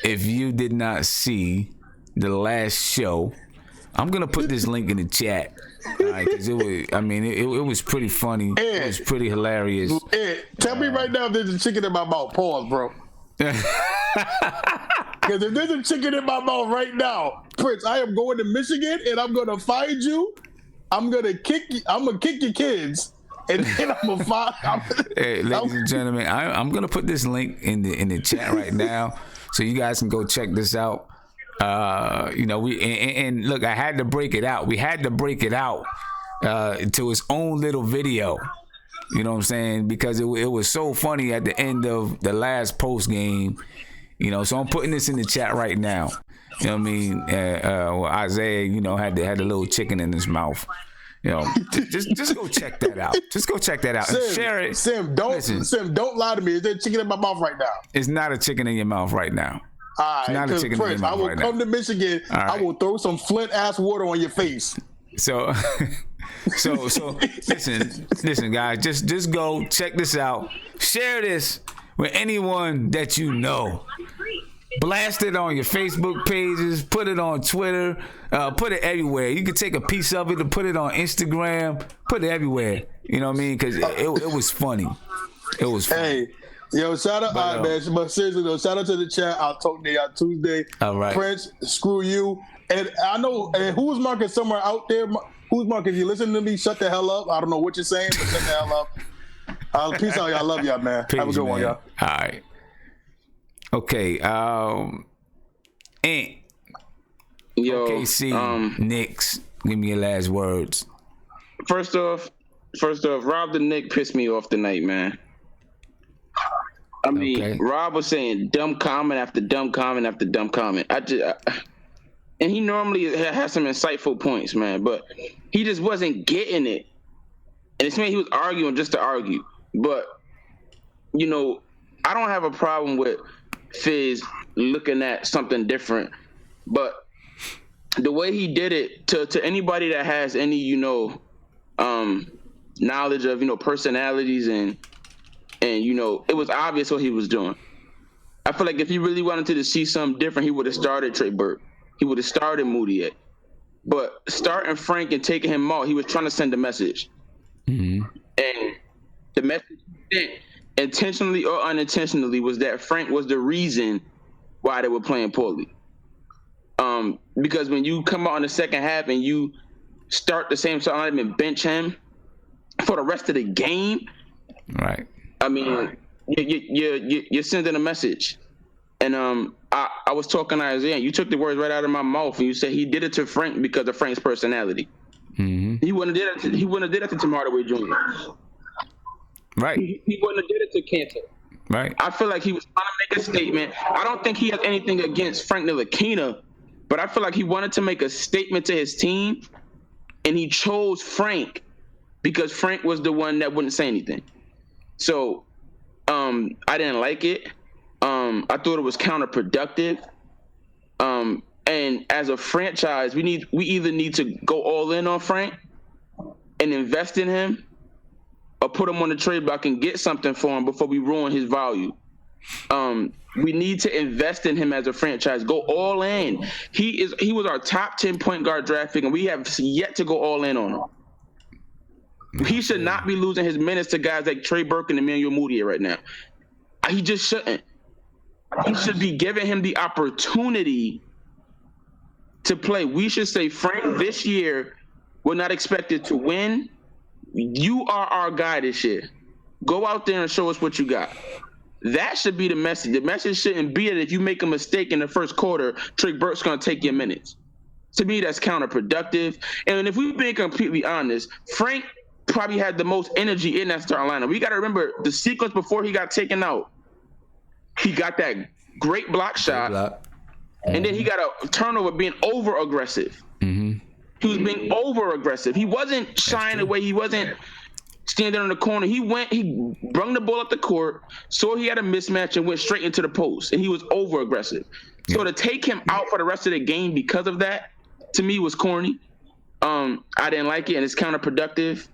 if you did not see the last show, I'm gonna put this link in the chat. All right, 'cause it was pretty funny. It was pretty hilarious. Tell me right now if there's a chicken in my mouth. Pause, bro. Because if there's a chicken in my mouth right now, Prince, I am going to Michigan and I'm gonna find you. I'm gonna kick your kids, and then I'm gonna find. Hey, ladies and gentlemen, I'm gonna put this link in the chat right now, so you guys can go check this out. And look, I had to break it out. We had to break it out to its own little video. You know what I'm saying? Because it was so funny at the end of the last post game. So I'm putting this in the chat right now. You know what I mean? Isaiah, had a little chicken in his mouth. Just go check that out. Just go check that out and share it. Sim, don't lie to me. Is there a chicken in my mouth right now? It's not a chicken in your mouth right now. All right, because Prince, I will come to Michigan. Right. I will throw some Flint ass water on your face. So listen, guys. Just go check this out. Share this with anyone that you know. Blast it on your Facebook pages. Put it on Twitter. Put it everywhere. You can take a piece of it and put it on Instagram. Put it everywhere. You know what I mean? Because it was funny. It was funny. Hey. Yo, shout out, man. But seriously though, shout out to the chat. I'll talk to you on Tuesday. All right. Prince, screw you. And I know, and who's Marcus somewhere out there? Who's Marcus? You listening to me? Shut the hell up. I don't know what you're saying, but shut the hell up. Peace out, y'all. I love y'all, man. Peace, have a good one, y'all. All right. Okay. OKC, Knicks. Give me your last words. First off, Rob the Knick pissed me off tonight, man. I mean, Rob was saying dumb comment after dumb comment after dumb comment. And he normally has some insightful points, man, but he just wasn't getting it. And it's mean he was arguing just to argue. But, I don't have a problem with Fizz looking at something different. But the way he did it, to anybody that has any, knowledge of, personalities and it was obvious what he was doing. I feel like if he really wanted to see something different, he would have started Trey Burke. He would have started Moody. But starting Frank and taking him out, he was trying to send a message. Mm-hmm. And the message he sent, intentionally or unintentionally, was that Frank was the reason why they were playing poorly. Because when you come out in the second half and you start the same time and bench him for the rest of the game, right? I mean, you're sending a message. And I was talking to Isaiah, and you took the words right out of my mouth, and you said he did it to Frank because of Frank's personality. Mm-hmm. He wouldn't have did it to Tim Hardaway Jr. Right. He wouldn't have did it to Cantor. Right. I feel like he was trying to make a statement. I don't think he has anything against Frank Ntilikina, but I feel like he wanted to make a statement to his team, and he chose Frank because Frank was the one that wouldn't say anything. So I didn't like it. I thought it was counterproductive. And as a franchise, we either need to go all in on Frank and invest in him, or put him on the trade block and get something for him before we ruin his value. We need to invest in him as a franchise. Go all in. He was our top 10 point guard draft pick, and we have yet to go all in on him. He should not be losing his minutes to guys like Trey Burke and Emmanuel Mudiay right now. He just shouldn't. He should be giving him the opportunity to play. We should say, Frank, this year, we're not expected to win. You are our guy this year. Go out there and show us what you got. That should be the message. The message shouldn't be that if you make a mistake in the first quarter, Trey Burke's going to take your minutes. To me, that's counterproductive. And if we're being completely honest, Frank probably had the most energy in that starting lineup. We got to remember the sequence before he got taken out. He got that great block shot, and then he got a turnover being over-aggressive. Mm-hmm. He was being over-aggressive. He wasn't shying away. He wasn't standing in the corner. He brung the ball up the court, saw he had a mismatch, and went straight into the post, and he was over aggressive. So to take him out for the rest of the game because of that, to me, was corny. I didn't like it, and it's counterproductive.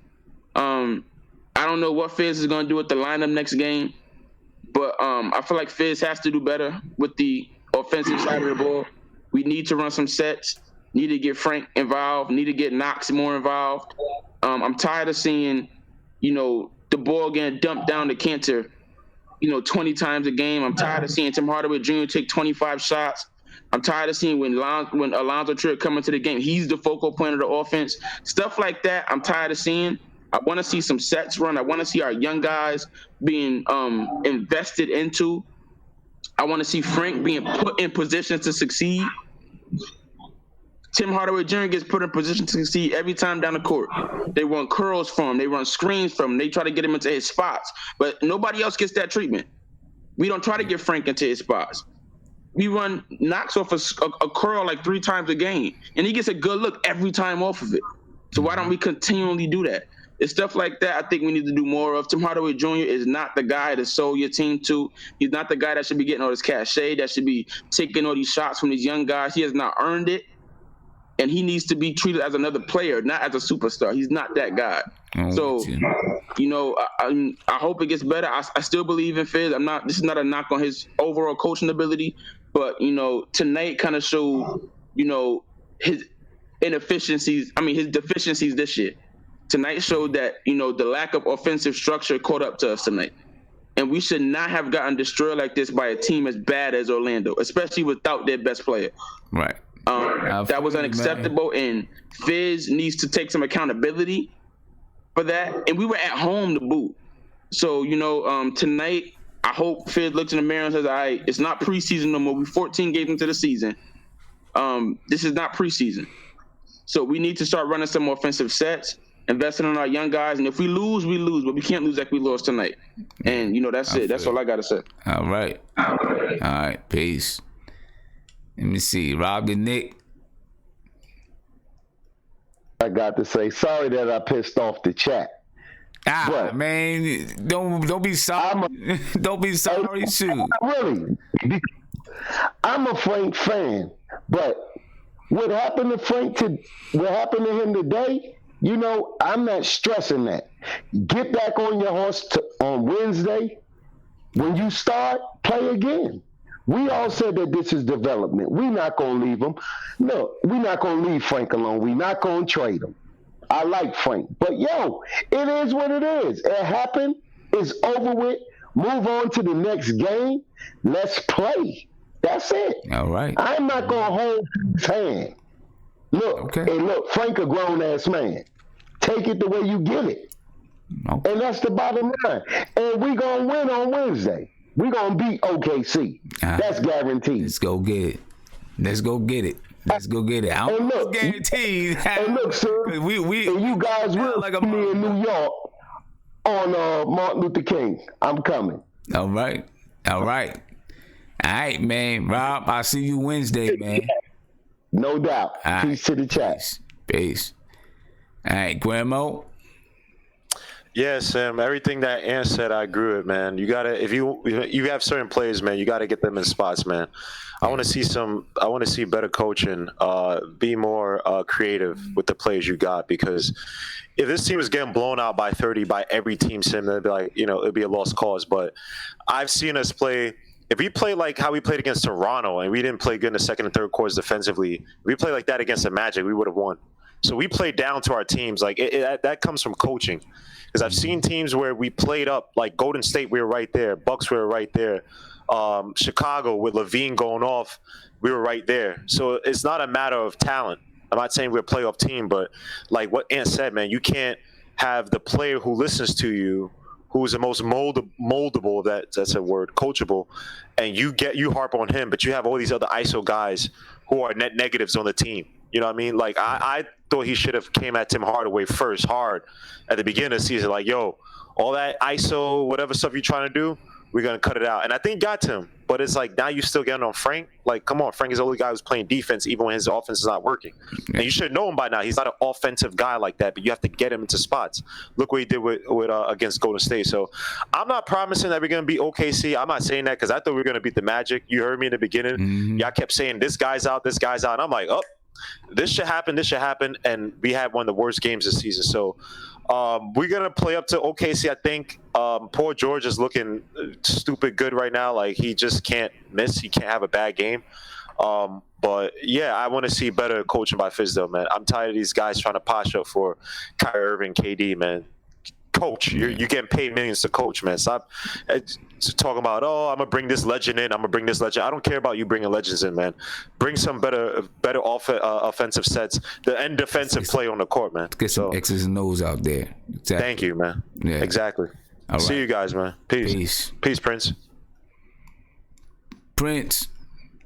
I don't know what Fizz is going to do with the lineup next game, but I feel like Fizz has to do better with the offensive side of the ball. We need to run some sets, need to get Frank involved, need to get Knox more involved. I'm tired of seeing, the ball getting dumped down to Cantor, 20 times a game. I'm tired of seeing Tim Hardaway Jr. take 25 shots. I'm tired of seeing when Alonzo Trier come into the game, he's the focal point of the offense. Stuff like that, I'm tired of seeing. I want to see some sets run. I want to see our young guys being invested into. I want to see Frank being put in positions to succeed. Tim Hardaway Jr. gets put in position to succeed every time down the court. They run curls from him. They run screens from him. They try to get him into his spots. But nobody else gets that treatment. We don't try to get Frank into his spots. We run Knox off a curl like 3 times a game, and he gets a good look every time off of it. So why don't we continually do that? It's stuff like that I think we need to do more of. Tim Hardaway Jr. is not the guy to sell your team to. He's not the guy that should be getting all this cachet, that should be taking all these shots from these young guys. He has not earned it, and he needs to be treated as another player, not as a superstar. He's not that guy. So, I hope it gets better. I still believe in Fizz. This is not a knock on his overall coaching ability, but, tonight kind of showed, his inefficiencies, his deficiencies this year. Tonight showed that, the lack of offensive structure caught up to us tonight. And we should not have gotten destroyed like this by a team as bad as Orlando, especially without their best player. Right. That was unacceptable, and Fizz needs to take some accountability for that. And we were at home to boot. So, tonight, I hope Fizz looks in the mirror and says, all right, it's not preseason no more. We 14 games into the season. This is not preseason. So we need to start running some more offensive sets, investing in our young guys. And if we lose, we lose. But we can't lose like we lost tonight. And, that's it. That's all I got to say. All right. All right. Peace. Let me see. Rob the Nick. I got to say, sorry that I pissed off the chat. But, man, don't be sorry. Don't be sorry, shoot. Really, I'm a Frank fan, but what happened to him today? I'm not stressing that. Get back on your horse on Wednesday. When you start, play again. We all said that this is development. We're not going to leave him. No, we're not going to leave Frank alone. We're not going to trade him. I like Frank. But, it is what it is. It happened. It's over with. Move on to the next game. Let's play. That's it. All right. I'm not going to hold his hand. Look, Frank a grown-ass man. Take it the way you get it. Okay. And that's the bottom line. And we're going to win on Wednesday. We're going to beat OKC. That's guaranteed. Let's go get it. Let's go get it. I don't know it's guaranteed. And look, sir, and you guys will like me in New York on Martin Luther King. I'm coming. All right, man. Rob, I'll see you Wednesday, man. No doubt. Peace to the chat. Peace. All right, Grandmo. Yeah, Sam. Everything that Ant said, I agree with, man. You gotta, if you have certain players, man, you gotta get them in spots, man. I want to see better coaching, be more creative with the players you got, because if this team is getting blown out by 30 by every team, Sam, it'd be like, it'd be a lost cause. But I've seen us play. If we play like how we played against Toronto and we didn't play good in the second and third quarters defensively, if we played like that against the Magic, we would have won. So we played down to our teams. Like that comes from coaching. Because I've seen teams where we played up, like Golden State, we were right there. Bucks, we were right there. Chicago with Levine going off, we were right there. So it's not a matter of talent. I'm not saying we're a playoff team, but like what Ant said, man, you can't have the player who listens to you, who's the most moldable, that's a word, coachable, and you harp on him, but you have all these other ISO guys who are net negatives on the team. You know what I mean? Like I thought he should have came at Tim Hardaway first, hard, at the beginning of the season. Like, yo, all that ISO, whatever stuff you're trying to do, we're going to cut it out. And I think he got to him. But it's like now you still getting on Frank. Like, come on, Frank is the only guy who's playing defense even when his offense is not working. And you should know him by now. He's not an offensive guy like that, but you have to get him into spots. Look what he did with against Golden State. So I'm not promising that we're going to beat OKC. I'm not saying that because I thought we were going to beat the Magic. You heard me in the beginning. Y'all kept saying this guy's out, this guy's out. And I'm like, oh, this should happen. And we had one of the worst games this season. So we're going to play up to OKC, I think. Poor George is looking stupid good right now. Like, he just can't miss. He can't have a bad game. But, yeah, I want to see better coaching by Fizdale, man. I'm tired of these guys trying to posh up for Kyrie Irving, KD, man. Coach, you're getting paid millions to coach, man. Stop talking about, I'm gonna bring this legend in. I don't care about you bringing legends in, man. Bring some better offensive sets and defensive play on the court, man. Get some X's and O's out there. Exactly. Thank you, man. Yeah, exactly. All right. See you guys, man. Peace, Prince. Prince.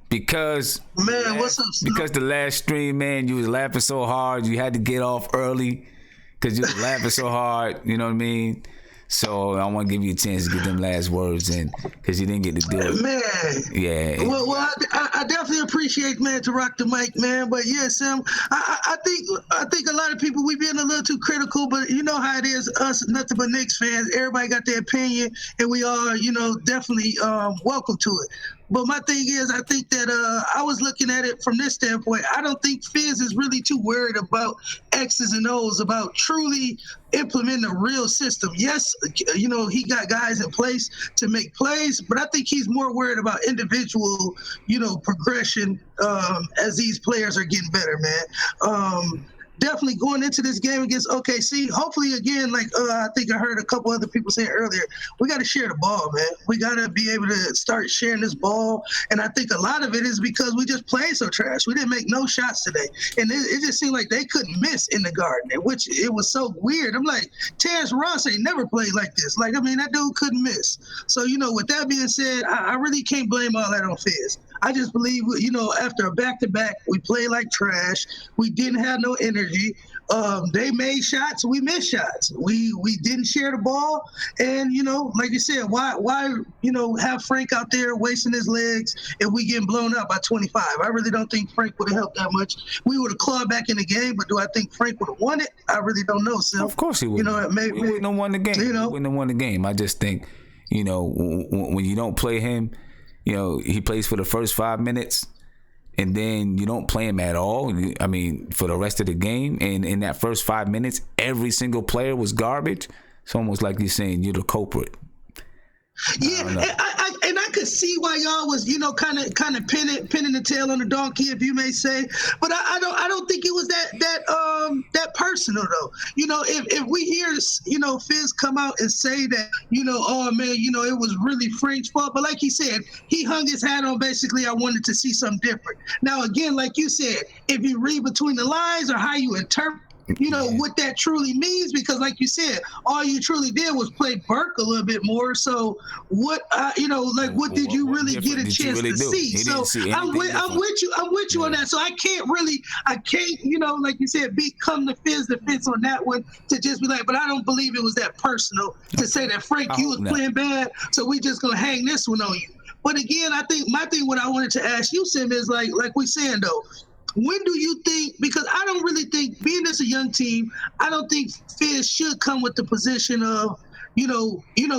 Because what's up? Because the last stream, man, you was laughing so hard, you had to get off early. Because you was laughing so hard, you know what I mean? So I want to give you a chance to get them last words in, because you didn't get to do it. Man. Yeah. Well, I definitely appreciate, man, to rock the mic, man. But yeah, Sam, I think a lot of people, we being a little too critical, but you know how it is, us, nothing but Knicks fans. Everybody got their opinion, and we are, definitely welcome to it. But my thing is, I think that I was looking at it from this standpoint. I don't think Fizz is really too worried about X's and O's, about truly implementing a real system. Yes, he got guys in place to make plays, but I think he's more worried about individual, progression as these players are getting better, man. Definitely going into this game against OKC, hopefully, again, like I think I heard a couple other people say earlier, we got to share the ball, man. We got to be able to start sharing this ball. And I think a lot of it is because we just played so trash. We didn't make no shots today. And it just seemed like they couldn't miss in the Garden, which it was so weird. I'm like, Terrence Ross ain't never played like this. Like, I mean, that dude couldn't miss. So, with that being said, I really can't blame all that on Fizz. I just believe, after a back-to-back, we played like trash. We didn't have no energy. They made shots. We missed shots. We didn't share the ball. And, like you said, why have Frank out there wasting his legs if we getting blown up by 25? I really don't think Frank would have helped that much. We would have clawed back in the game, but do I think Frank would have won it? I really don't know, Sim. Of course he would. Maybe, he wouldn't have won the game. He wouldn't have won the game. I just think, when you don't play him, he plays for the first 5 minutes, and then you don't play him at all. I mean, for the rest of the game, and in that first 5 minutes, every single player was garbage. It's almost like you're saying you're the culprit. Yeah, and I could see why y'all was, kind of pinning the tail on the donkey, if you may say. But I don't think it was that personal though. If we hear Fizz come out and say that, oh man, it was really Frank's fault. But like he said, he hung his hat on basically, I wanted to see something different. Now again, like you said, if you read between the lines or how you interpret what that truly means, because like you said, all you truly did was play Burke a little bit more. So what, what did you really get a chance to see? So I'm with you on that. So I can't, like you said, become the Fizz defense on that one, to just be like, but I don't believe it was that personal to say that Frank, you was playing bad, so we just gonna hang this one on you. But again, I think my thing, what I wanted to ask you, Sim, is like we saying though, when do you think, because I don't really think, being as a young team, I don't think Fizz should come with the position of,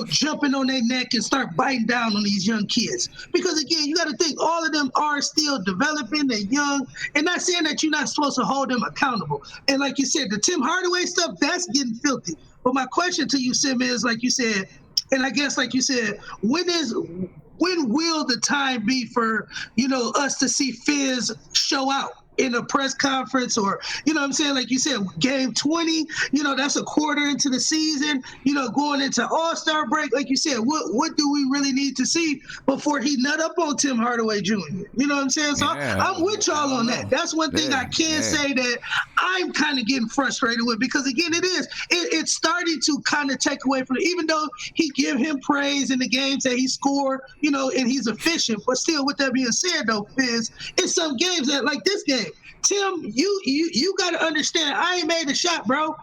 jumping on their neck and start biting down on these young kids. Because again, you got to think all of them are still developing, they're young, and not saying that you're not supposed to hold them accountable. And like you said, the Tim Hardaway stuff, that's getting filthy. But my question to you, Sim, is like you said, and I guess like you said, when will the time be for, us to see Fizz show out in a press conference, or, what I'm saying? Like you said, game 20, that's a quarter into the season, going into All-Star break. Like you said, what do we really need to see before he nut up on Tim Hardaway Jr.? You know what I'm saying? So I'm with y'all on that. That's one thing I can say that I'm kind of getting frustrated with, because again, it's starting to kind of take away from it, even though he give him praise in the games that he scored, and he's efficient. But still, with that being said though, Fizz, it's some games that, like this game, Tim, you got to understand, I ain't made a shot, bro.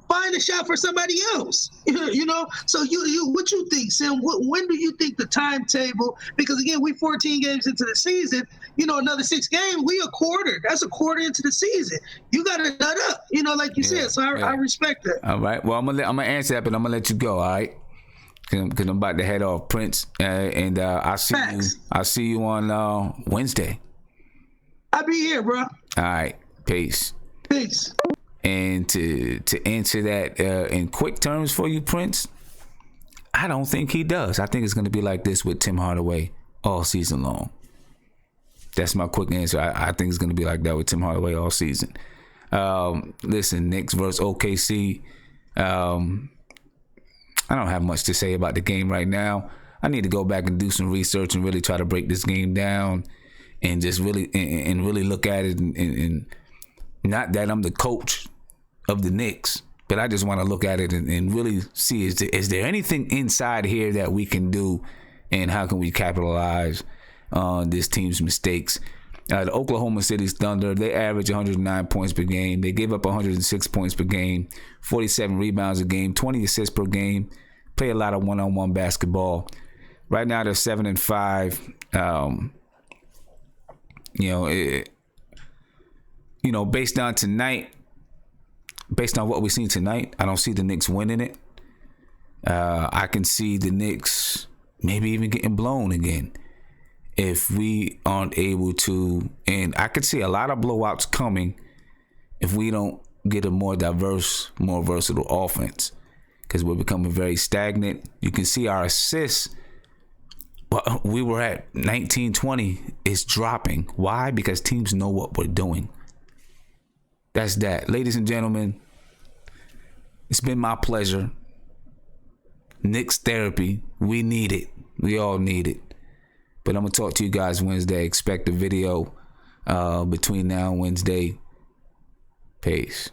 find a shot for somebody else. You know, so you what you think, Sim? When do you think the timetable? Because again, we 14 games into the season. You know, another 6 games, we a quarter. That's a quarter into the season. You got to nut up. You know, like you said. So I respect that. All right. Well, I'm gonna answer that, but I'm gonna let you go. All right. Because I'm about to head off, Prince, and I'll see you on Wednesday. I'll be here, bro. All right. Peace. Peace. And to answer that in quick terms for you, Prince, I don't think he does. I think it's going to be like this with Tim Hardaway all season long. That's my quick answer. I think it's going to be like that with Tim Hardaway all season. Listen, Knicks versus OKC. I don't have much to say about the game right now. I need to go back and do some research and really try to break this game down and just really and really look at it and not that I'm the coach of the Knicks, but I just want to look at it and really see is there anything inside here that we can do and how can we capitalize on this team's mistakes. The Oklahoma City Thunder, they average 109 points per game. They give up 106 points per game, 47 rebounds a game, 20 assists per game. Play a lot of one-on-one basketball. Right now they're 7-5. Based on tonight, based on what we've seen tonight, I don't see the Knicks winning it. I can see the Knicks maybe even getting blown again if we aren't able to, and I could see a lot of blowouts coming if we don't get a more diverse, more versatile offense, because we're becoming very stagnant. You can see our assists, but we were at 19, 20. It's dropping. Why? Because teams know what we're doing. That's that. Ladies and gentlemen, it's been my pleasure. Knicks therapy. We need it. We all need it. But I'm going to talk to you guys Wednesday. Expect a video between now and Wednesday. Peace.